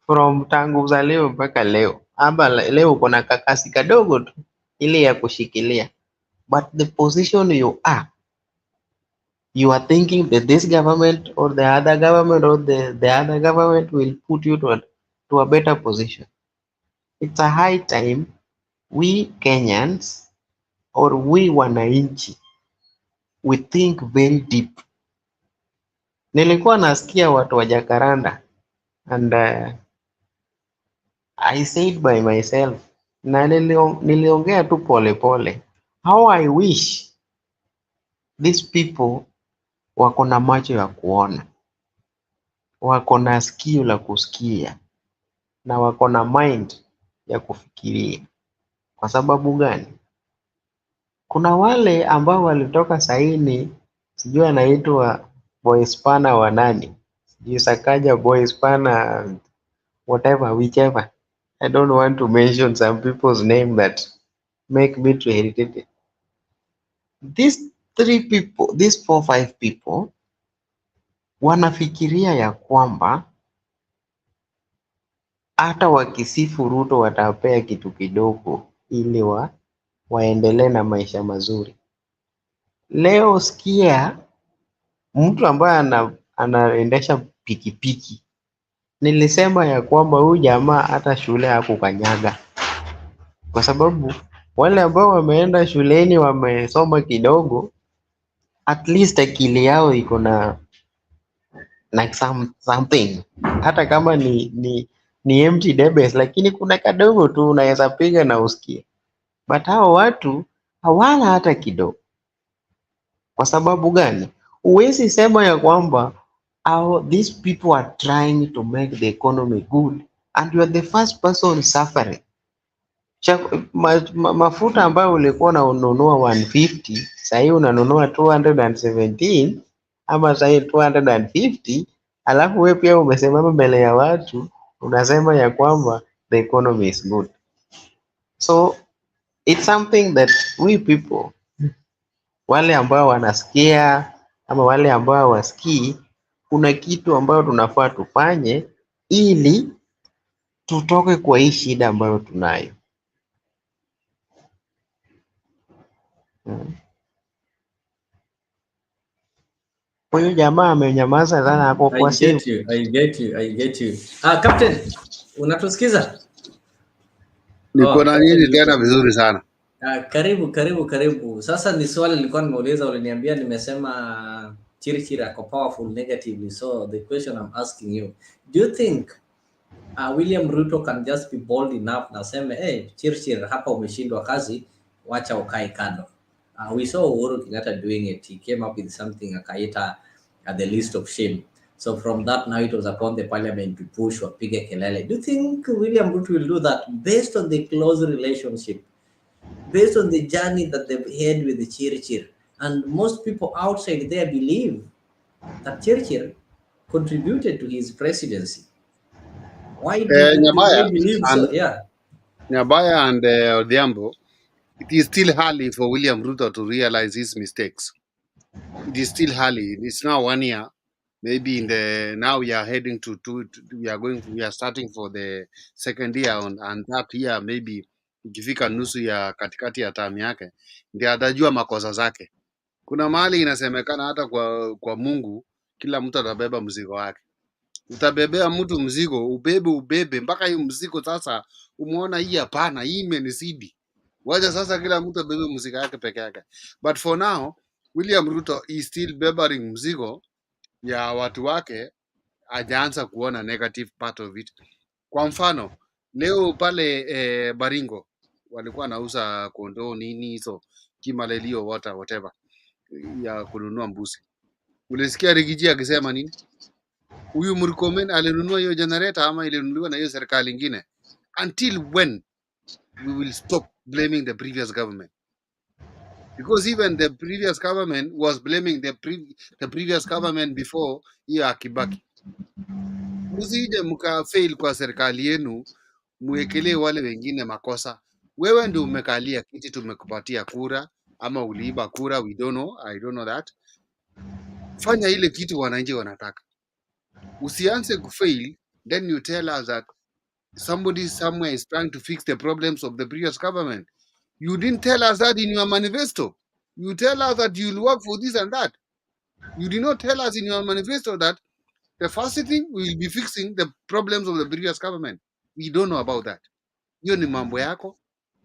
from tangu uzaliwe mpaka leo. Aba leo uko na kakasi kadogo tu ile ya kushikilia. But the position you are thinking that this government or the other government or the other government will put you to a better position. It's a high time we Kenyans or we wananchi, we think very deep Nilikuwa nasikia watu wa Jacaranda and I said by myself, na niliongea tu pole pole, how I wish these people wako na macho ya kuona, wako na sikio la kusikia, na wako na mind ya kufikiria. Kwa sababu gani? Kuna wale ambao walitoka saini, sijui anaitwa Boyspana wa nani, sijui Sakaja Boyspana, whatever, whichever. I don't want to mention some people's name that make me to irritate it. These 3 people, these 4-5 people, wanafikiria ya kwamba hata wakisifu Ruto watapea kitu kidogo ili waendelee na maisha mazuri. Leo sikia mtu ambaye anaendesha pikipiki, nilisema ya kwamba huyu jamaa hata shule hakukanyaga, kwa sababu wale ambao wameenda shuleni wamesoma kidogo, at least akili yao iko na something, hata kama ni empty database, lakini kuna kadogo tu unaweza piga na usikie. But hao watu hawana hata kidogo. Kwa sababu gani? Huwezi sema ya kwamba these people are trying to make the economy good and you are the first person suffering. Mafuta ambayo ulikuwa unanunua 150, sasa unanunua 217 ama sasa 250, alafu wewe pia umesimama mbele ya watu unasema ya kwamba the economy is good. So it's something that we people, wale ambao wanasikia ama wale ambao wasikii, kuna kitu ambayo tunafaa tufanye ili tutoke kwa hii shida ambayo tunayo. Huyu jamaa amenyamaza sana hapo kwa simu. I get you. Captain, unatusikiza? Niko na nini tena vizuri sana. Karibu. Sasa ni swali nilikuwa nimeuliza, uliniambia nimesema Chirchir ako powerful negatively. So the question I'm asking you, do you think William Ruto can just be bold enough na seme, hey, Chirchir hapa umeshindwa kazi, wacha ukae kando? We saw Uhuru Kenyatta doing it. He came up with something akaita the list of shame. So from that, now it was upon the parliament to push wapige kelele. Do you think William Ruto will do that based on the close relationship, based on the journey that they've had with the Chirchir? And most people outside there believe that Chirchir contributed to his presidency. Why do they believe so? Yeah. Nyabaya and Odhiambo, it is still early for William Ruto to realize his mistakes. It is still early. It's now 1 year. Maybe now we are heading we are starting for the second year and that year maybe ikifika nusu ya katikati ya term yake ndio atajua makosa zake. Kuna mahali inasemekana hata kwa Mungu kila mtu atabeba mzigo wake. Utabebea mtu mzigo, ubebe mpaka hiyo mzigo sasa umeona hii hapana, hii imenizidi. Wacha sasa kila mtu abebe mzigo wake peke yake. But for now William Ruto is still bearing mzigo ya watu wake, hajaanza kuona negative part of it. Kwa mfano, leo pale Baringo walikuwa nauza kondoo nini hizo, kimalelio whatever ya kununua mbuzi. Ulisikia Rigiji akisema nini? Huyu Murkomen alinunua hiyo generator ama ilinunuliwa na hiyo serikali nyingine? Until when we will stop blaming the previous government? Because even the previous government was blaming the previous government before hiyo Akibaki. Msije mka fail kwa serikali yenu muwekelee wale wengine makosa. Wewe ndio umekalia kiti, tumekupatia kura ama uliiba kura, we don't know, I don't know that. Fanya ile kitu wananchi wanataka. Usianze kufail then you tell us that somebody somewhere is trying to fix the problems of the previous government. You didn't tell us that in your manifesto. You tell us that you'll work for this and that. You did not tell us in your manifesto that the first thing we will be fixing the problems of the previous government. We don't know about that. Hiyo ni mambo yako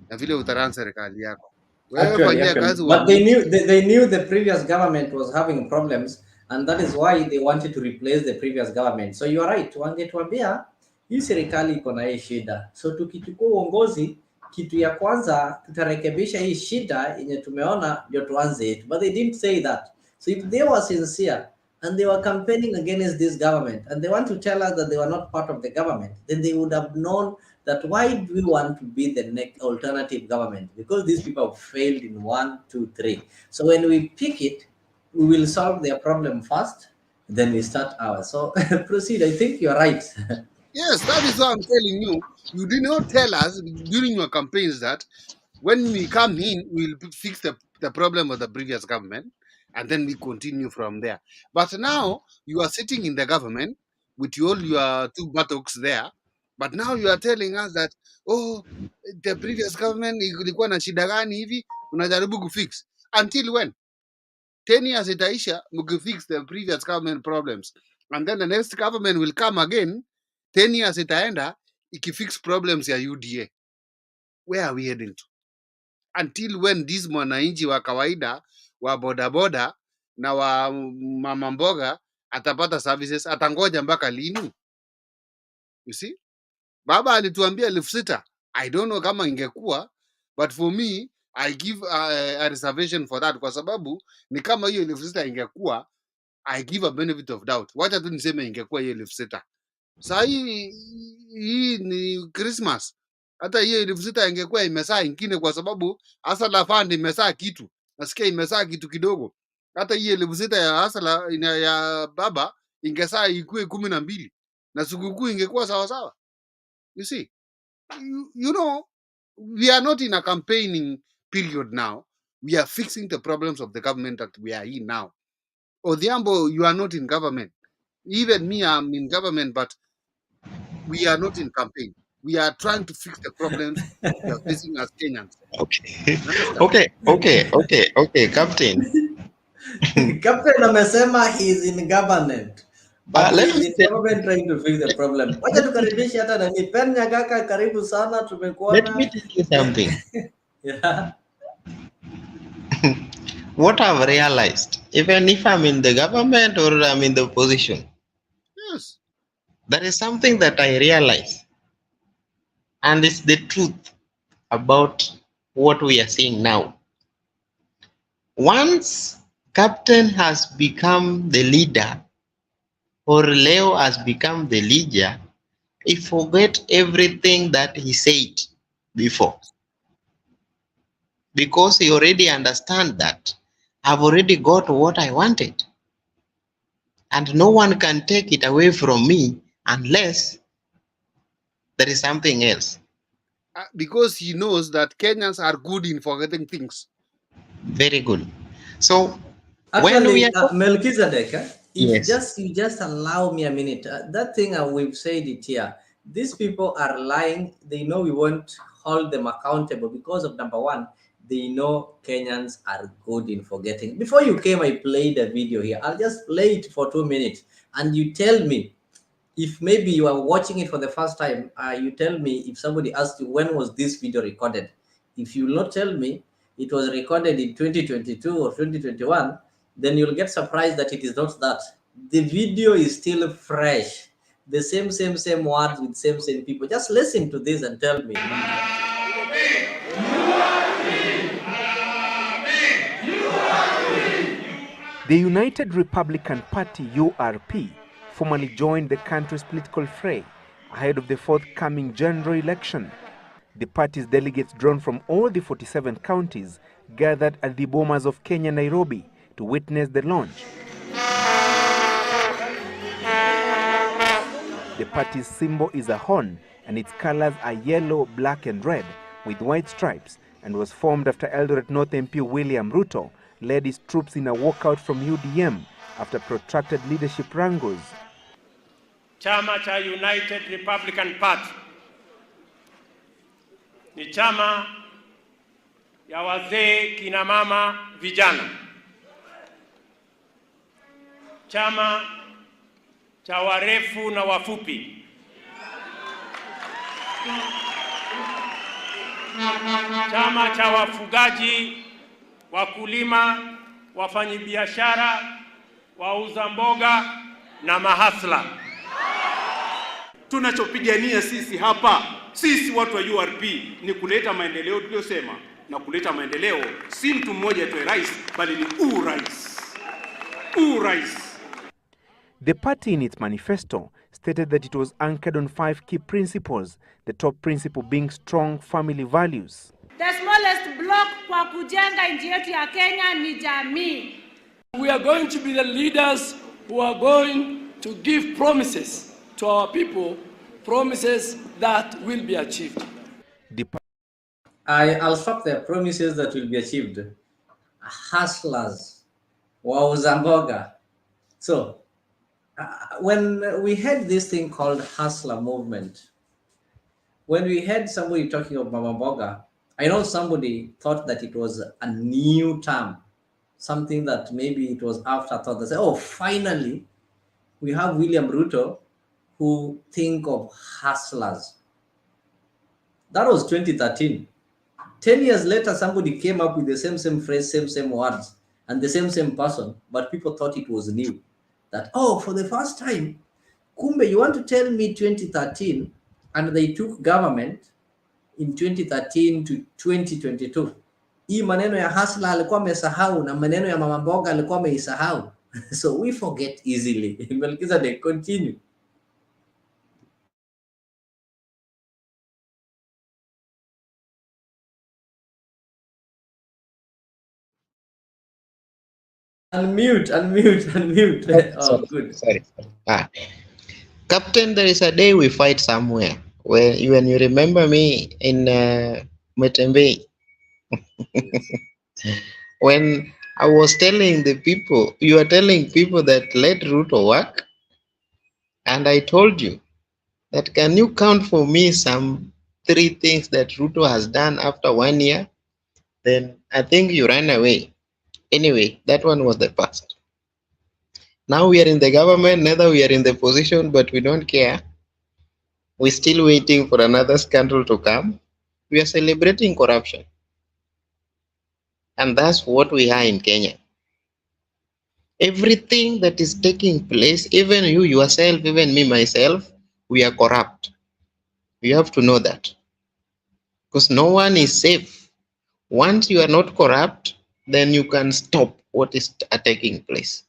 na vile utaran serikali yako. Actually, but they knew the previous government was having problems And that is why they wanted to replace the previous government. So you are right, wangetuambia hii serikali iko na hii shida, so tukichukua uongozi, kitu ya kwanza tutarekebisha hii shida yenye tumeona ndio tuanze yetu. But they didn't say that. So if they were sincere and they were campaigning against this government and they want to tell us that they were not part of the government, then they would have known that why do we want to be the next alternative government? Because these people have failed in 1, 2, 3. So when we pick it, we will solve their problem first, then we start ours. So proceed. I think you're right. Yes, that is what I'm telling you. You did not tell us during your campaigns that when we come in, we'll fix the problem of the previous government, and then we continue from there. But now you are sitting in the government with all your two buttocks there, but now you are telling us that, oh, the previous government ilikuwa na shida gani hivi, unajaribu kufix. Until when? 10 years itaisha, fix the previous government problems. And then the next government will come again, 10 years itaenda, ikifix problems ya UDA. Where are we heading to? Until when this mwananchi wa kawaida, wa bodaboda, na wa mama mboga, atapata services, atangoja mpaka lini? You see? Baba alituambia 6,000. I don't know kama ingekuwa, but for me, I give a reservation for that, kwa sababu ni kama hiyo 6,000 ingekuwa, I give a benefit of doubt. Wacha tu niseme ingekuwa hiyo 6,000. Saa hii ni Christmas. Hata hiyo 6,000 ingekuwa imesaa ingine, kwa sababu Hustler Fund imesaa kitu. Nasikia imesaa kitu kidogo. Hata hiyo 6,000 ya Hustler ya baba ingesaa ikue 12. Na sikukuu ingekuwa sawa sawa. You see? You know, we are not in a campaigning period now. We are fixing the problems of the government that we are in now. Odhiambo, you are not in government. Even me, I'm in government, but we are not in campaign. We are trying to fix the problems we are facing as Kenyans. Okay, Captain. Captain amesema he is in government. But he is in government trying to fix the problem. Wacha tukaribishe hata nani Pen Nyagaka, karibu sana, tumekuona. Let me tell you something. Yeah. What I've realized, even if I'm in the government or I'm in the opposition, yes, there is something that I realize, and it's the truth about what we are seeing now. Once Captain has become the leader, or Leo has become the leader, he forget everything that he said before. Because he already understands that I've already got what I wanted. And no one can take it away from me unless there is something else. Because he knows that Kenyans are good in forgetting things. Very good. So actually, when we are Melchizedek, yes. you just allow me a minute. That thing we've said it here. These people are lying. They know we won't hold them accountable because of number one, they know Kenyans are good in forgetting. Before you came, I played a video here. I'll just play it for 2 minutes, and you tell me if maybe you are watching it for the first time. You tell me if somebody asks you when was this video recorded. If you will not tell me it was recorded in 2022 or 2021, then you'll get surprised that it is not that. The video is still fresh. The same words with same people. Just listen to this and tell me. The United Republican Party, URP, formally joined the country's political fray ahead of the forthcoming general election. The party's delegates drawn from all the 47 counties gathered at the Bomas of Kenya, Nairobi, to witness the launch. The party's symbol is a horn, and its colors are yellow, black, and red, with white stripes, and was formed after Eldoret North MP William Ruto led his troops in a walkout from UDM after protracted leadership wrangles. Chama cha United Republican Party ni chama ya wazee, kina mama, vijana. Chama cha warefu na wafupi. Chama cha wafugaji, wakulima, wafanyabiashara wauza mboga na mahasla. Tunachopigania sisi hapa, sisi watu wa URP, ni kuleta maendeleo tuliyosema, na kuleta maendeleo si mtu mmoja atoe rais, bali ni urais. Urais. The party in its manifesto stated that it was anchored on 5 key principles, the top principle being strong family values. The smallest block kwa kujenga nchi yetu ya Kenya ni jamii. We are going to be the leaders who are going to give promises to our people, promises that will be achieved. I'll stop there. Promises that will be achieved. Hustlers, wauza mboga. So, when we had this thing called hustler movement, when we had somebody talking of Mama Mboga, I know somebody thought that it was a new term, something that maybe it was afterthought. They say, oh, finally, we have William Ruto who think of hustlers. That was 2013. 10 years later, somebody came up with the same phrase, same words, and the same person, but people thought it was new. That, oh, for the first time, kumbe, you want to tell me 2013, and they took government in 2013 to 2022. Hii maneno ya hustler alikuwa amesahau na maneno ya mama mboga alikuwa ameisahau. So we forget easily. Melkiza, they continue. Unmute. Oh, good. Sorry. Captain, there is a day we fight somewhere. When you remember me in Metembe, when I was telling the people, you are telling people that let Ruto work, and I told you that can you count for me some 3 things that Ruto has done after 1 year? Then I think you ran away. Anyway, that one was the past. Now we are in the government, neither we are in the position, but we don't care. We're still waiting for another scandal to come. We are celebrating corruption. And that's what we are in Kenya. Everything that is taking place, even you yourself, even me myself, we are corrupt. You have to know that. Because no one is safe. Once you are not corrupt, then you can stop what is taking place.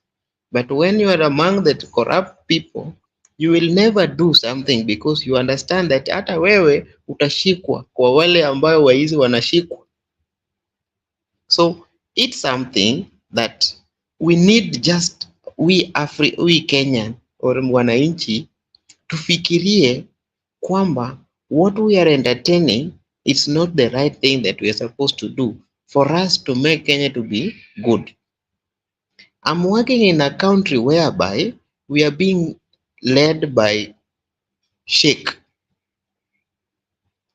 But when you are among the corrupt people, you will never do something because you understand that hata wewe utashikwa kwa wale ambayo waizi wanashikwa. So it's something that we need, just we Kenyan or wananchi tufikirie kwamba what we are entertaining, it's not the right thing that we are supposed to do for us to make Kenya to be good. I'm working in a country whereby we are being led by Sheikh.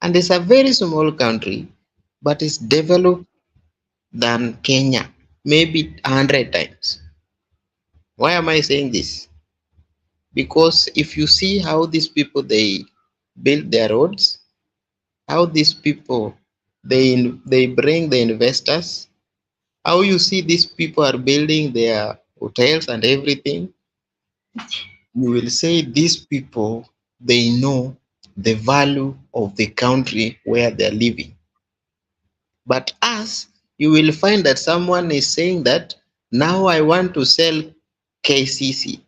And it's a very small country, but it's developed than Kenya, maybe 100 times. Why am I saying this? Because if you see how these people, they build their roads, how these people, they bring the investors, how you see these people are building their hotels and everything, you will say these people, they know the value of the country where they're living. But us, you will find that someone is saying that now I want to sell KICC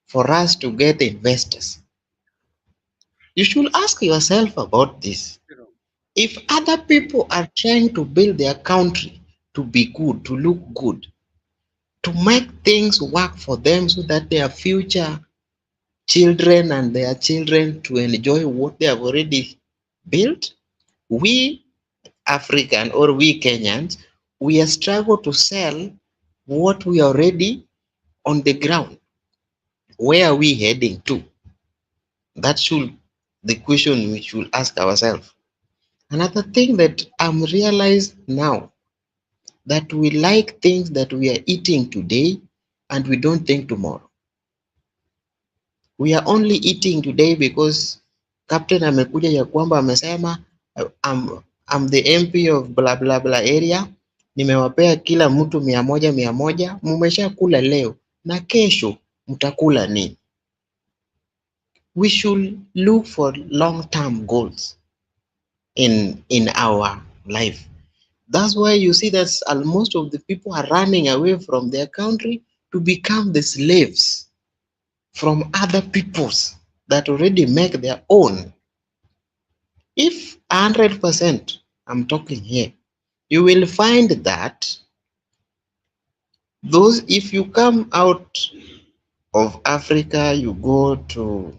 for us to get investors. You should ask yourself about this. If other people are trying to build their country to be good, to look good, to make things work for them so that their future children and their children to enjoy what they have already built, we African or we Kenyans, we are struggle to sell what we are already on the ground. Where are we heading to? That should the question we should ask ourselves. Another thing that I'm realized now, that we like things that we are eating today and we don't think tomorrow. We are only eating today because Captain amekuja ya kwamba amesema I'm the MP of blah blah blah area. nimewapea kila mtu 100, mumeshakula leo na kesho mtakula nini? We should look for long-term goals in our life. That's why you see that most of the people are running away from their country to become the slaves from other peoples that already make their own. If 100%, I'm talking here, you will find that those, if you come out of Africa, you go to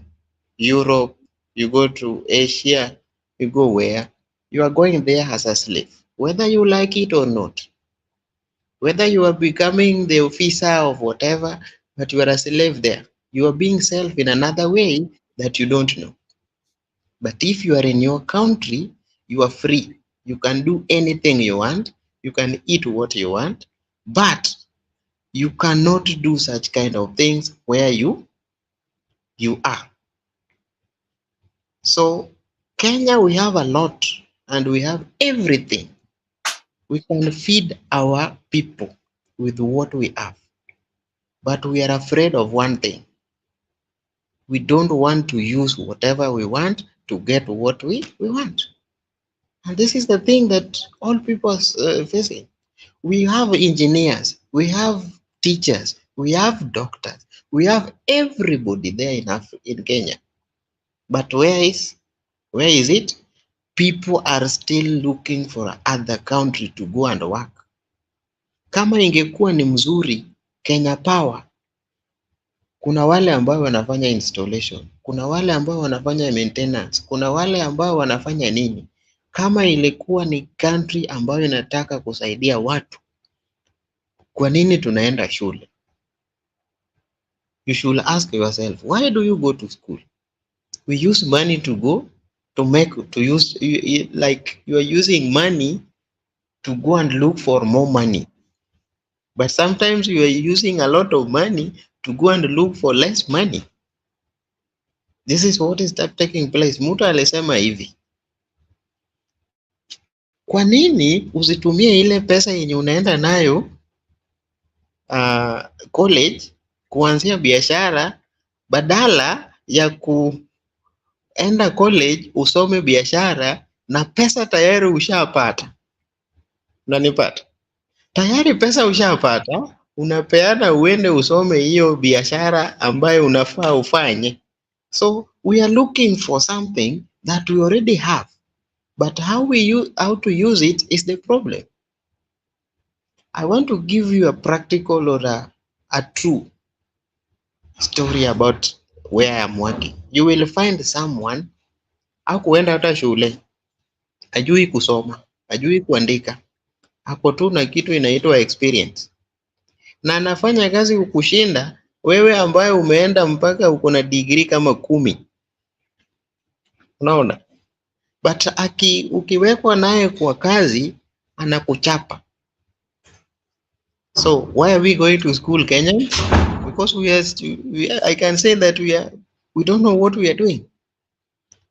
Europe, you go to Asia, you go where? You are going there as a slave, whether you like it or not. Whether you are becoming the officer of whatever, but you are a slave there. You are being self in another way that you don't know. But if you are in your country, you are free. You can do anything you want. You can eat what you want, but you cannot do such kind of things where you are. So Kenya, we have a lot and we have everything. We can feed our people with what we have. But we are afraid of one thing. We don't want to use whatever we want to get what we want. And this is the thing that all people are facing. We have engineers, we have teachers, we have doctors, we have everybody there in Kenya. But where is it? People are still looking for other country to go and work. Kama ingekuwa ni mzuri, Kenya Power, kuna wale ambao wanafanya installation, kuna wale ambao wanafanya maintenance, kuna wale ambao wanafanya nini. Kama ilikuwa ni country ambayo inataka kusaidia watu, kwa nini tunaenda shule? You should ask yourself, why do you go to school? We use money to go to use, like you are using money to go and look for more money. But sometimes you are using a lot of money to go and look for less money. This is what is taking place. Mtu alisema hivi, kwa nini usitumie ile pesa yenye unaenda nayo college kuanzia biashara badala ya kuenda college usome biashara na pesa tayari ushapata? Unanipata? Tayari pesa ushapata, unapeana uende usome hiyo biashara ambayo unafaa ufanye. So we are looking for something that we already have, but how to use it is the problem. I want to give you a practical or a true story about where I'm working. You will find someone hakuenda hata shule, hajui kusoma, hajui kuandika, hapo tu na kitu inaitwa experience, na anafanya kazi kukushinda wewe ambaye umeenda mpaka uko na degree kama 10. Unaona? But ukiwekwa naye kwa kazi anakuchapa. So why are we going to school, Kenyans? Because I can say that we don't know what we are doing.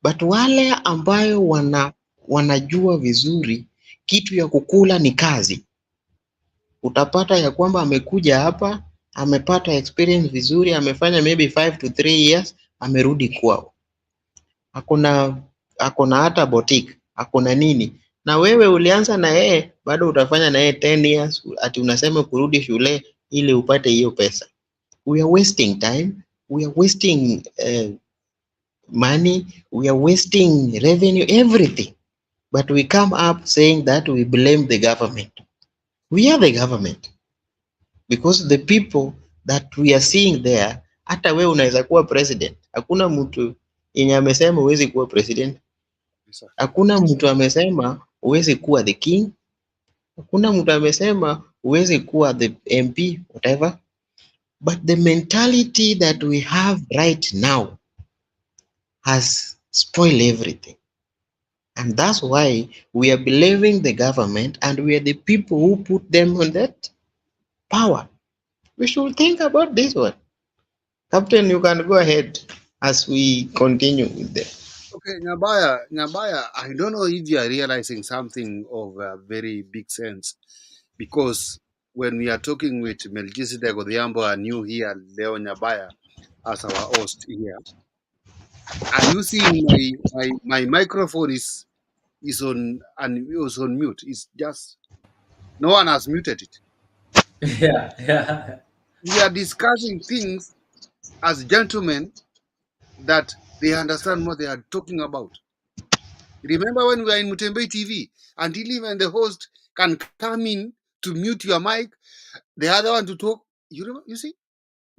But wale ambayo wanajua vizuri kitu ya kukula ni kazi, utapata ya kwamba amekuja hapa, amepata experience vizuri, amefanya maybe 5 to 3 years, amerudi kwao. Hakuna hata boutique, hakuna nini. Na wewe ulianza na yeye, bado utafanya na yeye 10 years, ati unasema kurudi shule ili upate hiyo pesa. We are wasting time, we are wasting money, we are wasting revenue, everything. But we come up saying that we blame the government. We are the government. Because the people that we are seeing there, hata wewe unaweza kuwa president. Hakuna mtu yenye amesema huwezi kuwa president. Hakuna mtu amesema huwezi kuwa the king. Hakuna mtu amesema huwezi kuwa the MP, whatever. But the mentality that we have right now has spoiled everything. And that's why we are believing the government and we are the people who put them on that power. We should think about this one. Captain, you can go ahead as we continue with this. Okay, Nyabaya, I don't know if you are realizing something of a very big sense. because when we are talking with Melchizedek Odhiambo and you here, Leo Nyabaya, as our host here, are you seeing my microphone is on mute? It's just no one has muted it. Yeah. We are discussing things as gentlemen that they understand what they are talking about. Remember when we were in Mutembe TV, until even the host can come in to mute your mic, the other one to talk. You see,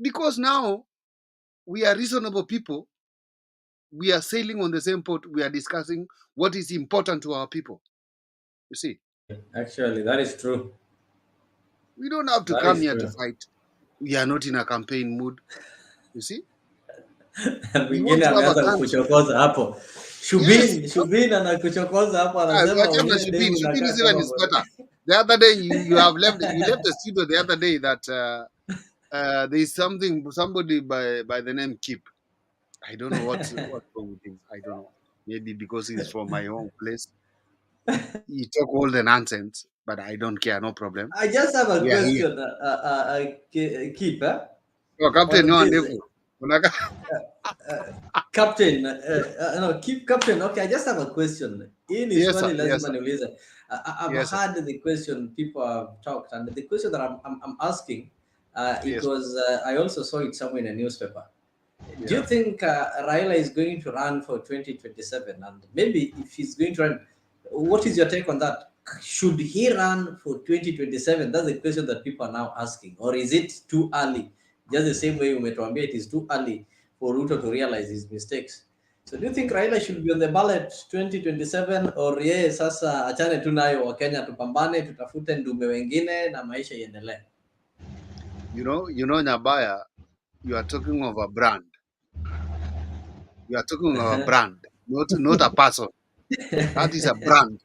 because now we are reasonable people. We are sailing on the same boat. We are discussing what is important to our people. You see, Actually, that is true. we don't have to That come is here to true. fight. We are not in a campaign mood. You see, we want Mwingine to have a ameanza country. kuchokoza hapo. Yes. Shubin anakuchokoza hapo, anasema Wachana ile demu Shubin inakaa is even kama is better. The other day you left the studio the other day that there is somebody by the name Kip. I don't know what's wrong with him. I don't know. Maybe because he's from my home place. He talk all the nonsense, but I don't care. No problem. I just have a We are here. question, Keep, Oh, Captain, on no, this. Captain, no, keep Captain. Okay, I just have a question. In Yes, sir. Swahili, Yes, lazima sir. niulize. I've Yes, sir. heard the question people have talked, and the question that I'm asking, Yes. because I also saw it somewhere in a newspaper. Do you Yeah. think Raila is going to run for 2027? And maybe if he's going to run, what is your take on that? Should he run for 2027? That's the question that people are now asking. Or is it too early? Just the same way umetuambia it is too early for Ruto to realize his mistakes. So do you think Raila should be on the ballot 2027 or yeye sasa achane tu nayo, Wakenya tupambane, tutafute ndume wengine na maisha iendelee? You know, Nyabaya, you are talking of a brand. You are talking of a brand, not a person. That is a brand.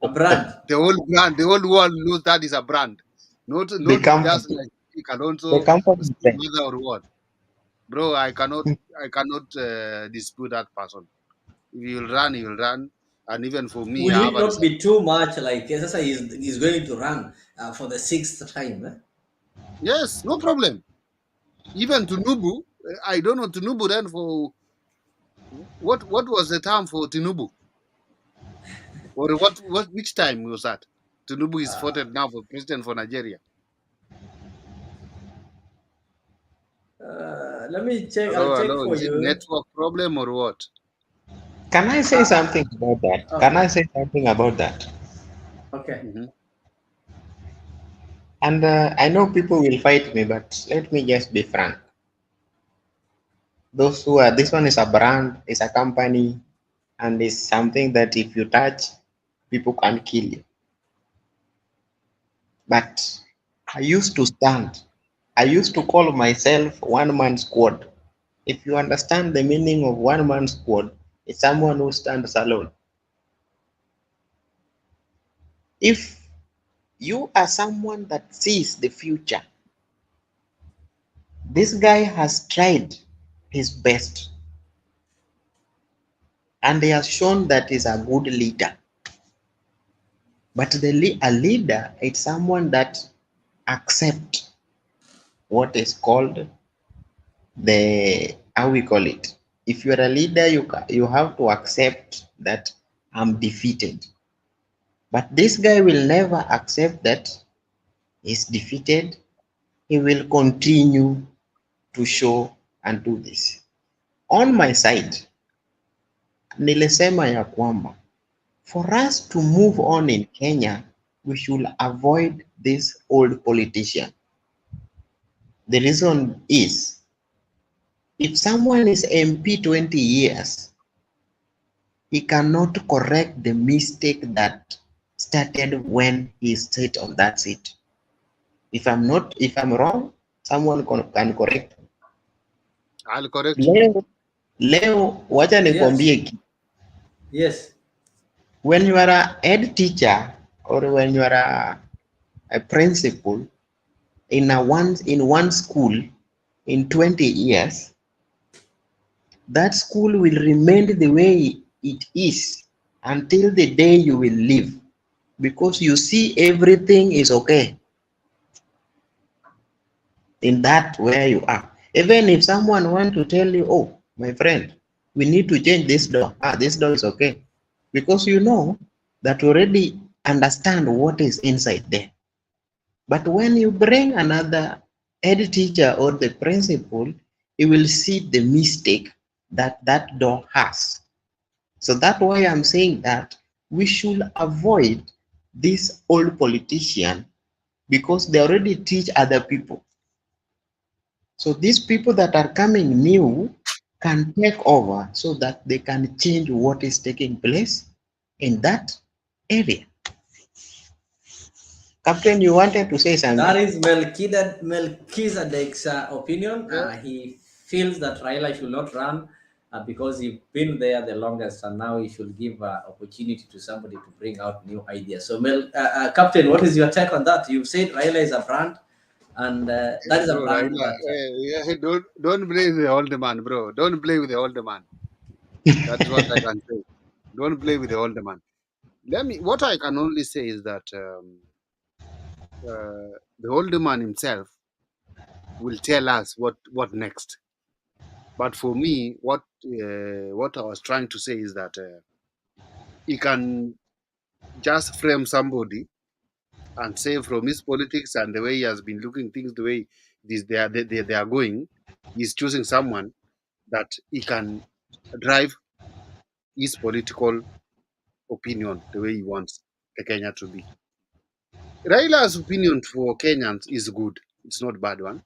A brand. The whole world knows that is a brand. Not just like you can also whether or what. Bro, I cannot dispute that person. If you'll run. And even for me, Will I it have a not be too much? Like Sasa is going to run for the 6th time. Eh? Yes, no problem. Even Tinubu, I don't know Tinubu then for what was the term for Tinubu? Or which time was that? Tinubu is voted now for president for Nigeria. Let me check. Hello, I'll check for is it you. network problem or what? Can I say something about that? Okay. Can I say something about that? Okay. And I know people will fight me, but let me just be frank. Those who are, this one is a brand, is a company, and it's something that if you touch, people can kill you. But I used to stand. I used to call myself one-man squad. If you understand the meaning of one-man squad, it's someone who stands alone. If you are someone that sees the future, this guy has tried his best and he has shown that he's a good leader. But a leader is someone that accepts what is called how we call it. If you're a leader, you have to accept that I'm defeated. But this guy will never accept that he's defeated. He will continue to show and do this. On my side, nilisema ya kwamba for us to move on in Kenya, we should avoid this old politician. The reason is, if someone is MP 20 years, he cannot correct the mistake that started when he sat on that seat. If I'm wrong, someone can correct me. I'll correct you. Leo, wacha nikwambie. Yes. When you are a head teacher or when you are a principal in one school in 20 years, that school will remain the way it is until the day you will leave. because you see everything is okay in that where you are. Even if someone want to tell you, oh, my friend, we need to change this door. This door is okay. Because you know that you already understand what is inside there. But when you bring another head teacher or the principal, you will see the mistake that that door has. So that's why I'm saying that we should avoid this old politician because they already teach other people. So these people that are coming new can take over so that they can change what is taking place in that area. Captain, you wanted to say something? That is Melchizedek's opinion. He feels that Raila should not run because he's been there the longest, and now he should give opportunity to somebody to bring out new ideas. So, Captain, what is your take on that? You've said Raila is a brand, and that is a brand that... Don't blame the old man, bro. Don't play with the old man. That's what I can say. Don't play with the old man. What I can only say is that the old man himself will tell us what next. But for me, what I was trying to say is that he can just frame somebody and say from his politics and the way he has been looking things, the way they are going, he's choosing someone that he can drive his political opinion the way he wants Kenya to be. Raila's opinion for Kenyans is good. It's not a bad one.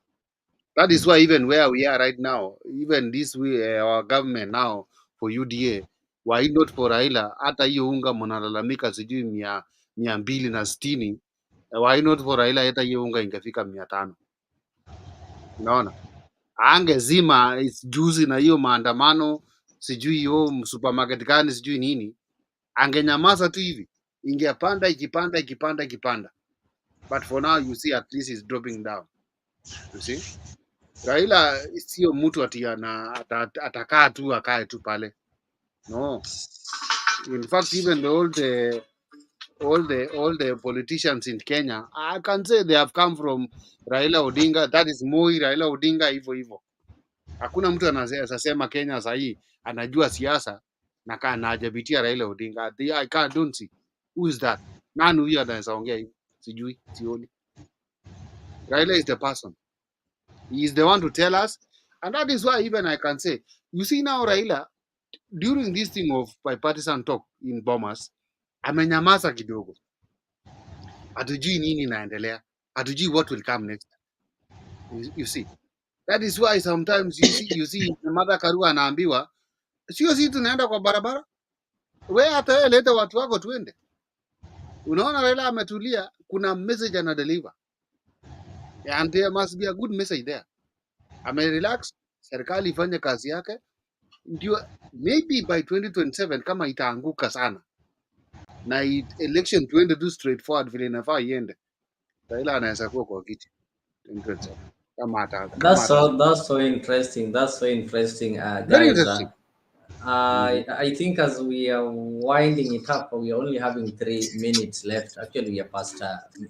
That is why even where we are right now, even this way, our government now for UDA, why not for Raila, hata hiyo unga mnalalamika sijui 260, why not for Raila hata hiyo unga ingefika 500. Unaona? Angezima juzi na hiyo maandamano sijui hiyo supermarket gani sijui nini, angenyamaza tu hivi, ingepanda ikipanda. But for now you see at least it's dropping down. You see? Raila sio mtu ati atakaa tu akae tu pale. No. In fact, even all the politicians in Kenya, I can say they have come from Raila Odinga. That is Moi, Raila Odinga, hivyo. Hakuna mtu anasema Kenya sahii anajua siasa na kana hajapitia Raila Odinga. I don't see. Who is that? Nani huyo anaweza ongea hivi? Sijui, sioni. Raila is the person. He is the one to tell us, and that is why even I can say, you see now Raila, during this thing of bipartisan talk in Bomas, amenyamaza kidogo. Hatujui nini inaendelea. Hatujui what will come next. You see. That is why sometimes you see Mother Karua anaambiwa, sio sisi tunaenda kwa barabara. Wewe hata leta watu wako tuende. Unaona Raila ametulia, kuna message ana deliver. And there must be a good message there. Relax, serikali ifanye kazi yake. Ndio maybe by 2027 kama itaanguka sana na election tuende tu straightforward vile inafaa iende, Raila anaweza kuwa kwa kiti 2027 kama That's so interesting. That's so interesting, guys. Very interesting. I think as we are winding it up, we are only having 3 minutes left. Actually, we are past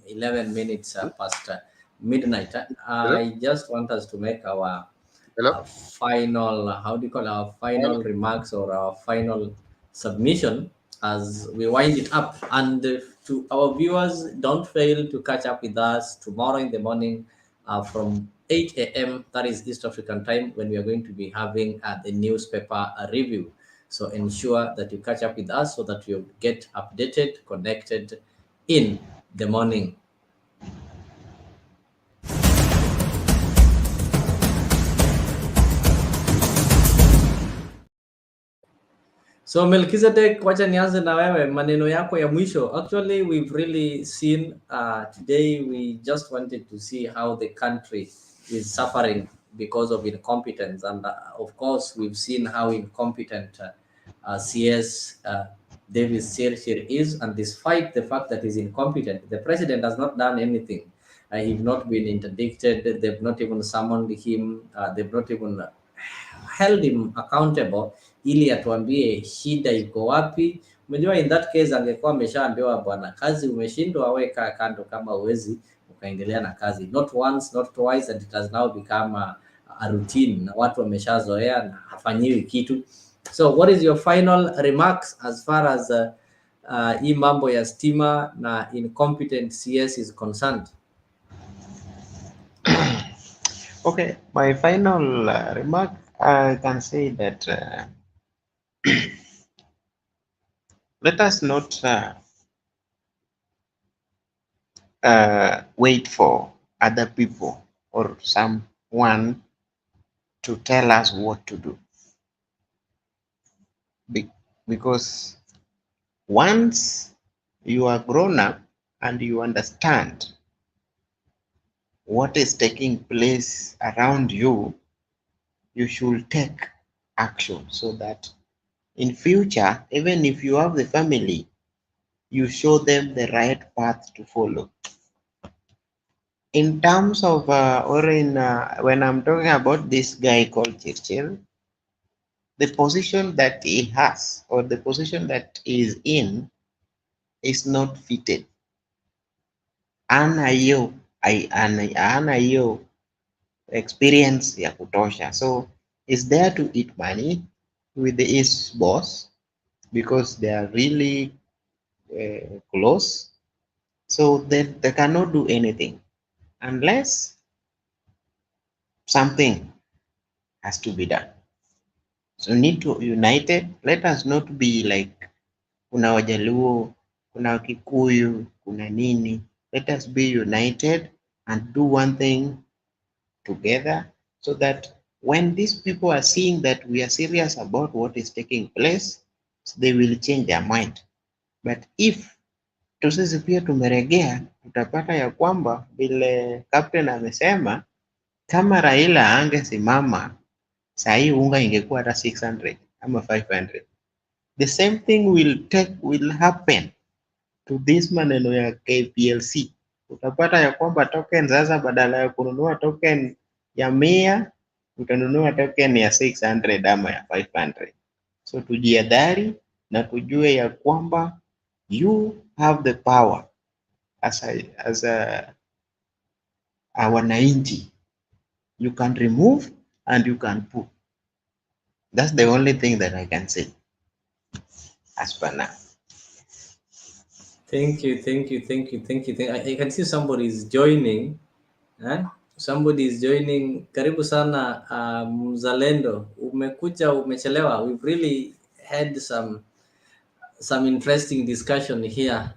11 minutes past midnight. I just want us to make our final, our final remarks or our final submission as we wind it up. And to our viewers, don't fail to catch up with us tomorrow in the morning from 8 a.m. that is East African time, when we are going to be having the newspaper review. So ensure that you catch up with us so that you get updated, connected in the morning. So Melchizedek, wacha nianze na wewe, maneno yako ya mwisho. Actually, we've really seen today, we just wanted to see how the country is suffering because of incompetence. And of course, we've seen how incompetent CS Davis Chirchir is. And despite the fact that he's incompetent, the president has not done anything. He's not been interdicted. They've not even summoned him. They've not even held him accountable ili atuambie shida iko wapi, Umejua, in that case angekuwa ameshaambiwa bwana, kazi umeshindwa, weka kando kama uwezi ukaendelea na kazi. Not once, not twice, and it has now become a routine, na watu wameshazoea na hafanyiwi kitu. So what is your final remarks as far as hii mambo ya stima na incompetent CS is concerned? Okay, my final remark, I can say that let us not wait for other people or someone to tell us what to do. Because once you are grown up and you understand what is taking place around you, you should take action so that in future, even if you have the family, you show them the right path to follow. In terms of, when I'm talking about this guy called Chirchir, the position that he has or the position that he is in is not fitted. Ana hiyo experience ya kutosha, so is there to eat money with his boss because they are really close, so they cannot do anything unless something has to be done. So need to united. Let us not be like kuna Wajaluo, kuna Kikuyu, kuna nini. Let us be united and do one thing together so that when these people are seeing that we are serious about what is taking place, they will change their mind. But if sisi pia tumeregea, tutapata ya kwamba vile captain amesema, kama Raila angesimama sahi unga ingekuwa hata 600 ama 500. The same thing will happen to this maneno ya KPLC. Utapata ya kwamba token sasa badala ya kununua token ya 100 utanunua token ya 600 ama ya 500. So tujiadhari na tujue ya kwamba you have the power as a wananchi. You can remove and you can put. That's the only thing that I can say as per now. Thank you. I can see somebody is joining. Somebody is joining. Karibu sana Mzalendo. Umekuja umechelewa. We've really had some interesting discussion here,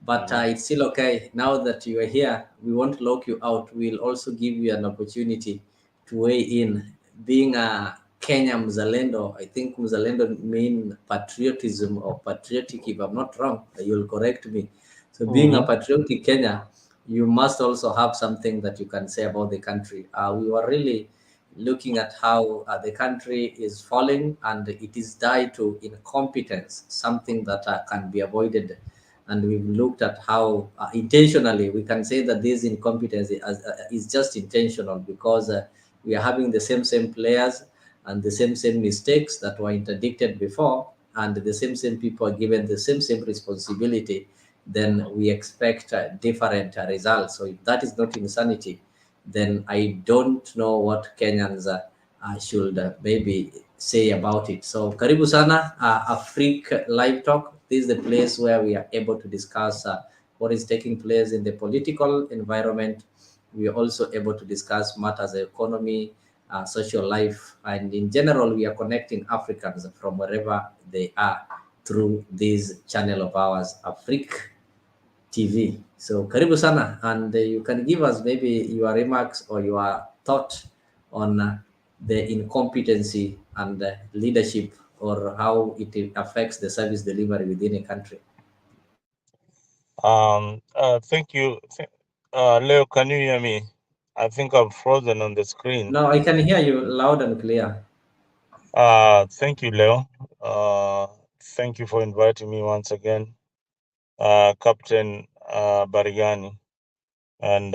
but it's still okay. Now that you are here, we won't lock you out. We'll also give you an opportunity to weigh in. Being a Kenya Mzalendo, I think Mzalendo mean patriotism or patriotic, if I'm not wrong, you'll correct me. So being a patriotic Kenya, you must also have something that you can say about the country. We were really looking at how the country is falling, and it is tied to incompetence, something that can be avoided. And we've looked at how intentionally we can say that this incompetence is just intentional, because we are having the same players and the same mistakes that were interdicted before, and the same people are given the same responsibility. Then we expect different results. So if that is not insanity, then I don't know what Kenyans should maybe say about it. So karibu sana, Afriq Live Talk. This is the place where we are able to discuss what is taking place in the political environment. We are also able to discuss matters of economy, social life, and in general, we are connecting Africans from wherever they are through this channel of ours, Afriq TV. So karibu sana, and you can give us maybe your remarks or your thought on the incompetency and leadership, or how it affects the service delivery within a country. Thank you. Leo, can you hear me? I think I'm frozen on the screen. No, I can hear you loud and clear. Thank you, Leo. Thank you for inviting me once again, Captain Barigani and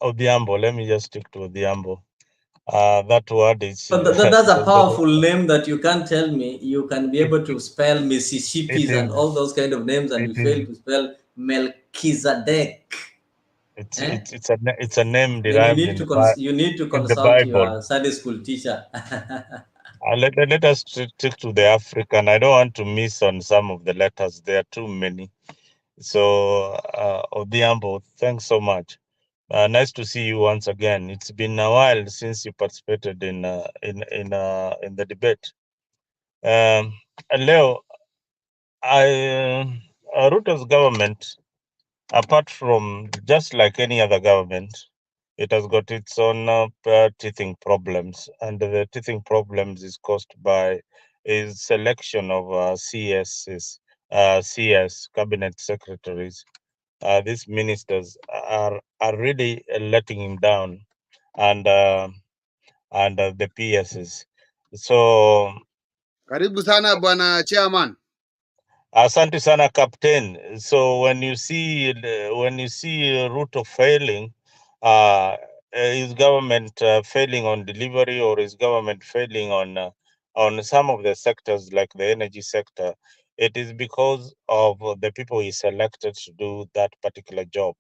Odhiambo. Let me just stick to Odhiambo. That word is. But that's a powerful name that you can't tell me. You can be able to spell Mississippi's and all those kind of names, and you fail to spell Melchizedek. It's a name Then derived you need to in the consult Bible. your Sunday school teacher. Let us stick to the African. I don't want to miss on some of the letters. There are too many. So, Odhiambo, thanks so much. Nice to see you once again. It's been a while since you participated in the debate. Leo, Ruto's government, apart from just like any other government, it has got its own teething problems, and the teething problems is caused by his selection of CS cabinet secretaries. These ministers are really letting him down, and the PSs. So Karibu sana bwana chairman. asante sana captain. So when you see Ruto failing, his government failing on delivery, or his government failing on some of the sectors like the energy sector, it is because of the people he selected to do that particular job.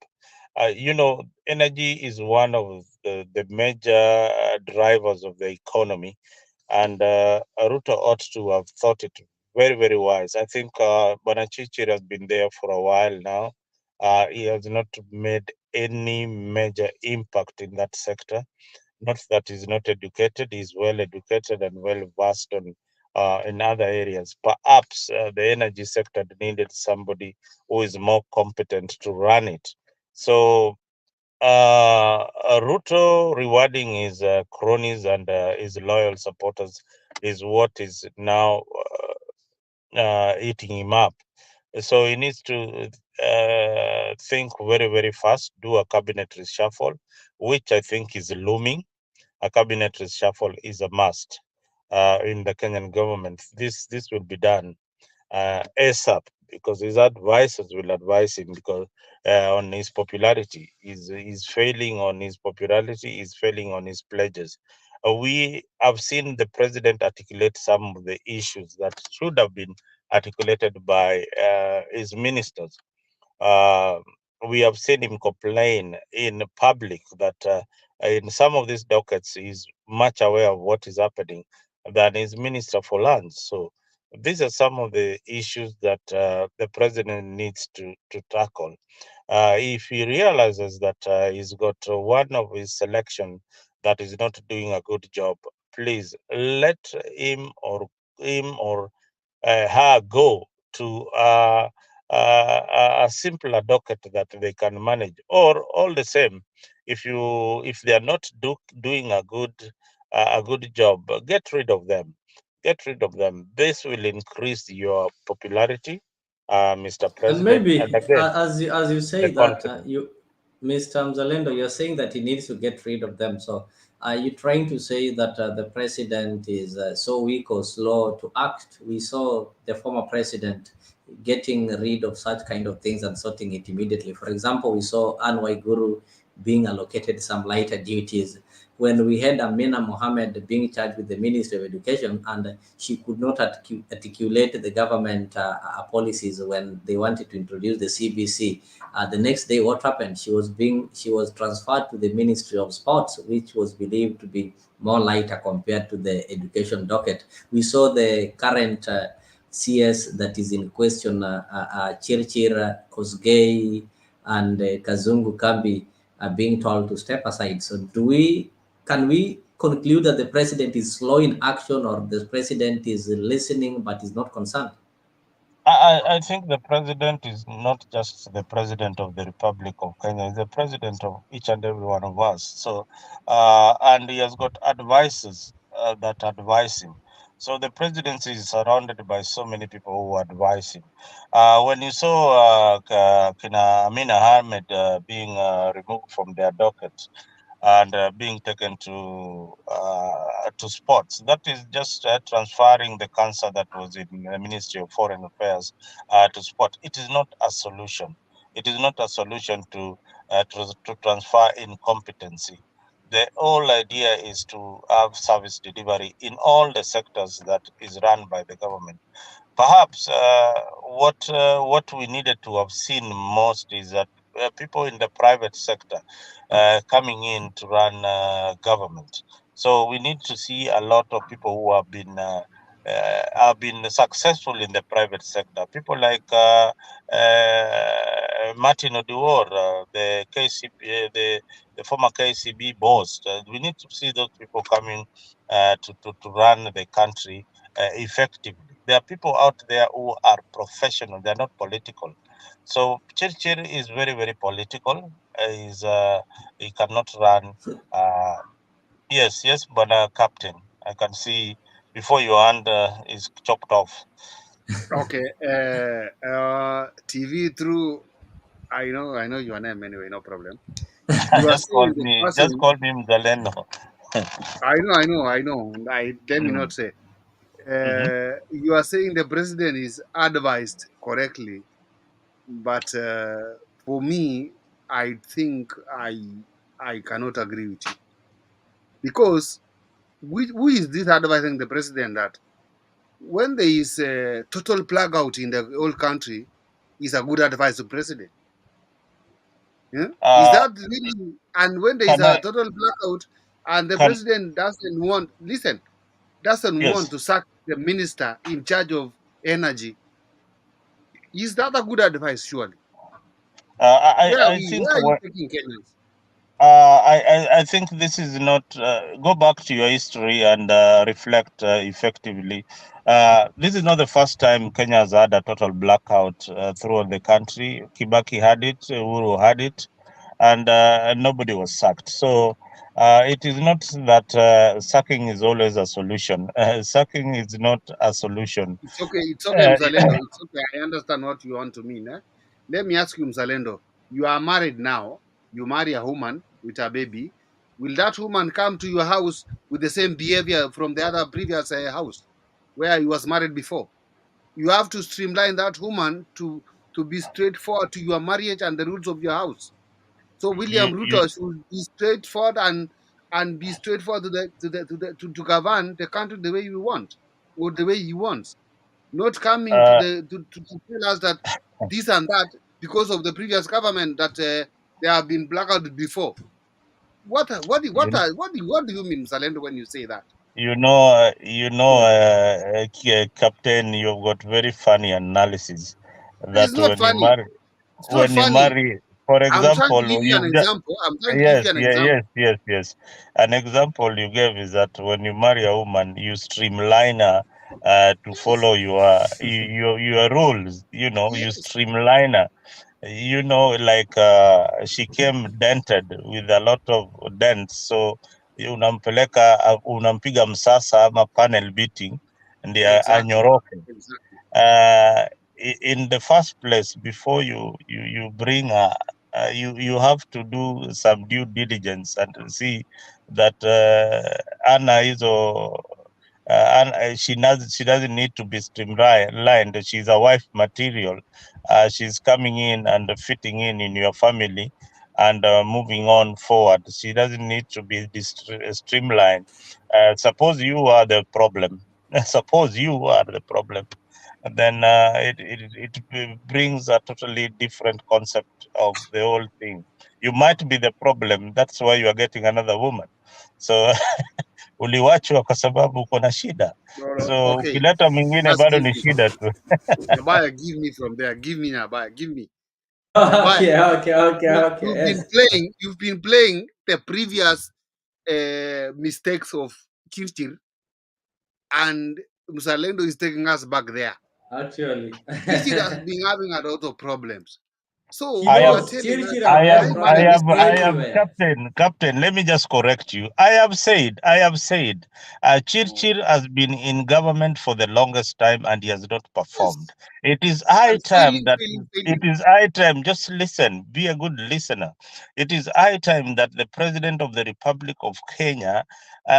Energy is one of the major drivers of the economy, and Ruto ought to have thought it very, very wise. I think Bwana Chirchir has been there for a while now. He has not made any major impact in that sector. Not that he's not educated; he's well educated and well versed on in other areas. Perhaps the energy sector needed somebody who is more competent to run it. So Ruto rewarding his cronies and his loyal supporters is what is now eating him up. So he needs to think very, very fast, do a cabinet reshuffle, which I think is looming. A cabinet reshuffle is a must in the Kenyan government. This will be done ASAP, because his advisors will advise him, because on his popularity, he's failing on his popularity, he's failing on his pledges. We have seen the president articulate some of the issues that should have been articulated by his ministers. We have seen him complain in public that in some of these dockets he's much aware of what is happening than his minister for lands. So these are some of the issues that the president needs to tackle. If he realizes that he's got one of his selection that is not doing a good job, please let him or her go to a simpler docket that they can manage. Or all the same, if they are not doing a good job, get rid of them. Get rid of them. This will increase your popularity, Mr. President. And maybe, and again, as you say that, Mr. Mzalendo, you're saying that he needs to get rid of them. So are you trying to say that the president is so weak or slow to act? We saw the former president getting rid of such kind of things and sorting it immediately. For example, we saw Anne Waiguru being allocated some lighter duties. When we had Amina Mohammed being charged with the Ministry of Education, and she could not articulate the government policies when they wanted to introduce the CBC. The next day, what happened? She was transferred to the Ministry of Sports, which was believed to be more lighter compared to the education docket. We saw the current CS that is in question, Chirchir, Kosgei, and Kazungu Kambi are being told to step aside. So can we conclude that the president is slow in action, or the president is listening but is not concerned? I think the president is not just the president of the Republic of Kenya, he's the president of each and every one of us. So, and he has got advisors that advise him. So the presidency is surrounded by so many people who advise him. When you saw Kina Amina Ahmed being removed from their docket and being taken to sports, that is just transferring the cancer that was in the Ministry of Foreign Affairs to sport. It is not a solution. It is not a solution to transfer incompetency. the whole idea is to have service delivery in all the sectors that is run by the government. Perhaps what we needed to have seen most is that people in the private sector coming in to run government. So we need to see a lot of people who have been successful in the private sector. People like Martin Oduor, the KCB, the former KCB boss. We need to see those people coming to run the country effectively. There are people out there who are professional. They are not political. So Chirchir is very, very political. He cannot run. Yes, but Captain, I can see before your hand is chopped off. Okay. TV through. I know your name anyway. No problem. You are just call saying the me person. Mzalendo. I know. Let me not say. Mhm. You are saying the president is advised correctly, but for me, I think I cannot agree with you, because who is this advising the president that when there is a total plug out in the whole country, is a good advice to president? Yeah? Is that really? And when there is Can a I? total blackout and the Can president doesn't want yes? to sack the minister in charge of energy, is that a good advice? Surely, I think where are you taking Kenyans? I think this is not. Go back to your history and reflect effectively. This is not the first time Kenya has had a total blackout throughout the country. Kibaki had it, Uhuru had it, and nobody was sacked. So it is not that sacking is always a solution. Sacking is not a solution. It's okay, Mzalendo. It's okay. I understand what you want to mean. Let me ask you, Mzalendo. You are married now. You marry a woman with a baby. Will that woman come to your house with the same behavior from the other previous house where you was married before? You have to streamline that woman to be straightforward to your marriage and the rules of your house. So William you, Ruto should be straightforward and be straightforward to govern the country the way you want or the way he wants, not coming to uh, tell us that this and that because of the previous government that they have been blackout before. you, What do you mean, Salendo, when you say that? Captain, you've got very funny analysis. That It's not funny. It's not when you funny. marry, for I'm trying to example, give you an you just example. I'm trying to give you an example. yes. An example you gave is that when you marry a woman, you streamline her to follow your rules. You Yes, streamline her. Like she came dented with a lot of dents, so unampiga msasa ama panel beating ndio exactly. anyoroke. Exactly. In the first place, before you bring her, you have to do some due diligence and see that Anna is and she doesn't need to be streamlined. She's a wife material. She's coming in and fitting in your family and moving on forward. She doesn't need to be streamlined. Suppose you are the problem. Suppose you are the problem. Then it brings a totally different concept of the whole thing. You might be the problem. That's why you are getting another woman. So uliwachwa kwa sababu uko na shida, so Okay. ukileta mwingine Just bado give ni me. shida tu. Abaya, give me from there. Give me Abaya. Give me. Abaya. Okay. You've been playing the previous mistakes of Chirchir, and Musalendo is taking us back there. Actually, Chirchir has been having a lot of problems. So he when you are knows telling us, Chirchir have had problems I have everywhere. Captain, let me just correct you. I have said, Chirchir has been in government for the longest time and he has not performed. It is high and time just listen, be a good listener. It is high time that the President of the Republic of Kenya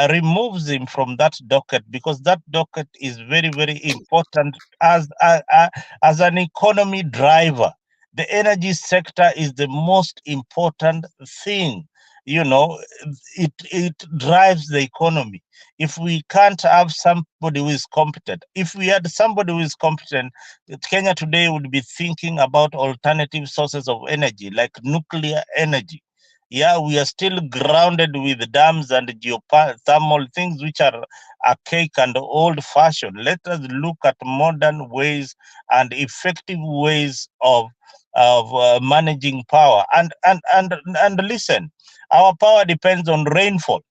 removes him from that docket, because that docket is very, very important as an economy driver. The energy sector is the most important thing. it drives the economy. If we can't have somebody who is competent, if we had somebody who is competent, Kenya today would be thinking about alternative sources of energy, like nuclear energy. Yeah, we are still grounded with dams and geothermal things which are archaic and old-fashioned. Let us look at modern ways and effective ways of managing power. And listen, our power depends on rainfall.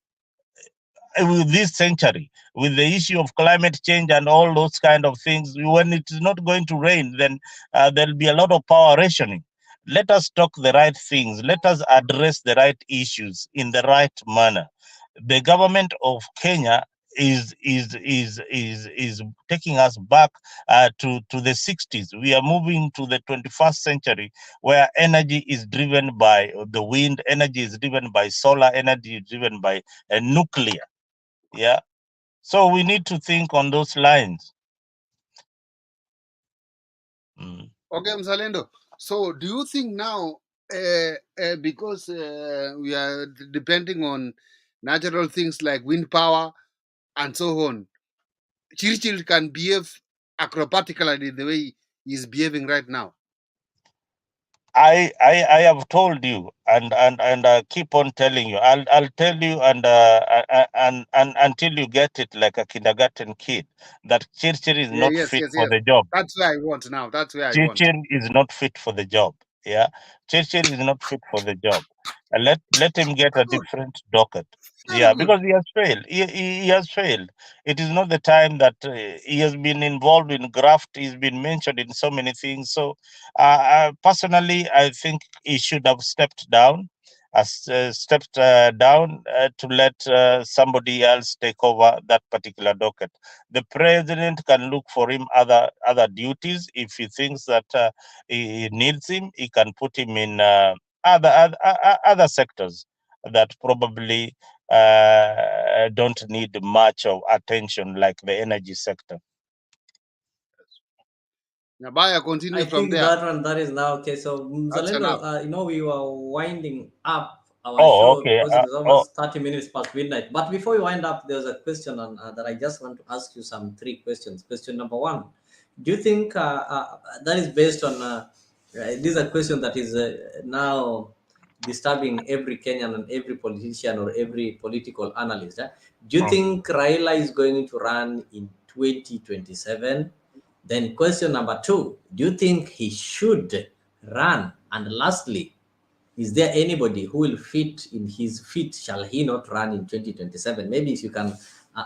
With this century, with the issue of climate change and all those kind of things, when it is not going to rain, then there'll be a lot of power rationing. Let us talk the right things. Let us address the right issues in the right manner. The government of Kenya is taking us back to the 60s. We are moving to the 21st century, where energy is driven by the wind, energy is driven by solar, energy is driven by nuclear. Yeah, so we need to think on those lines. Okay, Mzalendo. So do you think now, because we are depending on natural things like wind power and so on, Chirchir can behave acrobatically the way he's behaving right now? I have told you, and I keep on telling you. I'll tell you, and until you get it like a kindergarten kid, that Chirchir is not fit for the job. That's where I want now. That's where I want. Chirchir is not fit for the job. Yeah, Chirchir is not fit for the job. Let him get a different docket. Yeah, because he has failed. He has failed. It is not the time that he has been involved in graft. He's been mentioned in so many things. So personally, I think he should have stepped down, to let somebody else take over that particular docket. The president can look for him other duties. If he thinks that he needs him, he can put him in other sectors that probably don't need much of attention, like the energy sector. Nabaya, continue I from think there. that is now okay. So Zalendo, we were winding up our Oh, show okay. because it is almost 30 minutes past midnight. But before we wind up, there's a question on that I just want to ask you three questions. Question number one: do you think that is based on this is a question that is now disturbing every Kenyan and every politician or every political analyst? Do you think Raila is going to run in 2027? Then question number two, do you think he should run? And lastly, is there anybody who will fit in his feet? Shall he not run in 2027? Maybe if you can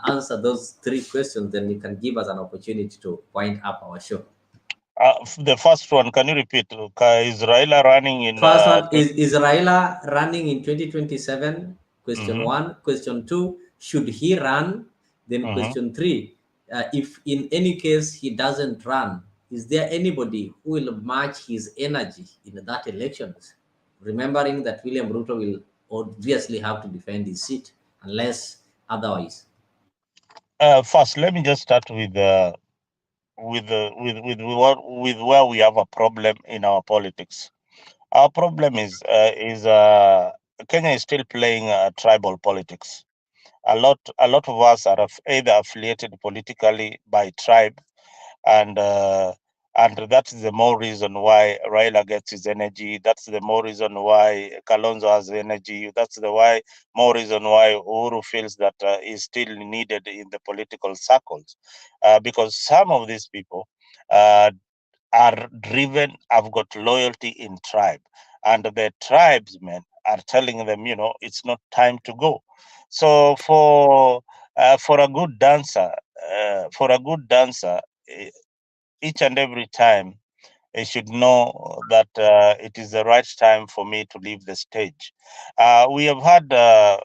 answer those three questions, then you can give us an opportunity to wind up our show. The first one, can you repeat? Is Raila running in... First one, is Raila running in 2027? Question one. Question two, should he run? Then question three, if in any case he doesn't run, is there anybody who will match his energy in that elections? Remembering that William Ruto will obviously have to defend his seat unless otherwise. First, let me just start with where we have a problem in our politics. Our problem is Kenya is still playing tribal politics. A lot of us are either affiliated politically by tribe, and that's the more reason why Raila gets his energy. That's the more reason why Kalonzo has energy. That's the more reason why Uhuru feels that is still needed in the political circles, because some of these people are driven, have got loyalty in tribe, and the tribesmen are telling them, it's not time to go. So for a good dancer, each and every time, I should know that it is the right time for me to leave the stage. We have had, I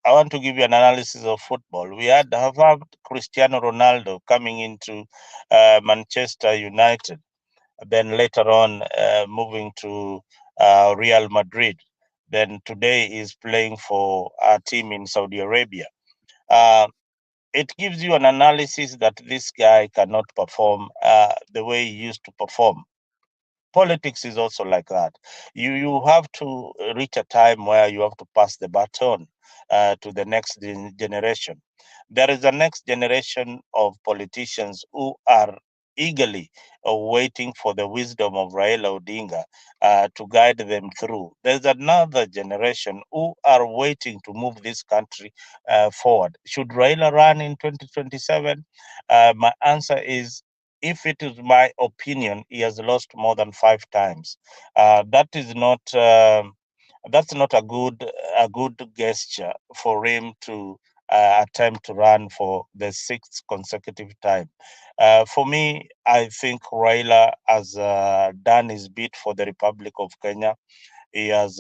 want to give you an analysis of football. We have had Cristiano Ronaldo coming into Manchester United, then later on moving to Real Madrid. Then today is playing for a team in Saudi Arabia. It gives you an analysis that this guy cannot perform the way he used to perform. Politics is also like that. You have to reach a time where you have to pass the baton to the next generation. There is a next generation of politicians who are eagerly waiting for the wisdom of Raila Odinga to guide them through. There's another generation who are waiting to move this country forward. Should Raila run in 2027? My answer is, if it is my opinion, he has lost more than 5 times. That's not a good gesture for him to attempt to run for the 6th consecutive time. For me, I think Raila has done his bit for the Republic of Kenya. He has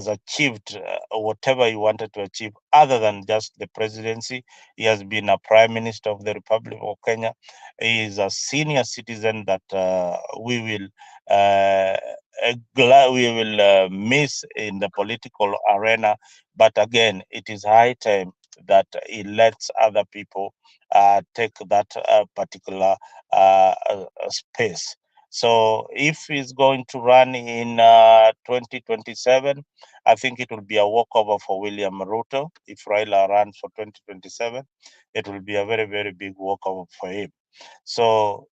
achieved whatever he wanted to achieve, other than just the presidency. He has been a prime minister of the Republic of Kenya. He is a senior citizen that we will miss in the political arena. But again, it is high time that he lets other people take that particular space. So if he's going to run in 2027, I think it will be a walkover for William Ruto. If Raila runs for 2027, it will be a very, very big walkover for him. So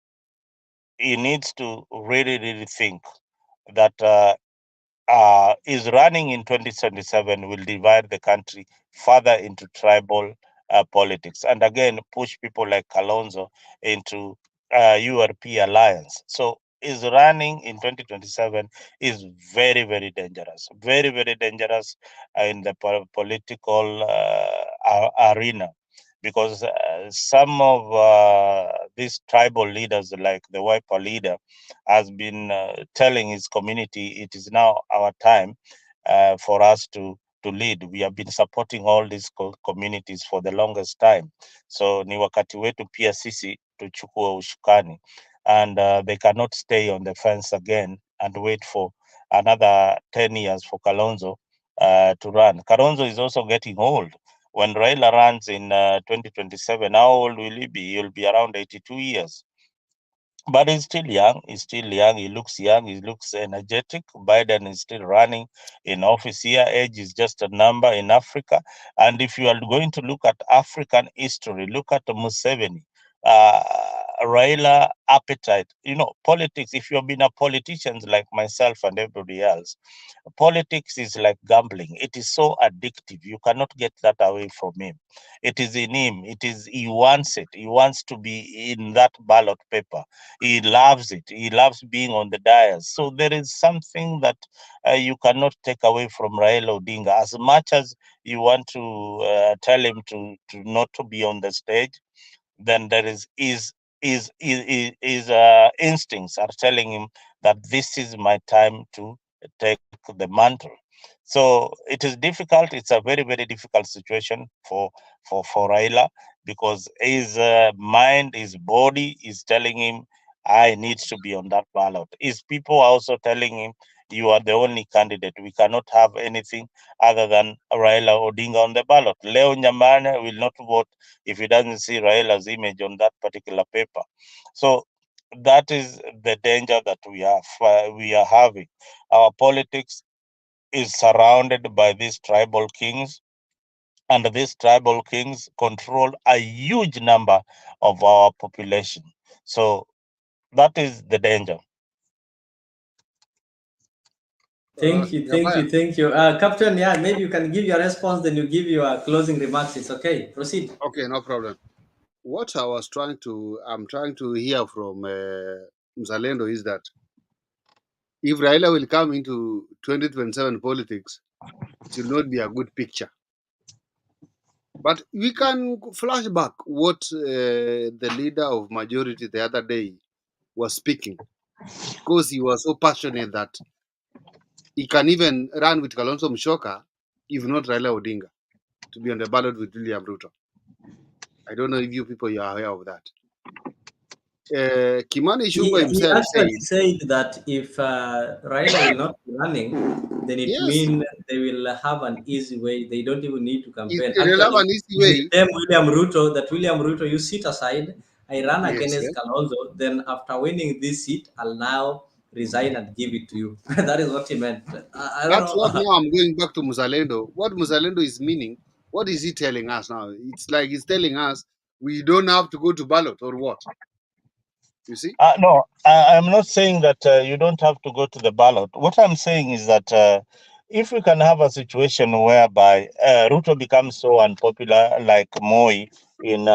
he needs to really, really think that is running in 2027 will divide the country further into tribal politics, and again push people like Kalonzo into URP alliance. So is running in 2027 is very, very dangerous, very, very dangerous in the political arena, because some of these tribal leaders, like the Wiper leader, has been telling his community it is now our time for us to lead. We have been supporting all these communities for the longest time, so ni wakati wetu pia sisi tuchukue ushukani, and they cannot stay on the fence again and wait for another 10 years for Kalonzo to run. Kalonzo is also getting old. When Raila runs in 2027, how old will he be? He'll be around 82 years. But he's still young. He's still young. He looks young. He looks energetic. Biden is still running in office here. Age is just a number in Africa. And if you are going to look at African history, look at Museveni, Raila appetite. Politics, if you've been a politician like myself and everybody else, politics is like gambling. It is so addictive. You cannot get that away from him. It is in him. He wants it. He wants to be in that ballot paper. He loves it. He loves being on the dais. So there is something that you cannot take away from Raila Odinga. As much as you want to tell him to not to be on the stage, then there is his instincts are telling him that this is my time to take the mantle. So it is difficult. It's a very, very difficult situation for Raila, because his mind, his body is telling him, I need to be on that ballot. His people are also telling him, you are the only candidate. We cannot have anything other than Raila Odinga on the ballot. Leo Nyamane will not vote if he doesn't see Raila's image on that particular paper. So that is the danger that we are having. Our politics is surrounded by these tribal kings, and these tribal kings control a huge number of our population. So that is the danger. Thank you. Captain, maybe you can give your response, then you give your closing remarks. It's okay. Proceed. Okay, no problem. What I'm trying to hear from Mzalendo is that if Raila will come into 2027 politics, it will not be a good picture. But we can flash back what the leader of majority the other day was speaking, because he was so passionate that he can even run with Kalonzo Musyoka, if not Raila Odinga, to be on the ballot with William Ruto. I don't know if you people are aware of that. Kimani Ichung'wah himself said that if Raila will not be running, then it means they will have an easy way. They don't even need to campaign. They'll have an easy way. William Ruto, you sit aside I run Yes, against yes. Kalonzo, then after winning this seat, I'll now resign and give it to you. That is what he meant. I don't That's what know. now I'm going back to Muzalendo. What Muzalendo is meaning, what is he telling us now? It's like he's telling us we don't have to go to ballot or what? You see? No, I'm not saying that you don't have to go to the ballot. What I'm saying is that if we can have a situation whereby Ruto becomes so unpopular like Moi in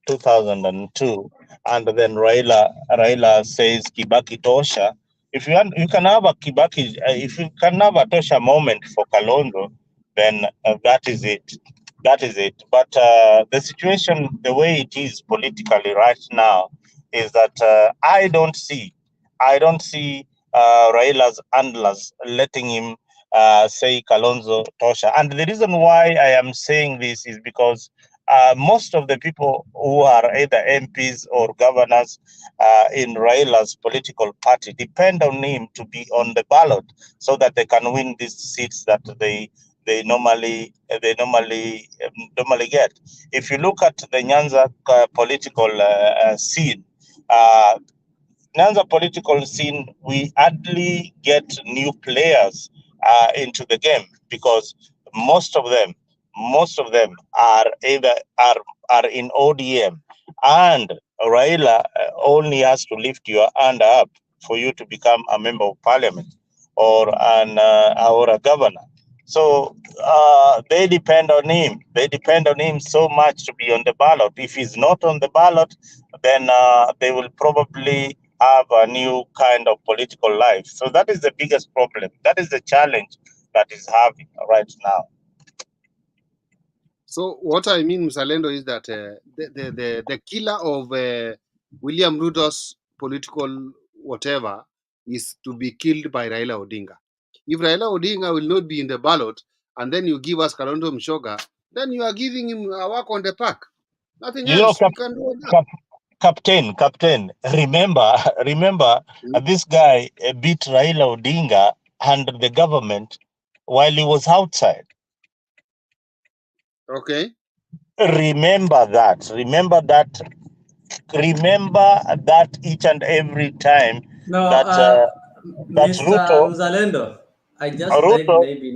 2002, and then Raila says Kibaki Tosha. If you can have a Kibaki, if you can have a Tosha moment for Kalonzo, then that is it. That is it. But the situation, the way it is politically right now, is that I don't see Raila's handlers letting him say Kalonzo Tosha. And the reason why I am saying this is because most of the people who are either MPs or governors in Raila's political party depend on him to be on the ballot so that they can win these seats that they normally get. If you look at the Nyanza political scene, Nyanza political scene, we hardly get new players into the game because most of them are either are in ODM, and Raila only has to lift your hand up for you to become a member of parliament or a governor. So they depend on him. They depend on him so much to be on the ballot. If he's not on the ballot, then they will probably have a new kind of political life. So that is the biggest problem. That is the challenge that is having right now. So what I mean, Muzalendo, is that the killer of William Ruto's political whatever is to be killed by Raila Odinga. If Raila Odinga will not be in the ballot, and then you give us Kalonzo Musyoka, then you are giving him a walk on the park. Nothing else. We can do that. Captain, remember, this guy beat Raila Odinga and the government while he was outside. Okay. Remember that each and every time No, that Mr. Ruto Muzalendo, I just beg maybe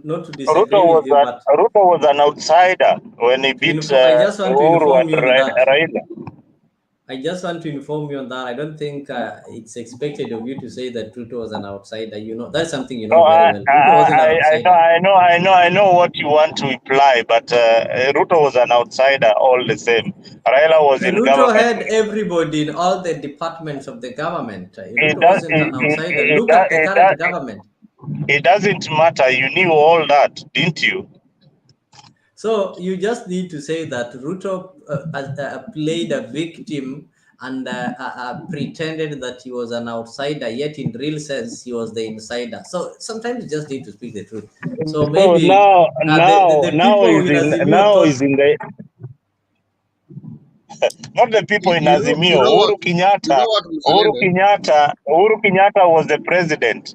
not to disagree with you, but Ruto was an outsider when he beat I just want to Uhuru inform and you on that. Raila. I just want to inform you on that. I don't think it's expected of you to say that Ruto was an outsider. You know, that's something you know very well. Ruto wasn't an outsider. I know what you want to imply, but Ruto was an outsider all the same. Raila was in Ruto government. had everybody in all the departments of the government. Ruto wasn't an outsider. Look at the current government. It doesn't matter. You knew all that, didn't you? So you just need to say that Ruto played a victim and pretended that he was an outsider, yet in real sense he was the insider. So sometimes you just need to speak the truth. So maybe now is in the not the people in Azimio. Uhuru Kenyatta was the president,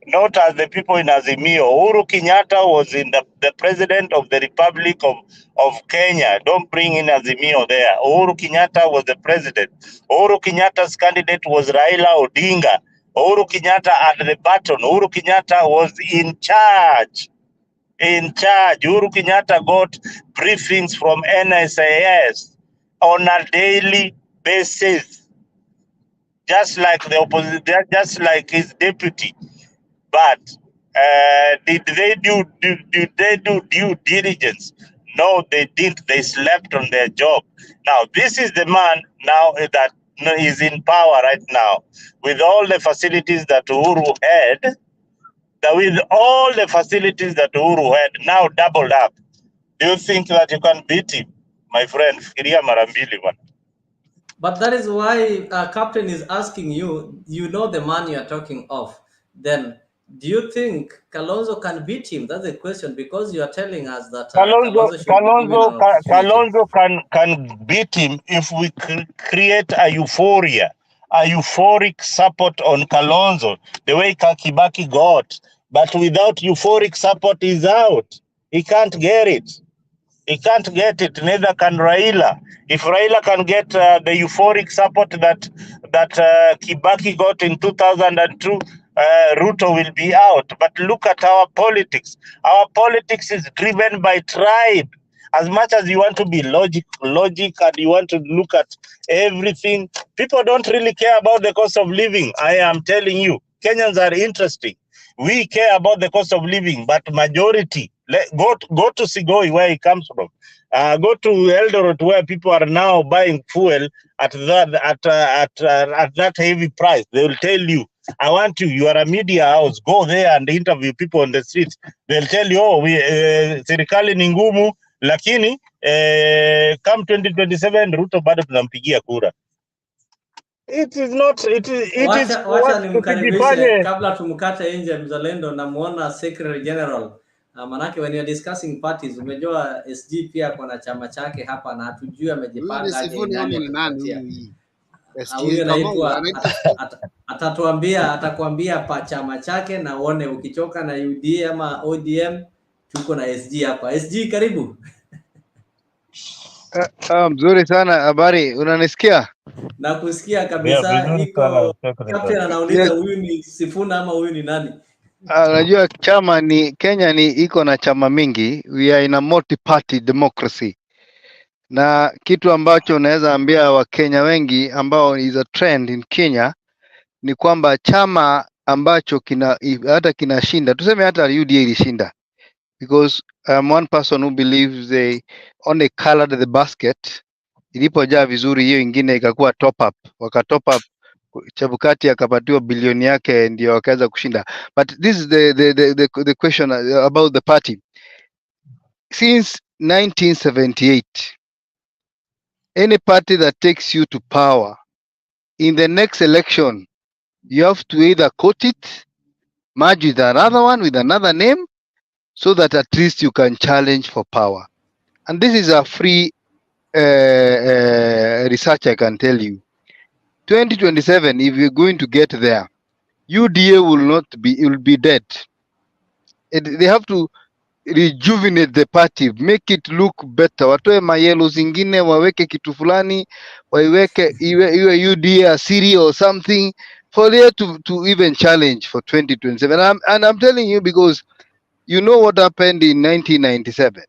not as the people in Azimio. Uhuru Kenyatta was in the president of the Republic of Kenya. Don't bring in Azimio there. Uhuru Kenyatta was the president. Uhuru Kenyatta's candidate was Raila Odinga. Uhuru Kenyatta at the baton. Uhuru Kenyatta was in charge. Uhuru Kenyatta got briefings from NSAS on a daily basis, just like the opposition, just like his deputy. But did they do due diligence? No, they didn't. They slept on their job. Now this is the man now that is in power right now, with all the facilities that Uhuru had. With all the facilities that Uhuru had now doubled up. Do you think that you can beat him, my friend? But that is why Captain is asking you, you know the man you are talking of. Then do you think Kalonzo can beat him? That's the question, because you are telling us that Kalonzo should be given an opportunity. Kalonzo can beat him if we create a euphoria, a euphoric support on Kalonzo, the way Kibaki got. But without euphoric support, he's out. He can't get it. He can't get it. Neither can Raila. If Raila can get the euphoric support that Kibaki got in 2002, Ruto will be out. But look at our politics. Our politics is driven by tribe. As much as you want to be logic, and you want to look at everything, people don't really care about the cost of living. I am telling you, Kenyans are interesting. We care about the cost of living, but majority, go to Sigoi where it comes from. Go to Eldoret where people are now buying fuel at that heavy price. They will tell you, I want you are a media house, go there and interview people on the streets. They'll tell you, oh, serikali ni ngumu, lakini come 2027 Ruto bado tunampigia kura. It is wacha nimkaribishe kabla tumkate nje mzalendo, namuona Secretary General. Manake when you are discussing parties, umejua SG pia kuna chama chake hapa na hatujui amejipanga aje nani. Huyu anaitwa atakwambia pa chama chake, na uone ukichoka na UDA ama ODM, tuko na SG hapa. SG karibu. Mzuri sana, habari, unanisikia? Na kusikia kabisa. Iko captain anauliza huyu ni Sifuna ama huyu ni nani? Unajua chama ni Kenya ni iko na chama mingi. We are in a multi-party democracy. Na kitu ambacho naweza ambia Wakenya wengi ambao is a trend in Kenya ni kwamba chama ambacho hata kinashinda, tuseme hata UDA ilishinda, because I'm one person who believes they only colored the basket. Ilipojaa vizuri hiyo ingine ikakuwa top up, wakatop up, Chebukati akapatiwa bilioni yake ndio wakaweza kushinda. But this is the question about the party. Since 1978, any party that takes you to power, in the next election, you have to either quote it, merge with another one with another name, so that at least you can challenge for power. And this is a free research, I can tell you. 2027, if you're going to get there, UDA will be dead. They have to rejuvenate the party, make it look better. Watoe mayelo zingine, waweke kitu fulani, waiweke iwe UDA asiri or something, for there to even challenge for 2027. And I'm telling you, because you know what happened in 1997.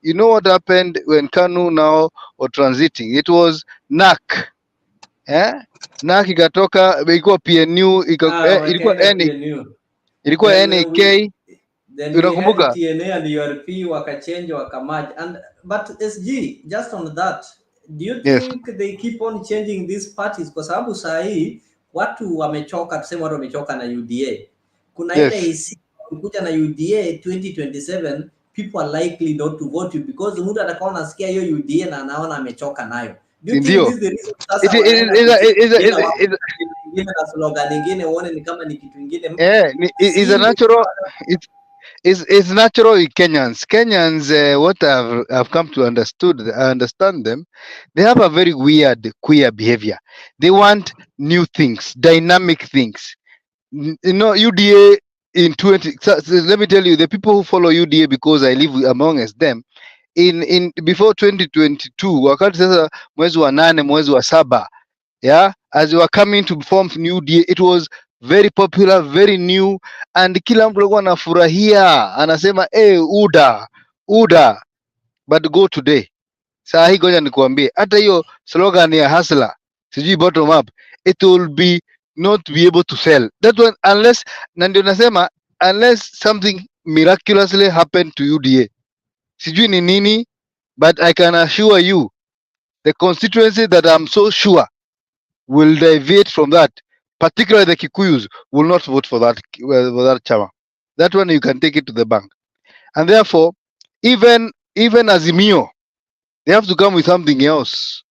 You know what happened when KANU now or transiting. It was NAK. NAK ikatoka, ilikuwa PNU, ilikuwa NAK. Unakumbuka? TNA and URP wakachange wakamaji. But SG, just on that, do you think they keep on changing these parties? Kwa sababu saa hii watu wamechoka, tuseme watu wamechoka na UDA. Kuna ile isi kuja na UDA 2027, people are likely not to vote you because mtu atakuwa anasikia hiyo UDA na anaona amechoka nayo. Do you think this is the reason sasa na slogan nyingine uone ni kama ni kitu kingine? Is a natural it's natural in Kenyans. What I've come to understand them, they have a very weird queer behavior. They want new things, dynamic things. You know, UDA in 20, so let me tell you, the people who follow UDA, because I live amongst them, in before 2022, wakati sasa mwezi wa 8 mwezi wa 7, as we were coming to form new UDA, it was very popular, very new, and kila mtu alikuwa anafurahia, anasema UDA. But go today, saa hii ngoja nikuambie, hata hiyo slogan ya hustler, sijui bottom up, it will not be able to sell that one unless, na ndio nasema, unless something miraculously happened to UDA. Sijui ni nini, but I can assure you the constituency that I'm so sure will deviate from that, particularly the Kikuyus, will not vote for that chama. That one you can take it to the bank. And therefore, even Azimio, they have to come with something else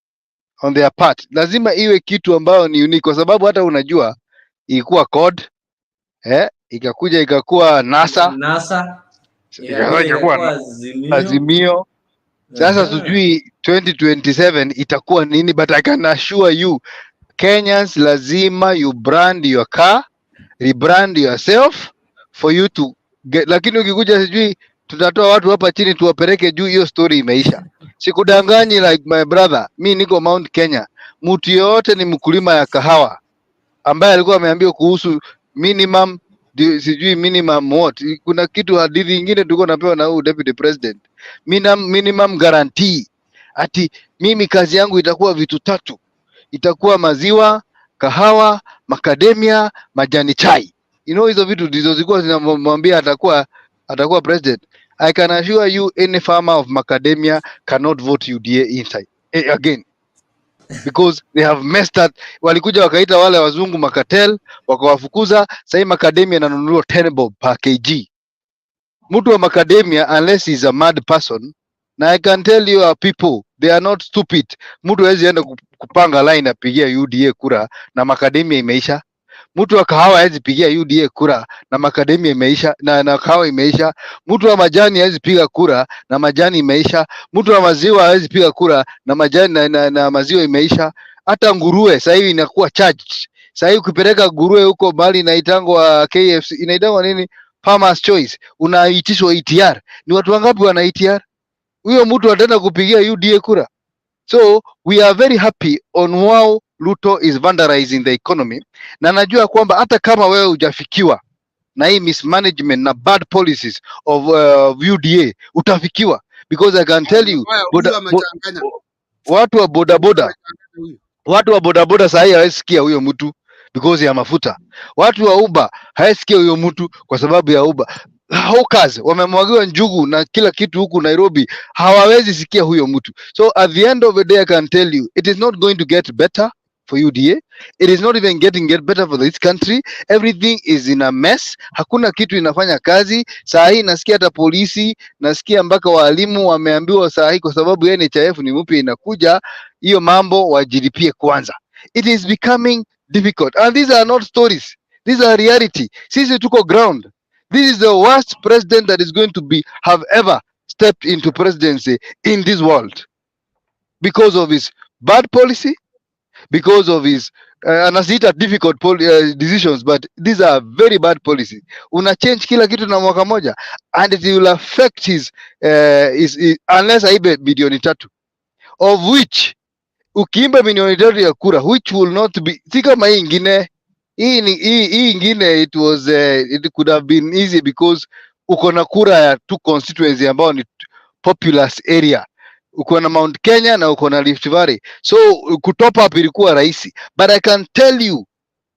on their part. Lazima iwe kitu ambayo ni unique, kwa sababu hata unajua ilikuwa CORD, ikakuwa NASA, ikakuwa Azimio. Sasa sijui 2027 itakuwa nini, but I can assure you Kenyans, lazima you brand your car, rebrand yourself for you to get. Lakini ukikuja sijui tutatoa watu hapa chini tuwapeleke juu, hiyo story imeisha. Sikudanganyi like my brother, mi niko Mount Kenya. Mtu yote ni mkulima ya kahawa ambaye alikuwa ameambiwa kuhusu minimum sijui minimum what, kuna kitu hadithi nyingine tulikuwa napewa na huyu deputy president, minimum guarantee, ati mimi kazi yangu itakuwa vitu tatu, itakuwa maziwa, kahawa, macadamia, majani chai. You know, hizo vitu ndizo zilikuwa zinamwambia atakuwa president. I can assure you any farmer of macadamia cannot vote UDA inside again, because they have messed up. Walikuja wakaita wale wazungu makatel, wakawafukuza. Sasa macadamia inanunuliwa 10 bob per kg. Mtu wa macadamia, unless he's a mad person, na I can tell you our people, they are not stupid. Mtu hawezi enda kupanga line apigia UDA kura na macadamia imeisha. Mtu wa kahawa hawezi pigia UDA kura na macadamia imeisha na kahawa imeisha. Mtu wa majani hawezi piga kura na majani imeisha. Mtu wa maziwa hawezi piga kura na majani na maziwa imeisha. Hata nguruwe sasa hivi inakuwa charged. Sasa hivi ukipeleka nguruwe huko bali inaitangwa KFC, inaitangwa nini? Farmers Choice. Unaitishwa ETR. Ni watu wangapi wana ETR? Huyo mtu ataenda kupigia UDA kura. So we are very happy on how Ruto is vandalizing the economy, na najua kwamba hata kama wewe hujafikiwa na hii mismanagement na bad policies of UDA utafikiwa, because I can tell you watu wa bodaboda sasa hawasikia huyo mtu because ya mafuta. Watu wa Uber hawasikia huyo mtu kwa sababu ya Uber. Hawkers wamemwagiwa njugu na kila kitu huku Nairobi, hawawezi sikia huyo mtu. So at the end of the day I can tell you it is not going to get better for UDA. It is not even get better for this country. Everything is in a mess. Hakuna kitu inafanya kazi. Saa hii nasikia hata polisi, nasikia mpaka walimu wameambiwa saa hii kwa sababu NHIF ni mpya inakuja, hiyo mambo wajilipie kwanza. It is becoming difficult. And these are not stories. These are reality. Sisi tuko ground. This is the worst president that is going to have ever stepped into presidency in this world, because of his bad policy, because of his anasiita difficult decisions, but these are very bad policies. Una change kila kitu na mwaka moja, and it will affect his unless aibe bilioni 3, of which ukiimba milioni 3 ya kura, which will not be si kama hii ingine. Hii ingine it could have been easy because uko na kura ya 2 constituency ambao ni populous area. Uko na Mount Kenya na uko na Rift Valley, so kutop up ilikuwa rahisi. But I can tell you,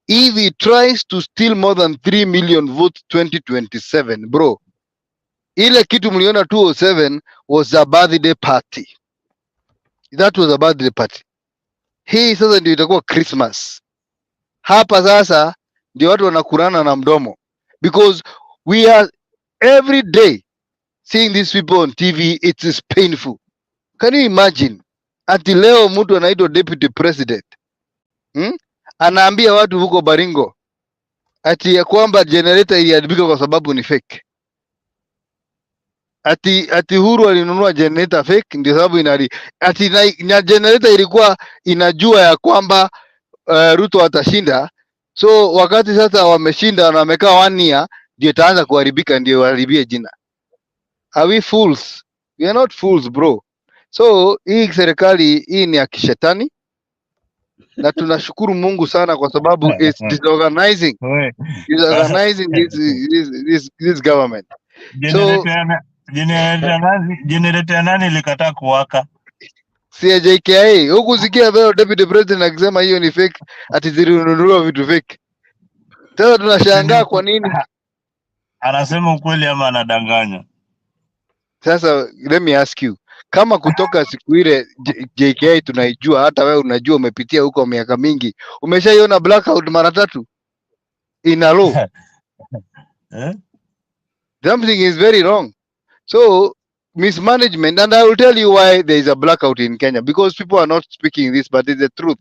if he tries to steal more than 3 million votes 2027, bro, ile kitu mliona 207 was a birthday party. That was a birthday party. Hii sasa ndio itakuwa Christmas. Hapa sasa ndio watu wanakurana na mdomo, because we are every day seeing these people on TV. It is painful. Can you imagine ati leo mtu anaitwa deputy president anaambia watu huko Baringo ati ya kwamba generator iliharibika kwa sababu ni fake. Ati Huru alinunua generator fake ndio sababu na generator ilikuwa inajua ya kwamba Ruto atashinda. So wakati sasa wameshinda na wamekaa 1 year ndio itaanza kuharibika, ndio waharibie jina. Are we fools? We are not fools, bro. So hii serikali hii ni ya kishetani, na tunashukuru Mungu sana kwa sababu it's disorganizing this government. Generator nani likataa kuwaka? CJKA huku sikia leo deputy president akisema hiyo ni fake, ati zilinunuliwa vitu fake. Sasa tunashangaa kwa nini anasema ukweli ama anadanganya. Sasa let me ask you, kama kutoka siku ile JKA tunaijua, hata wewe unajua, umepitia huko miaka mingi, umeshaiona blackout mara 3 in a row? Something is very wrong. So mismanagement, and I will tell you why there is a blackout in Kenya, because people are not speaking this, but it's the truth.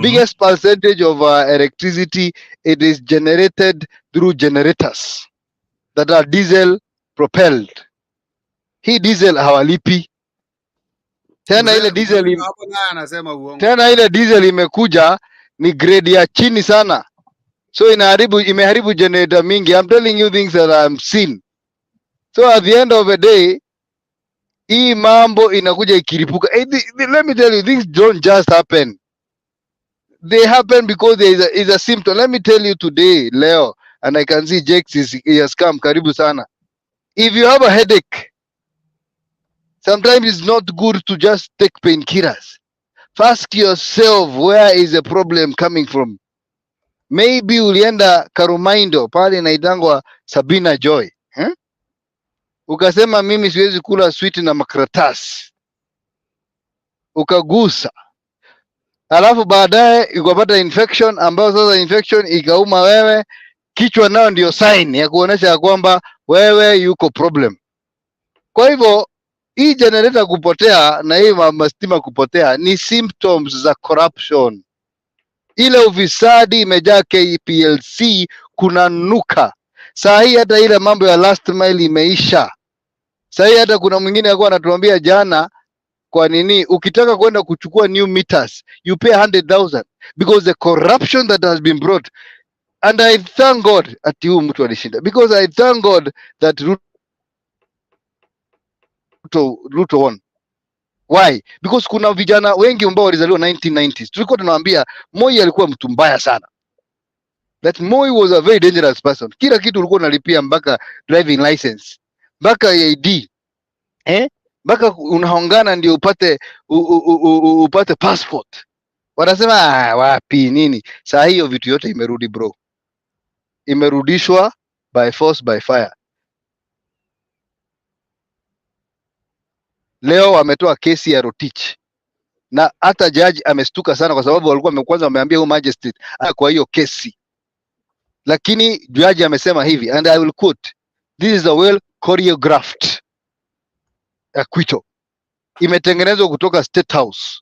Biggest percentage of electricity, it is generated through generators that are diesel propelled. Hii diesel hawalipi tena. Ile diesel imekuja ni grade ya chini sana, so imeharibu generator mingi. I'm telling you things that I'm seen. So at the end of the day, hii mambo inakuja ikiripuka. Let me tell you, things don't just happen. They happen because there is a symptom. Let me tell you today, Leo, and I can see Jake he has come. Karibu sana. If you have a headache, sometimes it's not good to just take painkillers. Ask yourself, where is the problem coming from? Maybe ulienda Karumaindo pale inaitangwa Sabina Joy, ukasema mimi siwezi kula sweet na makaratasi, ukagusa, alafu baadaye ukapata infection ambayo sasa infection ikauma wewe kichwa, nao ndio sign ya kuonesha ya kwamba wewe yuko problem. Kwa hivyo hii generator kupotea na hii mastima kupotea ni symptoms za corruption. Ile ufisadi imejaa KPLC, kuna nuka. Saa hii hata ile mambo ya last mile imeisha. Saa hii hata kuna mwingine alikuwa anatuambia jana, kwa nini ukitaka kwenda kuchukua new meters you pay 100,000 because the corruption that has been brought. And I thank God ati huyu mtu alishinda, because I thank God that Ruto won. Why? Because kuna vijana wengi ambao walizaliwa 1990s. Tulikuwa tunawaambia Moi alikuwa mtu mbaya sana. That Moi was a very dangerous person. Kila kitu ulikuwa unalipia, mpaka driving license, mpaka ID, mpaka unaongana ndio upate passport. Wanasema wapi nini? Saa hiyo vitu yote imerudi bro. Imerudishwa by force by fire. Leo wametoa kesi ya Rotich na hata judge amestuka sana, kwa sababu walikuwa kwanza wameambia huyo magistrate kwa hiyo kesi, lakini judge amesema hivi, and I will quote, this is a well choreographed acquittal. Imetengenezwa kutoka State House,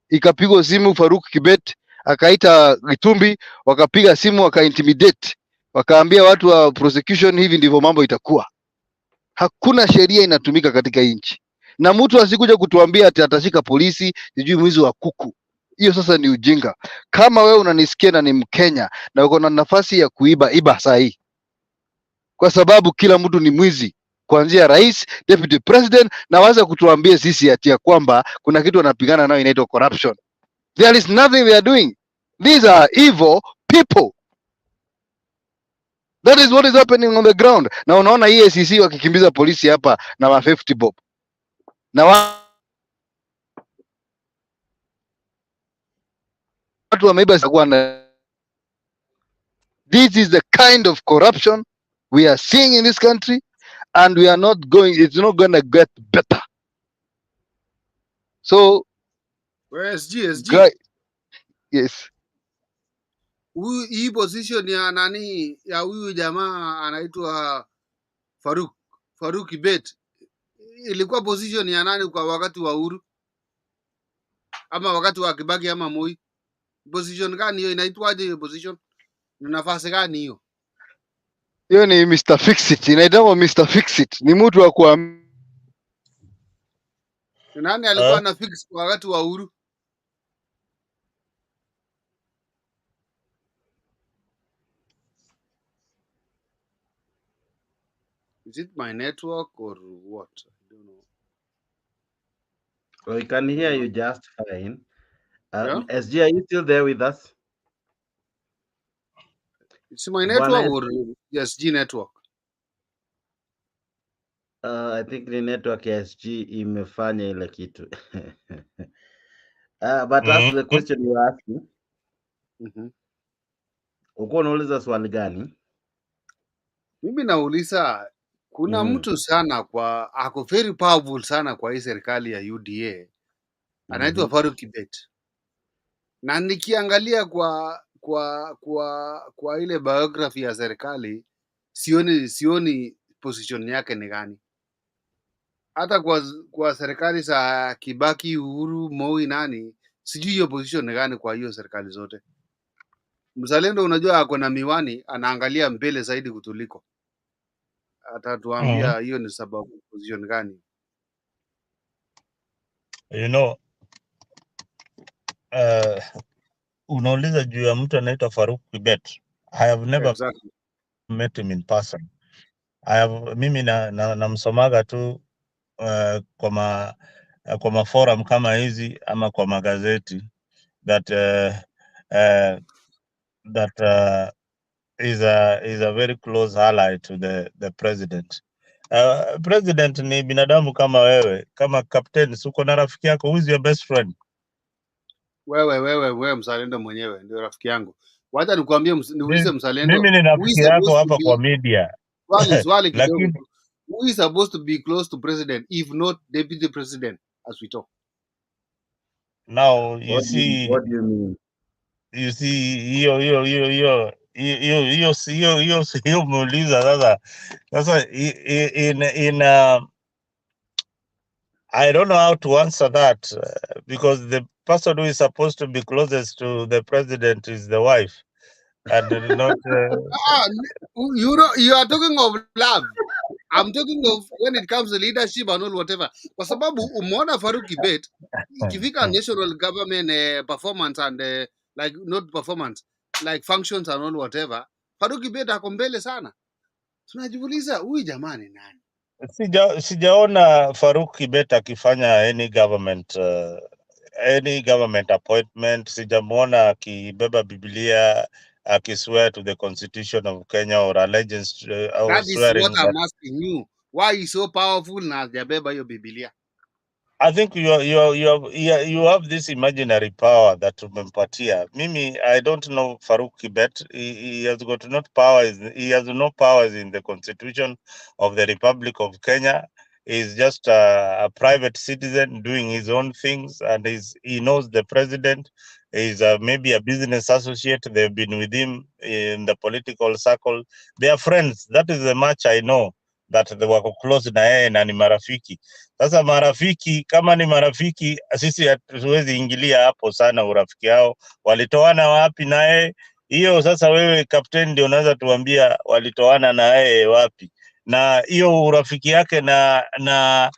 ikapigwa simu Faruk Kibet akaita Gitumbi, wakapiga simu wakaintimidate, wakaambia watu wa prosecution hivi ndivyo mambo itakuwa. Hakuna sheria inatumika katika nchi, na mtu asikuja kutuambia ati atashika polisi sijui mwizi wa kuku. Hiyo sasa ni ujinga. Kama wewe unanisikia na ni Mkenya na uko na nafasi ya kuiba saa hii, kwa sababu kila mtu ni mwizi, kuanzia rais, deputy president, na waza kutuambia sisi ati ya kwamba kuna kitu wanapigana nayo inaitwa corruption. There is nothing they are doing. These are evil people. That is what is happening on the ground. Na unaona EACC wakikimbiza polisi hapa na 50 bob. Na watu wameiba sakuwa. This is the kind of corruption we are seeing in this country, and we are not going, it's not going to get better. So where's SG? Yes. Hii position ya nani ya huyu jamaa anaitwa Faruk Kibet ilikuwa position ya nani kwa wakati wa Uhuru ama wakati wa Kibaki ama Moi? Position gani hiyo? Inaitwaje hiyo position? Ni nafasi gani hiyo? Hiyo ni Mr. Fixit, inaitwa Mr. Fixit. Ni mtu wa kwa nani alikuwa na fix kwa wakati wa Uhuru? Is it my network or what? I don't know. We can hear you just fine. SG, are you still there with us? It's my network or SG network? I think the network SG imefanya ile kitu. But that's the question you are asking. Uko unauliza swali gani? Mimi nauliza kuna mtu sana kwa ako very powerful sana kwa hii serikali ya UDA. Anaitwa Faruk Kibet. Na nikiangalia kwa ile biography ya serikali sioni position yake ni gani. Hata kwa serikali za Kibaki, Uhuru, Moi, nani sijui hiyo position ni gani kwa hiyo serikali zote. Mzalendo unajua ako na miwani, anaangalia mbele zaidi kutuliko. Atatuambia hiyo ni sababu position gani. You know, unauliza juu ya mtu anaitwa Faruk Kibet. I have never met him in person. mimi namsomaga tu kwa maforum kama hizi ama kwa magazeti that is a very close ally to the president. President ni binadamu kama wewe, kama captain, uko na rafiki yako, who is your best friend? Wewe Mzalendo mwenyewe ndio rafiki yangu. Wacha nikwambie, niulize Mzalendo. Mimi ni rafiki yako hapa kwa media. Swali kidogo. Lakini who is supposed to be close to president if not deputy president as we talk? Now you see, what do you mean? You see, hiyo muuliza sasa in I don't know how to answer that because the person who is supposed to be closest to the president is the wife and not you are talking of love. I'm talking of when it comes to leadership and all whatever. Kwa sababu umeona Faruk Kibet ikifika national government performance and like not performance like functions and all whatever, Faruk Kibet ako mbele sana. Tunajiuliza huyu jamani nani? Sijaona Faruk Kibet akifanya any government appointment. Sijamuona akibeba Biblia akiswear to the constitution of Kenya or allegiance or that swearing. That is what I'm asking you. Why is so powerful na hajabeba hiyo Biblia? I think you have this imaginary power that umempatia. Mimi, I don't know Faruk Kibet. He has got not powers. He has no powers in the Constitution of the Republic of Kenya. He's just a private citizen doing his own things, and he knows the president. He's maybe a business associate. They've been with him in the political circle. They are friends. That is the much I know, that they were close na yeye na ni marafiki. Sasa marafiki, kama ni marafiki, sisi hatuwezi ingilia hapo sana urafiki hao. Walitoana wapi naye? Hiyo sasa wewe captain ndio unaweza tuambia walitoana na yeye wapi. Na hiyo urafiki yake na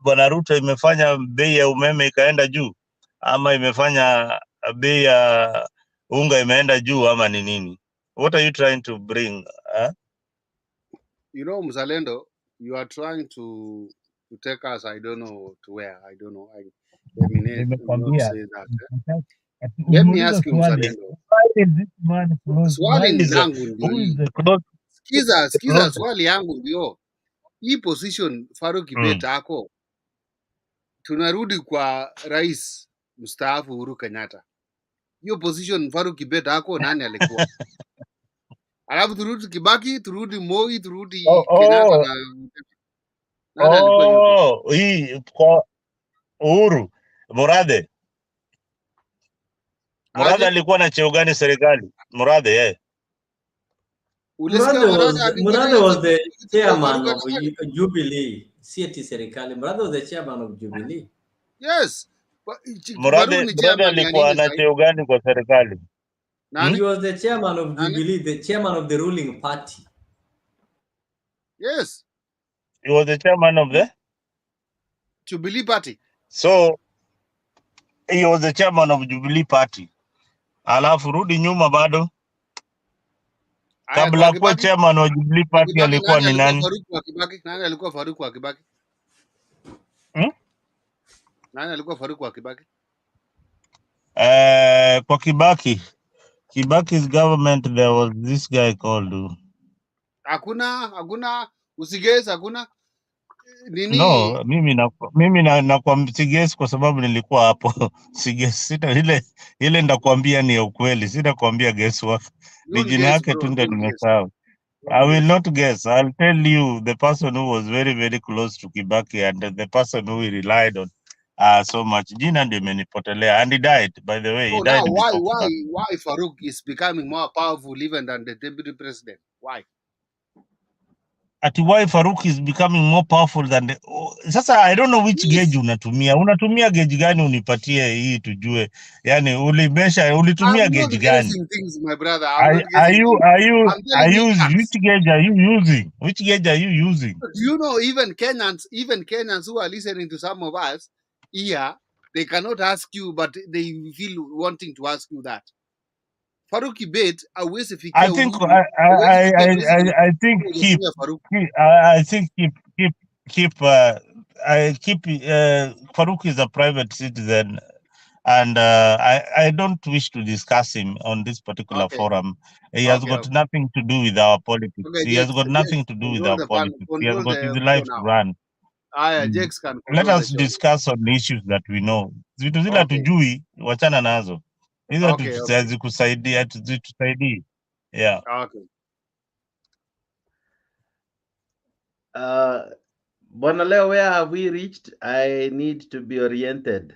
bwana Ruto imefanya bei ya umeme ikaenda juu, ama imefanya bei ya unga imeenda juu, ama ni nini? What are you trying to bring? You know, Mzalendo, you are trying to take us, I don't know to where, I don't know. Let me not say that. Let me ask you, Mzalendo. Swali ni langu ndio. Sikiza swali yangu ndio. Hii position Faruk Kibet ako. Tunarudi kwa rais mstaafu Uhuru Kenyatta. Hiyo position Faruk Kibet ako nani alikuwa? Alafu turudi Kibaki, turudi Moi, turudi Kenyatta na nani alikuwa hiyo? Hii kwa Uhuru Murathe alikuwa na cheo gani serikali? Murathe Murathe was the chairman of Jubilee. Sieti serikali. Murathe was the chairman of Jubilee. Yes. Murathe alikuwa na cheo gani kwa serikali? He was the chairman of Jubilee, the chairman of the ruling party. Yes. He was the chairman of the Jubilee party. So he was the chairman of Jubilee party. Alafu rudi nyuma bado. Kabla kuwa chairman wa Jubilee party alikuwa ni nani? Nani alikuwa Faruk wa Kibaki? Nani alikuwa Faruk wa Kibaki? Kwa Kibaki's government there was this guy called Hakuna usigesi hakuna nini? No, mimi nakwambia sigesi kwa sababu nilikuwa hapo. Sigesi ile ndakwambia ni ukweli, sitakwambia guesswork. Ni jina yake tu ndio nimesahau. I will not guess. I'll tell you the person who was very very close to Kibaki and the person who he relied on so much. Jina ndio imenipotelea and he died, by the way. He died. Why Faruk is becoming more powerful even than the deputy president? Why? Why Faruk is becoming more powerful than the... Sasa I don't know which gauge unatumia. Unatumia gauge gani unipatie hii tujue? Yani ulitumia gauge gani? Things, my brother. Which gauge are you using? Which gauge are you using? Do you know even Kenyans who are listening to some of us here, they cannot ask you, but they feel wanting to ask you that. Faruki bait hauwezi I fikia think Uhuru, hauwezi fikia president. I think keep Farouk is a private citizen, and I don't wish to discuss him on this particular Okay. forum. He has got nothing to do with our politics. Okay, He has got Jakes, nothing to do with control our the politics. He has control got his the show life to now. run. Jakes can Let control the us show. discuss on issues that we know. Vitu zile Okay. hatujui, wachana nazo. Hizo Okay, okay. hazitusaidii. Yeah. Okay. Bwana Leo, where have we reached? I need to be oriented.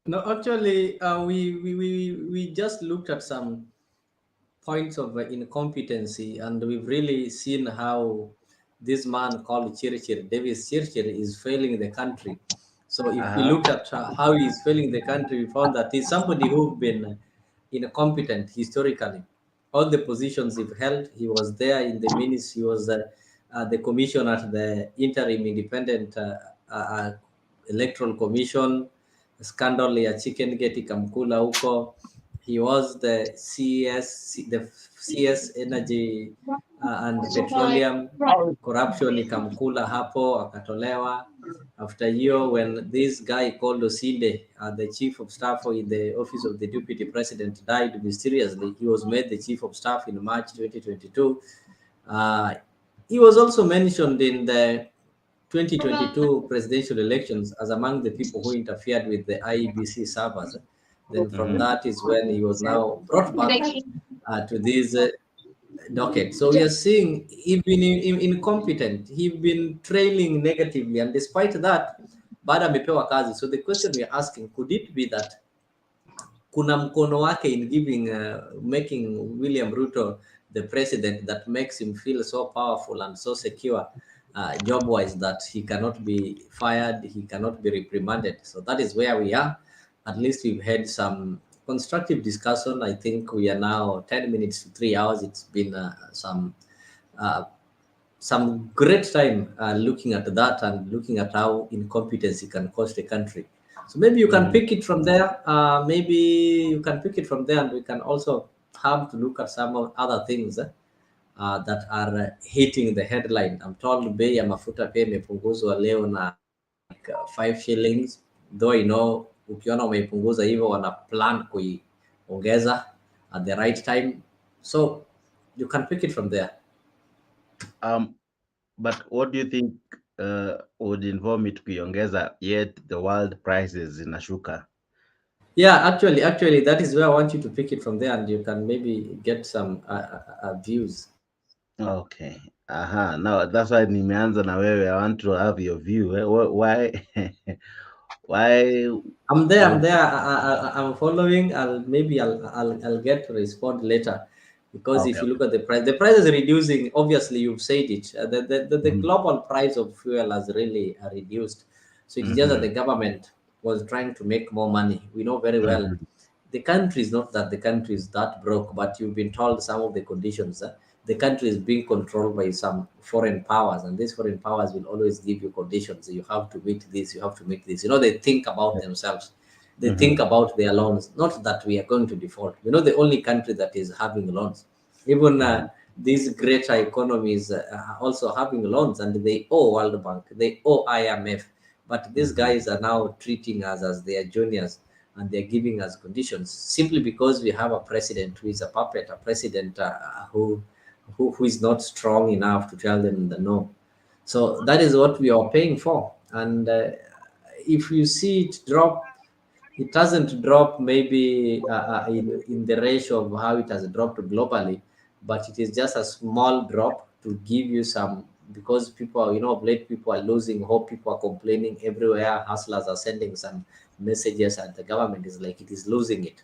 No, actually, we just looked at some points of incompetency, and we've really seen how this man called Chirchir, Davis Chirchir, is failing the country. So if we looked at how he's failing the country, we found that he's somebody who's been incompetent historically. All the positions he's held, he was there in the ministry, he was the commissioner at the interim independent electoral commission, scandal ya chicken gate ikamkula huko. He was the CS energy and petroleum, corruption ikamkula hapo akatolewa. After year, when this guy called Osinde, the chief of staff in the office of the deputy president, died mysteriously, he was made the chief of staff in March 2022. He was also mentioned in the 2022 presidential elections as among the people who interfered with the IEBC servers. Then from that is when he was now brought back to this docket. So we are seeing he's been incompetent. He's been trailing negatively, and despite that, bado amepewa kazi. So the question we are asking, could it be that kuna mkono wake in giving, making William Ruto the president that makes him feel so powerful and so secure job-wise that he cannot be fired, he cannot be reprimanded. So that is where we are. At least we've had some constructive discussion. I think we are now 10 minutes to 3 hours. It's been some great time looking at that and looking at how incompetency can cost the country. So maybe you can pick it from there. Maybe you can pick it from there, and we can also have to look at some other things that are hitting the headline. I'm told bei ya mafuta pia imepunguzwa leo na like 5 shillings, though I know ukiona umeipunguza hivyo wana plan kuiongeza at the right time. So you can pick it from there. But what do you think would inform it kuiongeza yet the world prices zinashuka? Yeah, actually, that is where I want you to pick it from there, and you can maybe get some views. Okay. Now that's why nimeanza na wewe. I want to have your view. Why? Why? I'm there. I'm following. I'll get to respond later, because Okay. if you look at the price is reducing. Obviously, you've said it. The global price of fuel has really reduced. So it's just that the government was trying to make more money. We know very well. The country is not that the country is that broke, but you've been told some of the conditions. The country is being controlled by some foreign powers, and these foreign powers will always give you conditions. You have to meet this, you have to meet this. They think about themselves. They think about their loans, not that we are going to default. The only country that is having loans. Even these greater economies are also having loans, and they owe World Bank, they owe IMF. But these guys are now treating us as their juniors, and they're giving us conditions simply because we have a president who is a puppet, a president who is not strong enough to tell them the no. So that is what we are paying for. And if you see it drop, it doesn't drop maybe in the ratio of how it has dropped globally, but it is just a small drop to give you some, because people are, late people are losing hope, people are complaining everywhere, hustlers are sending some messages, and the government is like, it is losing it.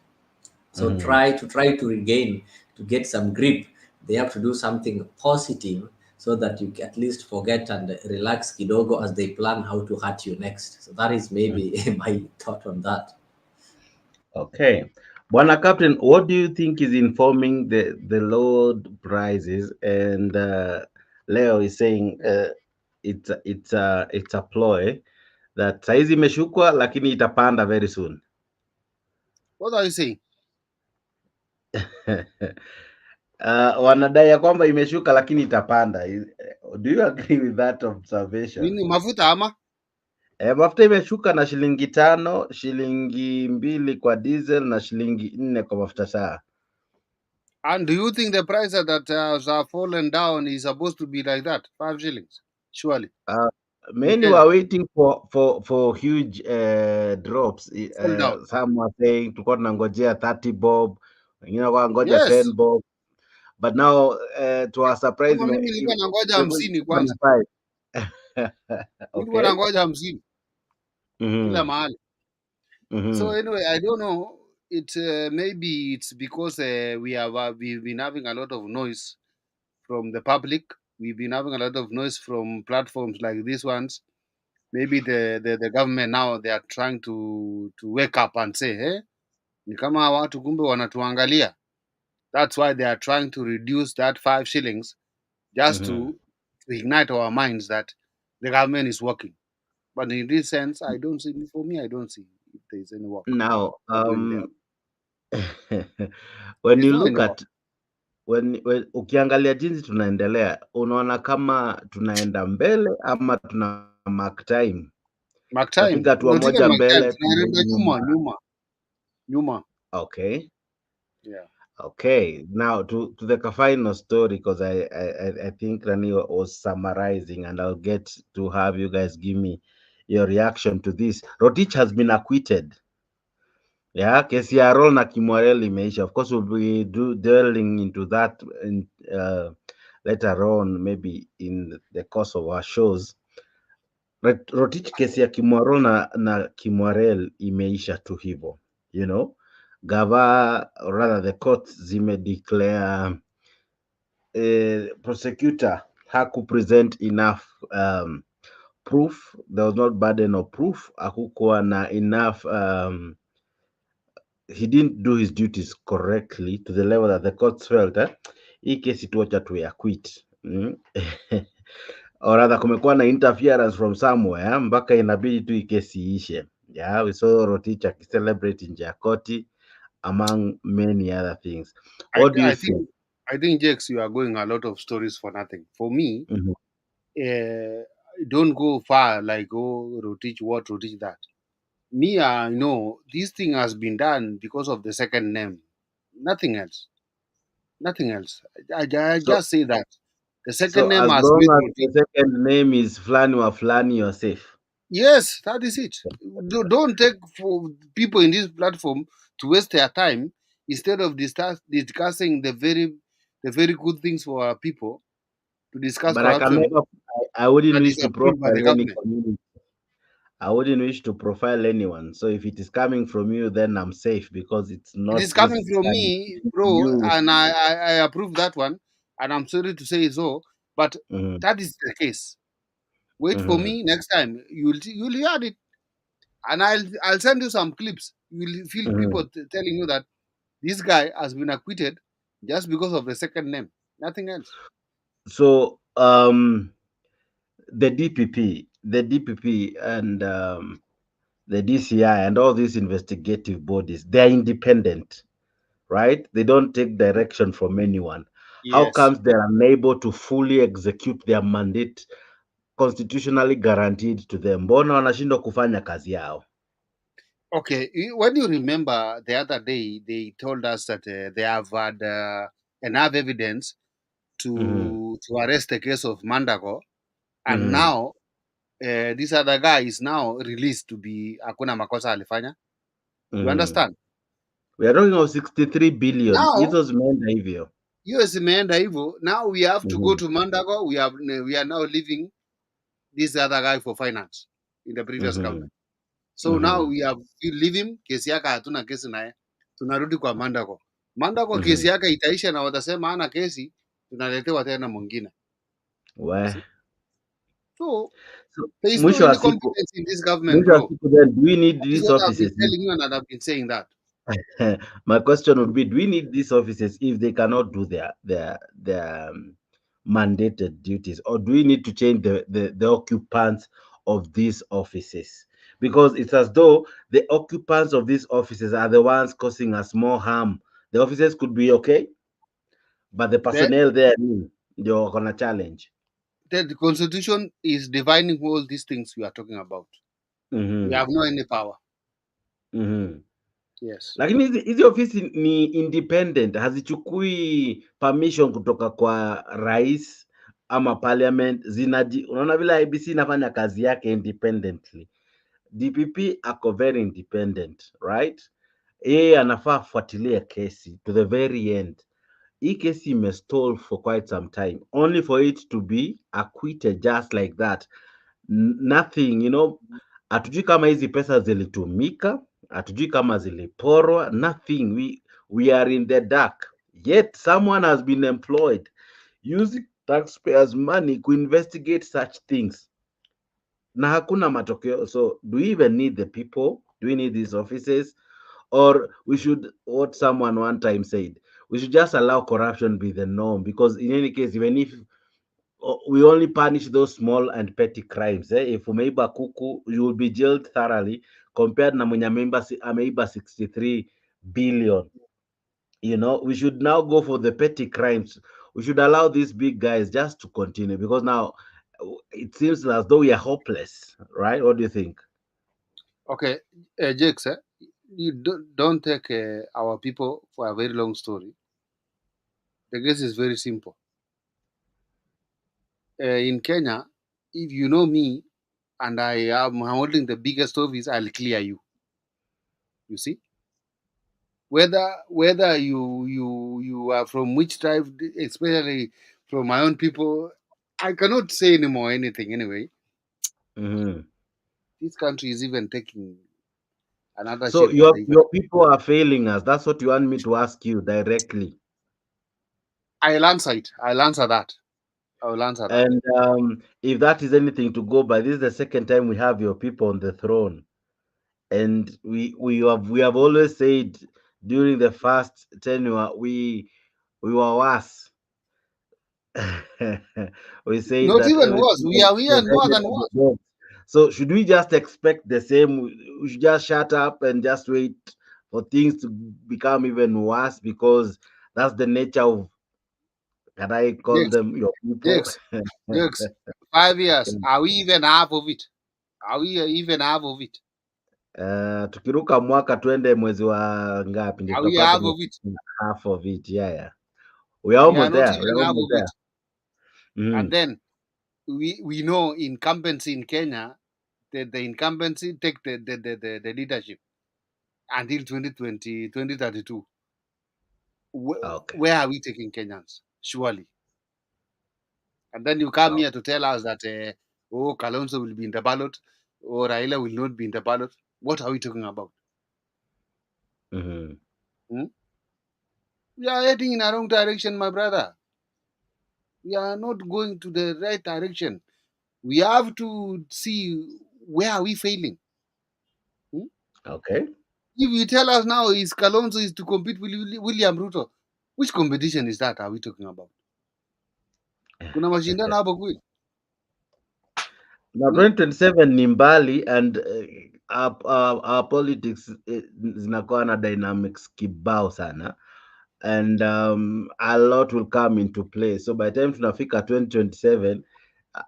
So try to regain, to get some grip. They have to do something positive so that you at least forget and relax kidogo as they plan how to hurt you next. So that is maybe my thought on that. Okay. Bwana Captain, what do you think is informing the low prices? And Leo is saying it's a ploy that saizi imeshukwa lakini itapanda very soon. What are you saying? Wanadai ya kwamba imeshuka lakini itapanda. Do you agree with that observation? Nini mafuta ama? Mafuta imeshuka na shilingi 5, shilingi 2 kwa diesel na shilingi 4 kwa mafuta taa. And do you think the price that have fallen down is supposed to be like that? 5 shillings, surely. Many were waiting for huge drops. Some were saying tulikuwa tunangojea 30 bob, wengine wangoja 10 bob. But now to our surprise mimi nilikuwa nangoja 50 kwanza. Nilikuwa nangoja 50. Kila mahali. So anyway, I don't know. It maybe it's because we've been having a lot of noise from the public. We've been having a lot of noise from platforms like these ones. Maybe the government now they are trying to wake up and say, hey, ni kama watu kumbe wanatuangalia. That's why they are trying to reduce that 5 shillings just to ignite our minds that the government is working. But in this sense, I don't see, for me, I don't see if there's any work. Now, when you look at when ukiangalia jinsi tunaendelea, unaona kama tunaenda mbele ama tuna mark time? Mark time. Tunapiga hatua moja mbele, tunaenda nyuma. Okay. Yeah. Okay. Now to the final story, because I think Rani was summarizing, and I'll get to have you guys give me your reaction to this. Rotich has been acquitted. Yeah, kesi ya Roll na Kimwarel imeisha. Of course, we'll be delving into that later on, maybe in the course of our shows. Rotich, kesi ya Kimwarel na Kimwarel imeisha tu hivyo, you know. Gava, or rather the courts zime declare prosecutor haku present enough proof. There was not burden of proof. Hakukuwa na enough he didn't do his duties correctly to the level that the courts felt hii kesi tuacha tu ya quit. Or rather kumekuwa na interference from somewhere mpaka inabidi tu hii kesi iishe. Yeah, we saw Rotich akicelebrate nje ya koti, among many other things. What do you think? I think, Jakes, you are going a lot of stories for nothing. For me, don't go far like, oh, Rotich what, Rotich that. Me, I know this thing has been done because of the second name. Nothing else. Nothing else. I just say that. The second name as has long made as Rotich. the second name is Flani or Flani, you're safe. Yes, that is it. Don't take for people in this platform to waste their time instead of discussing the very good things for our people to discuss But corruption. I wouldn't wish to approved by the profile any government. community. I wouldn't wish to profile anyone. So if it is coming from you, then I'm safe because it's not. It is coming from me, bro, and I approve that one, and I'm sorry to say so, but that is the case. Wait for me next time. You'll hear it, and I'll send you some clips. You'll feel people telling you that this guy has been acquitted just because of the second name, nothing else. So the DPP, and the DCI and all these investigative bodies, they are independent, right? They don't take direction from anyone. Yes. How comes they are unable to fully execute their mandate constitutionally guaranteed to them? Mbona wanashindwa kufanya kazi yao? Okay, when you remember the other day, they told us that they have had enough evidence to arrest the case of Mandago, and now this other guy is now released to be hakuna makosa alifanya. You understand? We are talking of 63 billion. Now, Hizo zimeenda hivyo. Hiyo zimeenda hivyo. Now we have to go to Mandago. We are now leaving this other guy for finance in the previous government. So now we leave him, kesi yake hatuna kesi naye. Tunarudi kwa Mandago. Mandago kesi yake itaisha na watasema hana kesi, tunaletewa tena mwingine. So there is no any competence in this government, bro. Then, do we need these offices? I've been telling you and I've been saying that. My question would be, do we need these offices if they cannot do their mandated duties, or do we need to change the occupants of these offices? because it's as though the occupants of these offices are the ones causing us more harm. The offices could be okay, but the personnel there, you're gonna challenge. The constitution is defining all these things we are talking about. We have no any power. Yes. Lakini hizi ofisi ni independent, hazichukui permission kutoka kwa rais ama parliament. Unaona vile IBC inafanya kazi yake independently. DPP ako very independent, right? Yeye anafaa fuatilia kesi to the very end. Hii kesi imestall for quite some time, only for it to be acquitted just like that. Nothing, hatujui kama hizi pesa zilitumika, hatujui kama ziliporwa, nothing. We are in the dark, yet someone has been employed using taxpayers money to investigate such things na hakuna matokeo. So do we even need the people? Do we need these offices? Or we should, what someone one time said, we should just allow corruption be the norm, because in any case, even if we only punish those small and petty crimes, if umeiba kuku, you will be jailed thoroughly, compared na mwenye ameiba 63 billion. We should now go for the petty crimes. We should allow these big guys just to continue, because now it seems as though we are hopeless, right? What do you think? Okay, Jake, sir, you don't take our people for a very long story. The case is very simple. In Kenya, if you know me and I am holding the biggest office, I'll clear you. You see, whether you are from which tribe, especially from my own people, I cannot say anymore anything anyway. This country is even taking another So shape. your people are failing us. That's what you want me to ask you directly. I'll answer it. I'll answer that. I will answer that. And if that is anything to go by, this is the second time we have your people on the throne, and we have always said during the first tenure we were worse. We say not that even worse. We are here more than worse. So should we just expect the same? We should just shut up and just wait for things to become even worse, because that's the nature of, can I call them your people? Yes. 5 years. Are we even half of it? Are we even half of it? Tukiruka mwaka twende mwezi wa ngapi ndio tutakuwa half of it. Yeah. We are almost there. We are almost there. And then we know incumbency in Kenya, the incumbency take the leadership until 2032. Where are we taking Kenyans? Surely. And then you come here to tell us that Kalonzo will be in the ballot, or Raila will not be in the ballot. What are we talking about? We are heading in a wrong direction, my brother. We are not going to the right direction. We have to see where are we failing. Okay. If you tell us now is Kalonzo is to compete with William Ruto, which competition is that? Are we talking about? Kuna mashindano hapo kweli? Now 2027 ni mbali, and our politics zinakuwa na dynamics kibao sana, and a lot will come into play. So by the time tunafika 2027,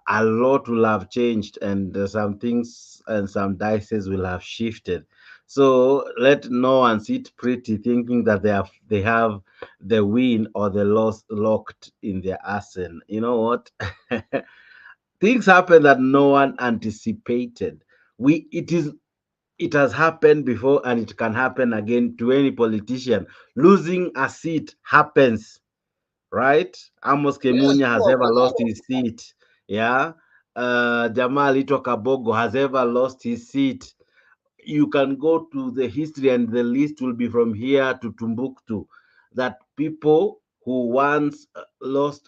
a lot will have changed, and some things and some dices will have shifted. So let no one sit pretty thinking that they have the win or the loss locked in their arsenal. You know what? Things happen that no one anticipated. It has happened before, and it can happen again to any politician. Losing a seat happens, right? Amos Kemunya has ever lost his seat. Yeah. Jamal Ito Kabogo has ever lost his seat. You can go to the history, and the list will be from here to Timbuktu, that people who once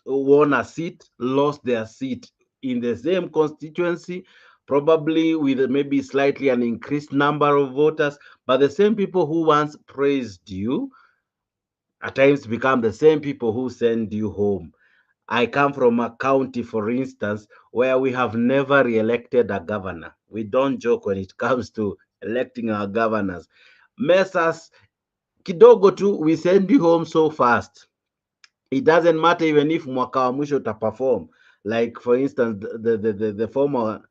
won a seat lost their seat in the same constituency, probably with maybe slightly an increased number of voters, but the same people who once praised you at times become the same people who send you home. I come from a county, for instance, where we have never re-elected a governor. We don't joke when it comes to electing our governors. Mess us kidogo tu, we send you home so fast. It doesn't matter even if mwaka wa mwisho utaperform. Like for instance, the former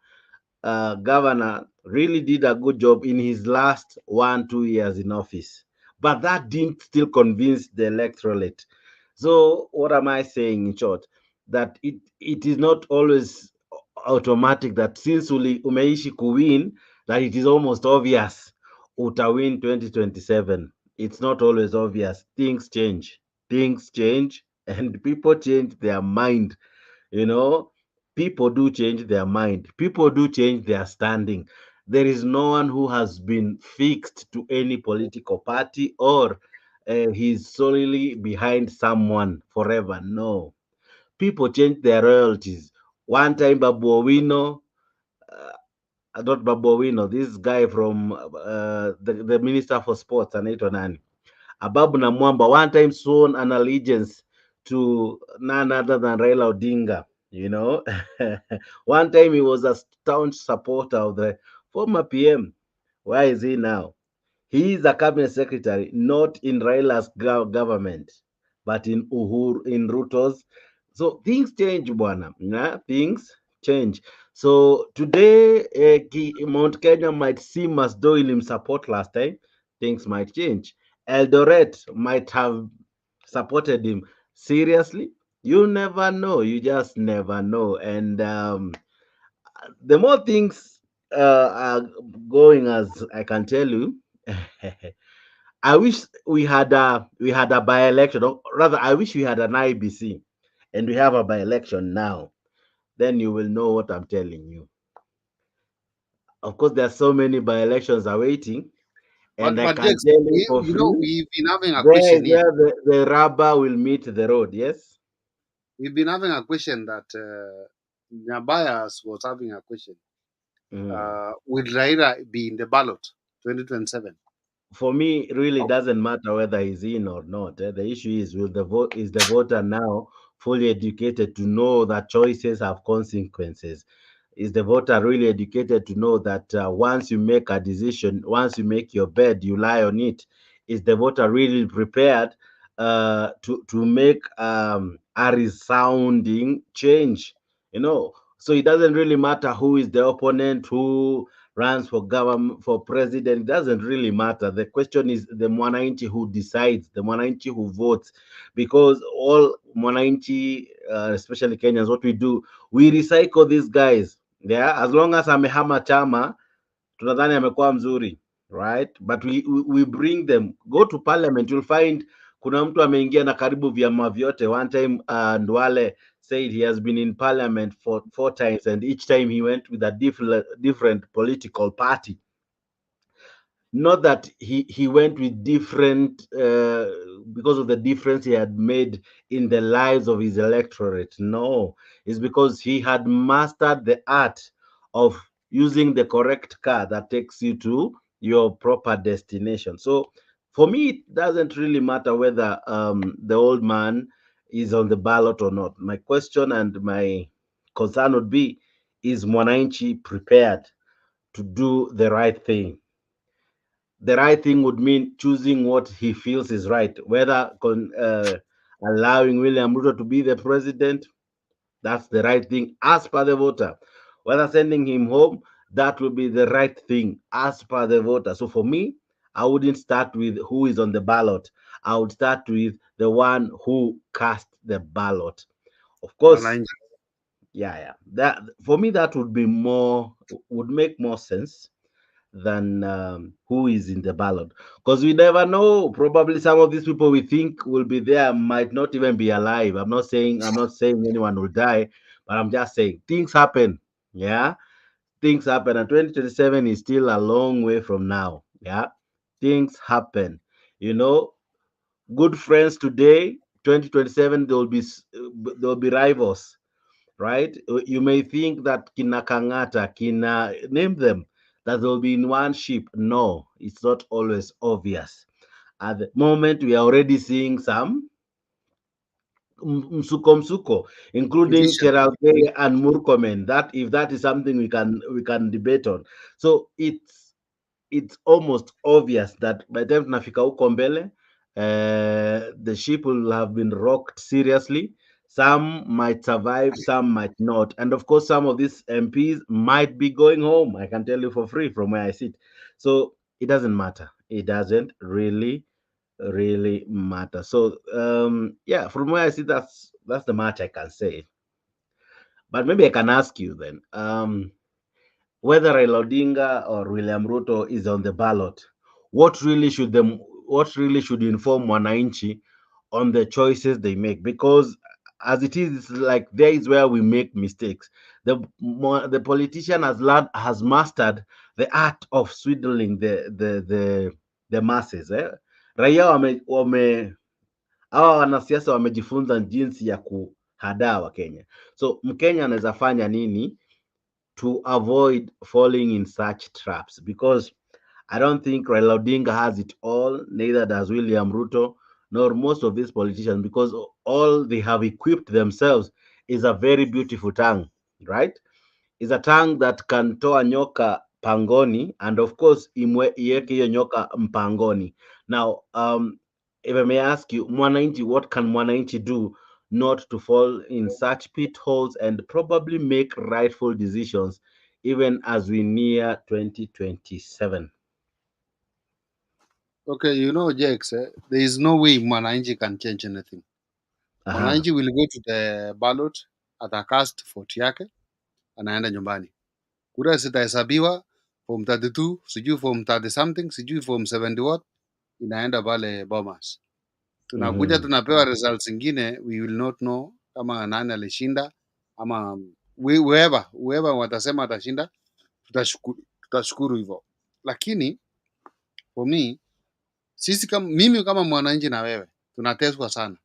governor really did a good job in his last 1-2 years in office, but that didn't still convince the electorate. So what am I saying in short? That it is not always automatic that since umeishi kuwin, that it is almost obvious utawin 2027. It's not always obvious. Things change, and people change their mind. You know, people do change their mind, people do change their standing. There is no one who has been fixed to any political party, or he's solely behind someone forever. No, people change their loyalties. One time Babu Owino, not Babu Owino, this guy from the minister for sports, anaitwa nani, Ababu na Mwamba, one time sworn an allegiance to none other than Raila Odinga. You know, one time he was a staunch supporter of the former PM. Where is he now? He is a cabinet secretary, not in Raila's government, but in Ruto's. So things change, bwana. Yeah, things change. So today, Mount Kenya might seem as though in support last time. Things might change. Eldoret might have supported him. Seriously, you never know. You just never know. And the more things are going, as I can tell you, I wish we had a by-election, or rather, I wish we had an IBC, and we have a by-election now. Then you will know what I'm telling you. Of course, there are so many by-elections awaiting, and I But can Jackson, tell you for you know, free, we've been having a there is question here. where the rubber will meet the road. Yes. We've been having a question that Nabayas was having a question. Will Raila be in the ballot 2027? For me, it really doesn't matter whether he's in or not. The issue is, will is the voter now fully educated to know that choices have consequences? Is the voter really educated to know that once you make a decision, once you make your bed, you lie on it? Is the voter really prepared to make a resounding change? You know, so it doesn't really matter who is the opponent, who runs for government, for president. It doesn't really matter. The question is the mwananchi who decides, the mwananchi who votes, because all mwananchi, especially Kenyans, what we do, we recycle these guys. Yeah, as long as amehama chama, tunadhani amekuwa mzuri, right? But we bring them, go to parliament, you'll find kuna mtu ameingia na karibu vyama vyote. One time Ndwale said he has been in parliament for 4 times, and each time he went with a different political party. Not that he went with different because of the difference he had made in the lives of his electorate. No, it's because he had mastered the art of using the correct car that takes you to your proper destination. So for me, it doesn't really matter whether the old man is on the ballot or not. My question and my concern would be, is Mwananchi prepared to do the right thing? The right thing would mean choosing what he feels is right, whether allowing William Ruto to be the president, that's the right thing as per the voter. Whether sending him home, that will be the right thing as per the voter. So for me, I wouldn't start with who is on the ballot. I would start with the one who cast the ballot. Of course, yeah. That for me, that would make more sense than who is in the ballot, because we never know. Probably some of these people we think will be there might not even be alive. I'm not saying anyone will die, but I'm just saying things happen. Yeah, things happen, and 2027 is still a long way from now. Yeah, things happen. You know, good friends today, 2027 there will be rivals, right? You may think that kina Kangata, name them, that they'll be in one ship. No, it's not always obvious. At the moment, we are already seeing some msuko, including Cherargei and Murkomen. That if that is something we can debate on. So it's almost obvious that by the time tunafika huko mbele, the ship will have been rocked seriously. Some might survive, some might not. And of course, some of these MPs might be going home. I can tell you for free from where I sit. So it doesn't matter. It doesn't really matter. So yeah, from where I sit, that's the much I can say. But maybe I can ask you then, whether Raila Odinga or William Ruto is on the ballot, what really should inform wananchi on the choices they make? Because as it is, it's like there is where we make mistakes. The politician has mastered the art of swindling the masses. Raia hawa wanasiasa wamejifunza jinsi ya kuhadaa Wakenya. So Mkenya anaweza fanya nini to avoid falling in such traps? Because I don't think Raila Odinga has it all, neither does William Ruto, nor most of these politicians, because all they have equipped themselves is a very beautiful tongue, right? Is a tongue that can toa nyoka pangoni, and of course iweke hiyo nyoka mpangoni. Now, if I may ask you, mwananchi, what can mwananchi do not to fall in such pitholes and probably make rightful decisions even as we near 2027? Okay, you know, Jakes, there is no way mwananchi can change anything. Mwananchi will go to the ballot, atacast vote yake, anaenda nyumbani. Kura zitahesabiwa form 32, sijui form 30 something, sijui form 70 what, inaenda pale Bomas. Tunakuja tunapewa results zingine, we will not know kama nani alishinda ama whoever watasema atashinda, tutashukuru hivyo. Lakini for me, mimi kama mwananchi na wewe tunateswa sana.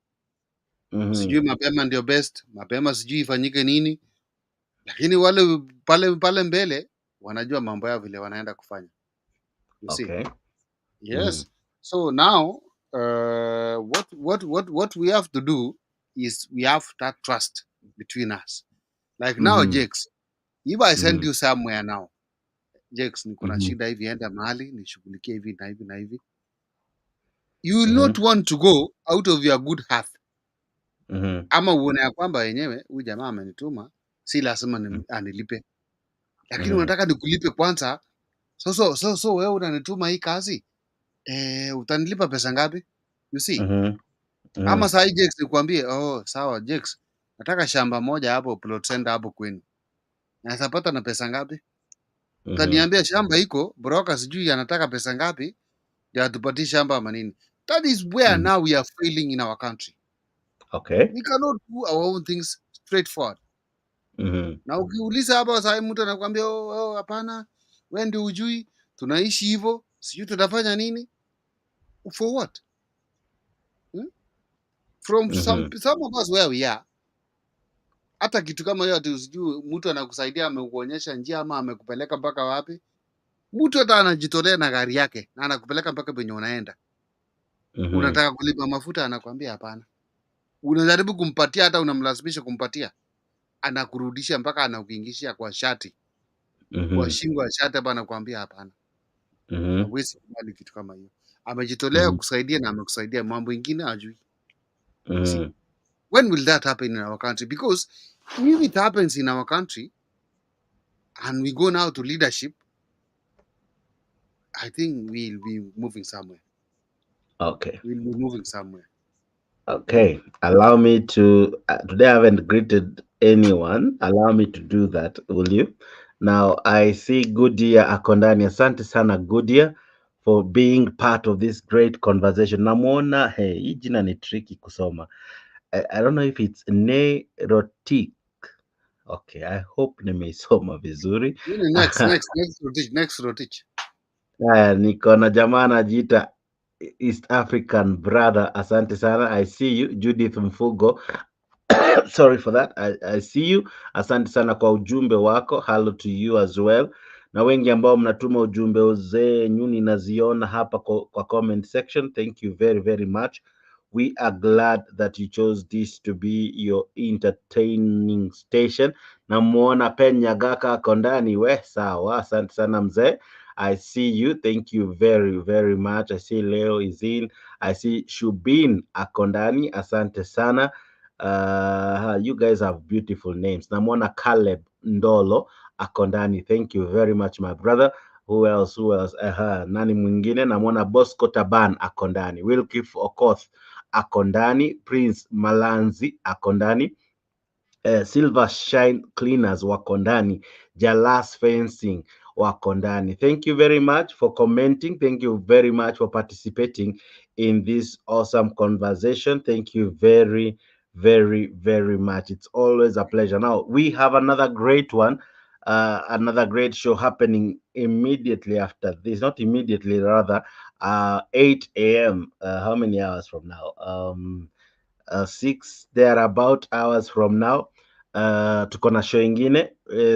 Sijui mapema ndio best, mapema sijui ifanyike nini, lakini wale pale mbele wanajua mambo yao vile wanaenda kufanya. You see? Yes. So now what we have to do is we have that trust between us. Like now, Jakes, if I send you somewhere now, Jakes, niko na shida hivi, enda mahali nishughulikie hivi na hivi na hivi, you will not want to go out of your good heart. Ama uone ya kwamba yenyewe huyu jamaa amenituma, si lazima anilipe, lakini unataka nikulipe kwanza. So wewe unanituma hii kazi, utanilipa pesa ngapi? You see? Ama saa hii Jakes nikwambie, oh sawa Jakes, nataka shamba moja hapo plot center hapo kwenu, naweza pata na pesa ngapi? Utaniambia shamba iko broker, sijui anataka pesa ngapi ndio atupatie shamba ama nini. That is where now we are failing in our country. Okay. We cannot do our own things straightforward. Na ukiuliza hapa sasa mtu anakuambia oh hapana, wewe ndio ujui, tunaishi hivyo, sijui tutafanya nini? For what? From some of us where we are, hata kitu kama hiyo ati usijui mtu anakusaidia, amekuonyesha njia ama amekupeleka mpaka wapi, mtu hata anajitolea na gari yake na anakupeleka mpaka penye unaenda. Unataka kulipa mafuta, anakuambia hapana. Unajaribu kumpatia, hata unamlazimisha kumpatia, anakurudisha mpaka anakuingishia kwa shati, kwa shingo ya shati, hapa anakuambia hapana. Hawezi kubali kitu kama hiyo. Amejitolea kusaidia na amekusaidia, mambo ingine hajui. See, when will that happen in our country? Because if it happens in our country and we go now to leadership, I think we'll be moving somewhere. Okay. We'll be moving somewhere. Okay. Allow me to, today I haven't greeted anyone. Allow me to do that, will you? Now, I see Goodyear Akondani. Asante sana Goodyear for being part of this great conversation. Namwona, hey, hii jina ni tricky kusoma. I don't know if it's Nerotic. Okay, I hope nimeisoma vizuri. Next Rotich. Niko na jamaa anajiita East African brother. Asante sana. I see you. Judith Mfugo. Sorry for that. I see you. Asante sana kwa ujumbe wako. Hello to you as well. Na wengi ambao mnatuma ujumbe zenyu ninaziona hapa kwa comment section. Thank you very, very much We are glad that you chose this to be your entertaining station. Namuona Pen Nyagaka ako ndani. We sawa, asante sana mzee. I see you. Thank you very, very much. I see Leo is in. I see Shubin ako ndani. Asante sana. You guys have beautiful names. Namuona Caleb Ndolo ako ndani. Thank you very much, my brother. Who else? Nani mwingine? Namuona Bosco Taban ako ndani. Wilkif Okoth ako ndani. Prince Malanzi ako ndani. Silver Shine Cleaners wako ndani. Jalas Fencing wako ndani. Thank you very much for commenting. Thank you very much for participating in this awesome conversation. Thank you very, very, very much. It's always a pleasure. Now, we have another great one, another great show happening immediately after this. Not immediately, rather, 8 a.m. How many hours from now? 6 thereabout hours from now. Tuko na show ingine,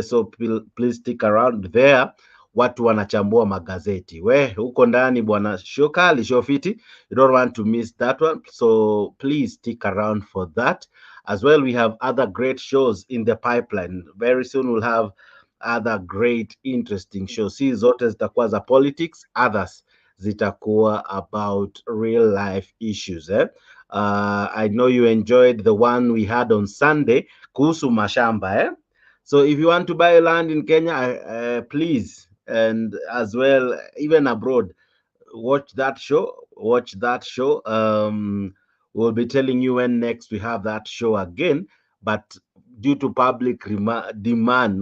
so please stick around there. Watu wanachambua magazeti, we huko ndani bwana, show kali, show fiti. You don't want to miss that one, so please stick around for that as well. We have other great shows in the pipeline. Very soon we'll have other great interesting shows. Si zote zitakuwa za politics, others zitakuwa about real life issues. I know you enjoyed the one we had on Sunday, kuhusu mashamba. So if you want to buy land in Kenya, please, and as well, even abroad, watch that show. We'll be telling you when next we have that show again, but due to public demand,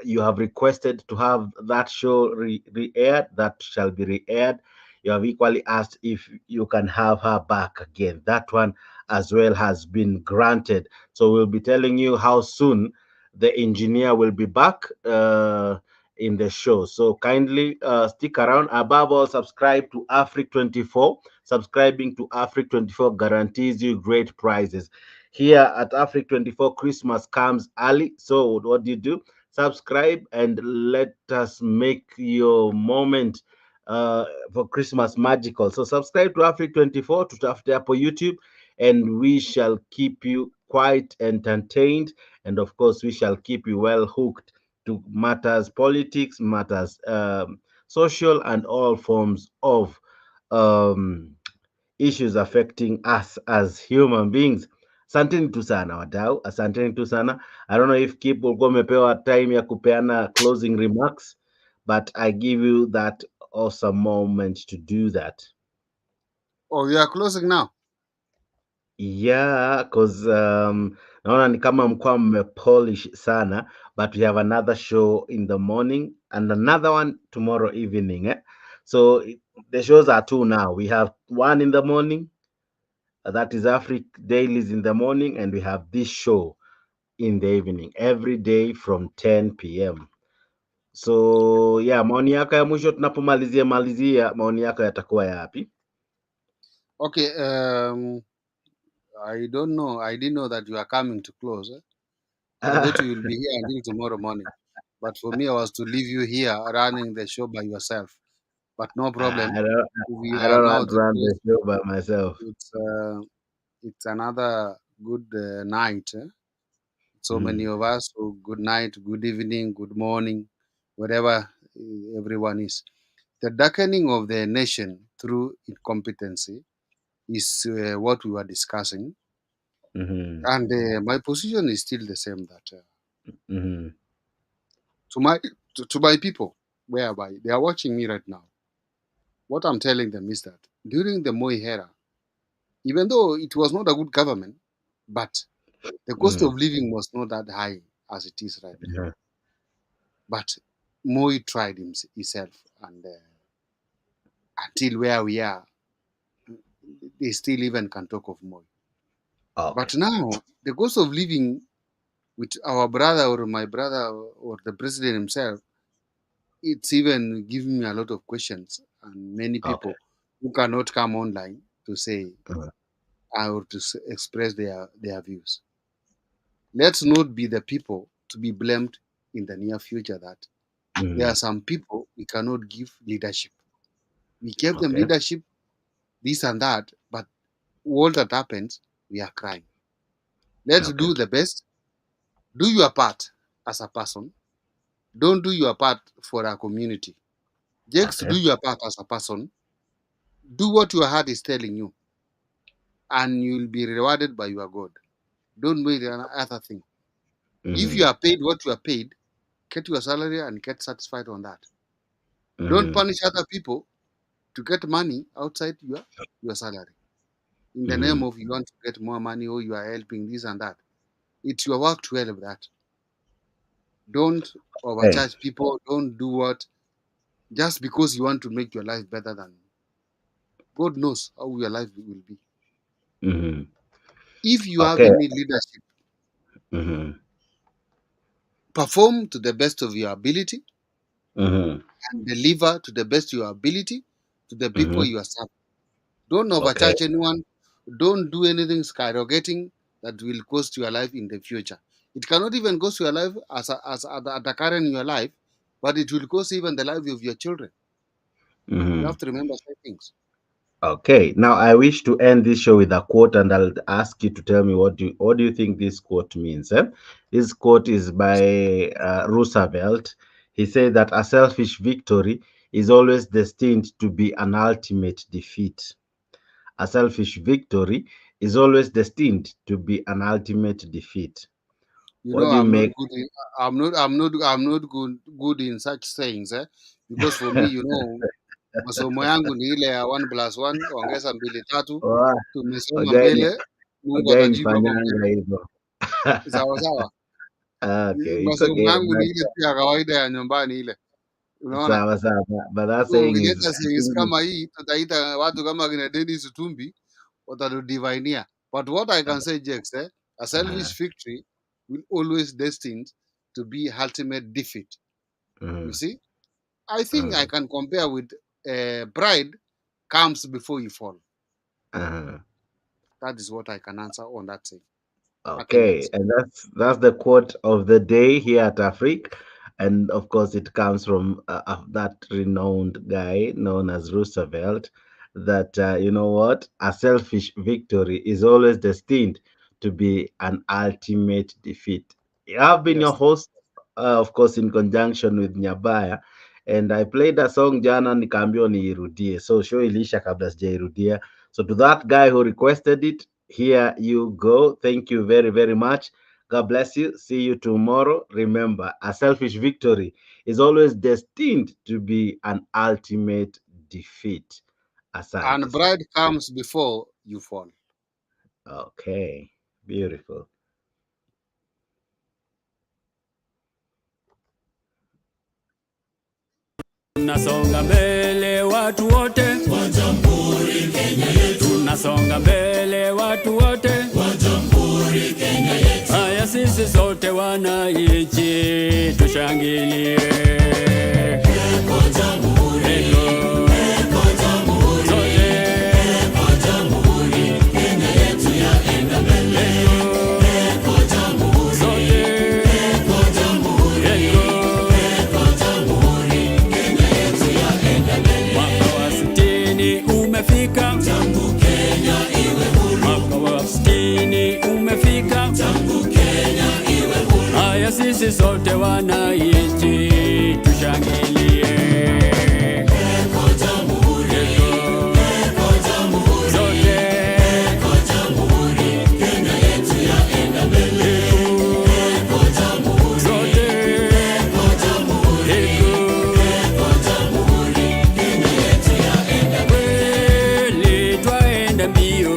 you have requested to have that show re-aired. That shall be re-aired. You have equally asked if you can have her back again. That one as well has been granted. So we'll be telling you how soon the engineer will be back in the show. So kindly stick around. Above all, subscribe to Afriq 24. Subscribing to Afriq 24 guarantees you great prizes. Here at Afriq 24, Christmas comes early. So what do? Subscribe and let us make your moment for Christmas magical. So subscribe to Afriq 24 to hapo YouTube, and we shall keep you quite entertained, and of course we shall keep you well hooked to matters politics, matters social, and all forms of issues affecting us as human beings. Asanteni tu sana wadau, asanteni tu sana. I don't know if Kip ulikuwa umepewa time ya kupeana closing remarks, but I give you that awesome moment to do that. Oh, we are closing now? Yeah, because naona ni kama mkuwa mmepolish sana, but we have another show in the morning and another one tomorrow evening. So the shows are two now. We have one in the morning, that is Afriq Dailies in the morning, and we have this show in the evening, every day from 10 p.m. So yeah, maoni yako ya mwisho tunapomalizia maoni yako yatakuwa yapi? Okay, I don't know. I didn't know that you are coming to close. I thought you will be here until tomorrow morning. But for me, I was to leave you here running the show by yourself. But no problem. I don't want to run the show by myself. It's another good night. So many of us. So good night, good evening, good morning, wherever everyone is. The darkening of the nation through incompetency is what we were discussing. And my position is still the same, that to my people, whereby they are watching me right now, what I'm telling them is that during the Moi era, even though it was not a good government, but the cost of living was not that high as it is right now. But Moi tried himself, and until where we are, they still even can talk of Moi. But now, the cost of living with our brother or my brother or the president himself, it's even giving me a lot of questions, and many people who cannot come online to say or to express their views. Let's not be the people to be blamed in the near future that there are some people we cannot give leadership. We gave them leadership this and that, but all that happens, we are crying. Let's do the best. Do your part as a person. Don't do your part for our community. Just do your part as a person. Do what your heart is telling you, and you'll be rewarded by your God. Don't wait on other thing. If you are paid what you are paid, get your salary and get satisfied on that. Don't punish other people to get money outside your salary. In the name of you want to get more money or you are helping this and that. It's your work to help that. Don't overcharge people. Don't do what just because you want to make your life better than God knows how your life will be. If you have any leadership, perform to the best of your ability and deliver to the best of your ability to the people you are serving. Don't overcharge anyone. Don't do anything skyrocketing that will cost your life in the future. It cannot even cost your life as at the current in your life, but it will cost even the life of your children. You have to remember certain things. Okay, now I wish to end this show with a quote, and I'll ask you to tell me what do you think this quote means. This quote is by Roosevelt. He said that a selfish victory is always destined to be an ultimate defeat. A selfish victory is always destined to be an ultimate defeat. You what know, do you I'm make? I'm not good in such sayings, because for me, masomo yangu ni ile ya 1+1 ongeza 2 3. Tumesoma mbele, Mungu atajibu hapo Fanyanga mbele. hivyo. Sawa sawa. Okay, it's Masomo okay. yangu ni ile pia kawaida ya nyumbani ile. Unaona? Sawa sawa, but that So saying ukileta is sayings kama hii, tutaita watu kama kina Dennis Tumbi watatudivainia. But what I can say, Jex, a selfish victory will always destined to be ultimate defeat. You see? I think I can compare with pride comes before you fall. That is what I can answer on that thing. Okay, and that's the quote of the day here at Afriq, and of course it comes from that renowned guy known as Roosevelt. That you know what, a selfish victory is always destined to be an ultimate defeat. I've been your host, of course, in conjunction with Nyabaya, and I played a song jana nikaambiwa niirudie, so show ilisha kabla sijairudia. So to that guy who requested it, here you go. Thank you very, very much. God bless you. See you tomorrow. Remember, a selfish victory is always destined to be an ultimate defeat. Asante. And pride comes before you fall. Okay, beautiful. Tunasonga mbele watu wote wa Jamhuri Kenya yetu. Tunasonga mbele watu wote wa Jamhuri Kenya yetu. Haya sisi sote wananchi tushangilie. Eko Jamhuri, eko Jamhuri, sote eko Jamhuri Kenya yetu yaenda mbele. Eko Jamhuri, sote eko Jamhuri, eko Jamhuri. Mwaka wa 60 umefika, tangu Kenya iwe huru. Mwaka wa 60 umefika, tangu Kenya iwe huru. Haya sisi sote wananchi tushangilie. Eko Jamhuri, eko Jamhuri, sote eko Jamhuri Kenya yetu yaenda mbele. Eko Jamhuri, sote eko Jamhuri, eko Jamhuri Kenya yetu yaenda mbele. Twaenda mbio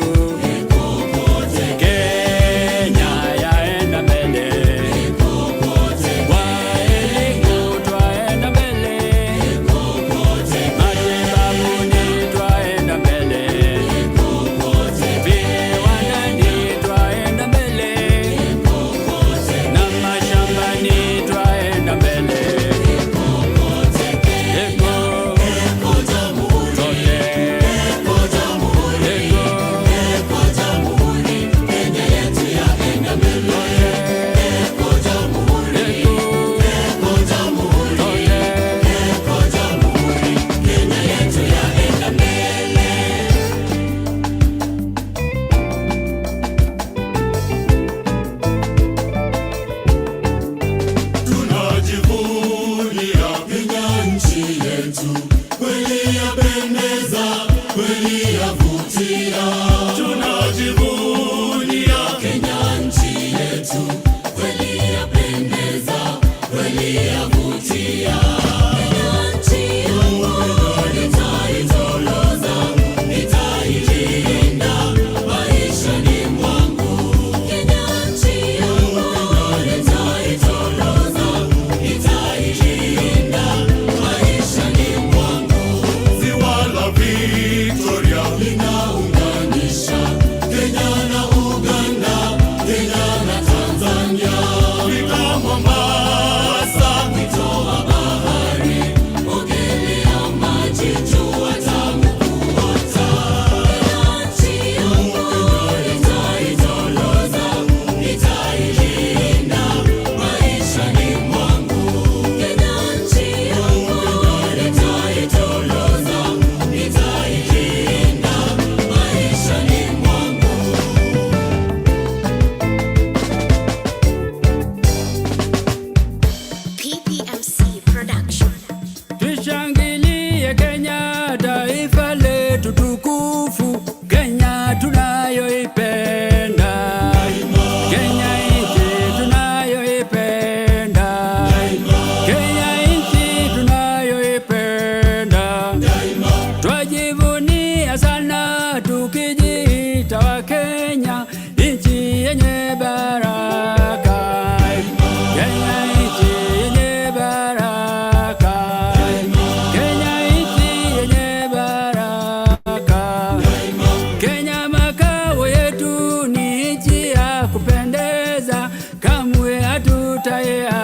kokote, Kenya yaenda mbele kokote. Kwa elimu twaenda mbele yeah.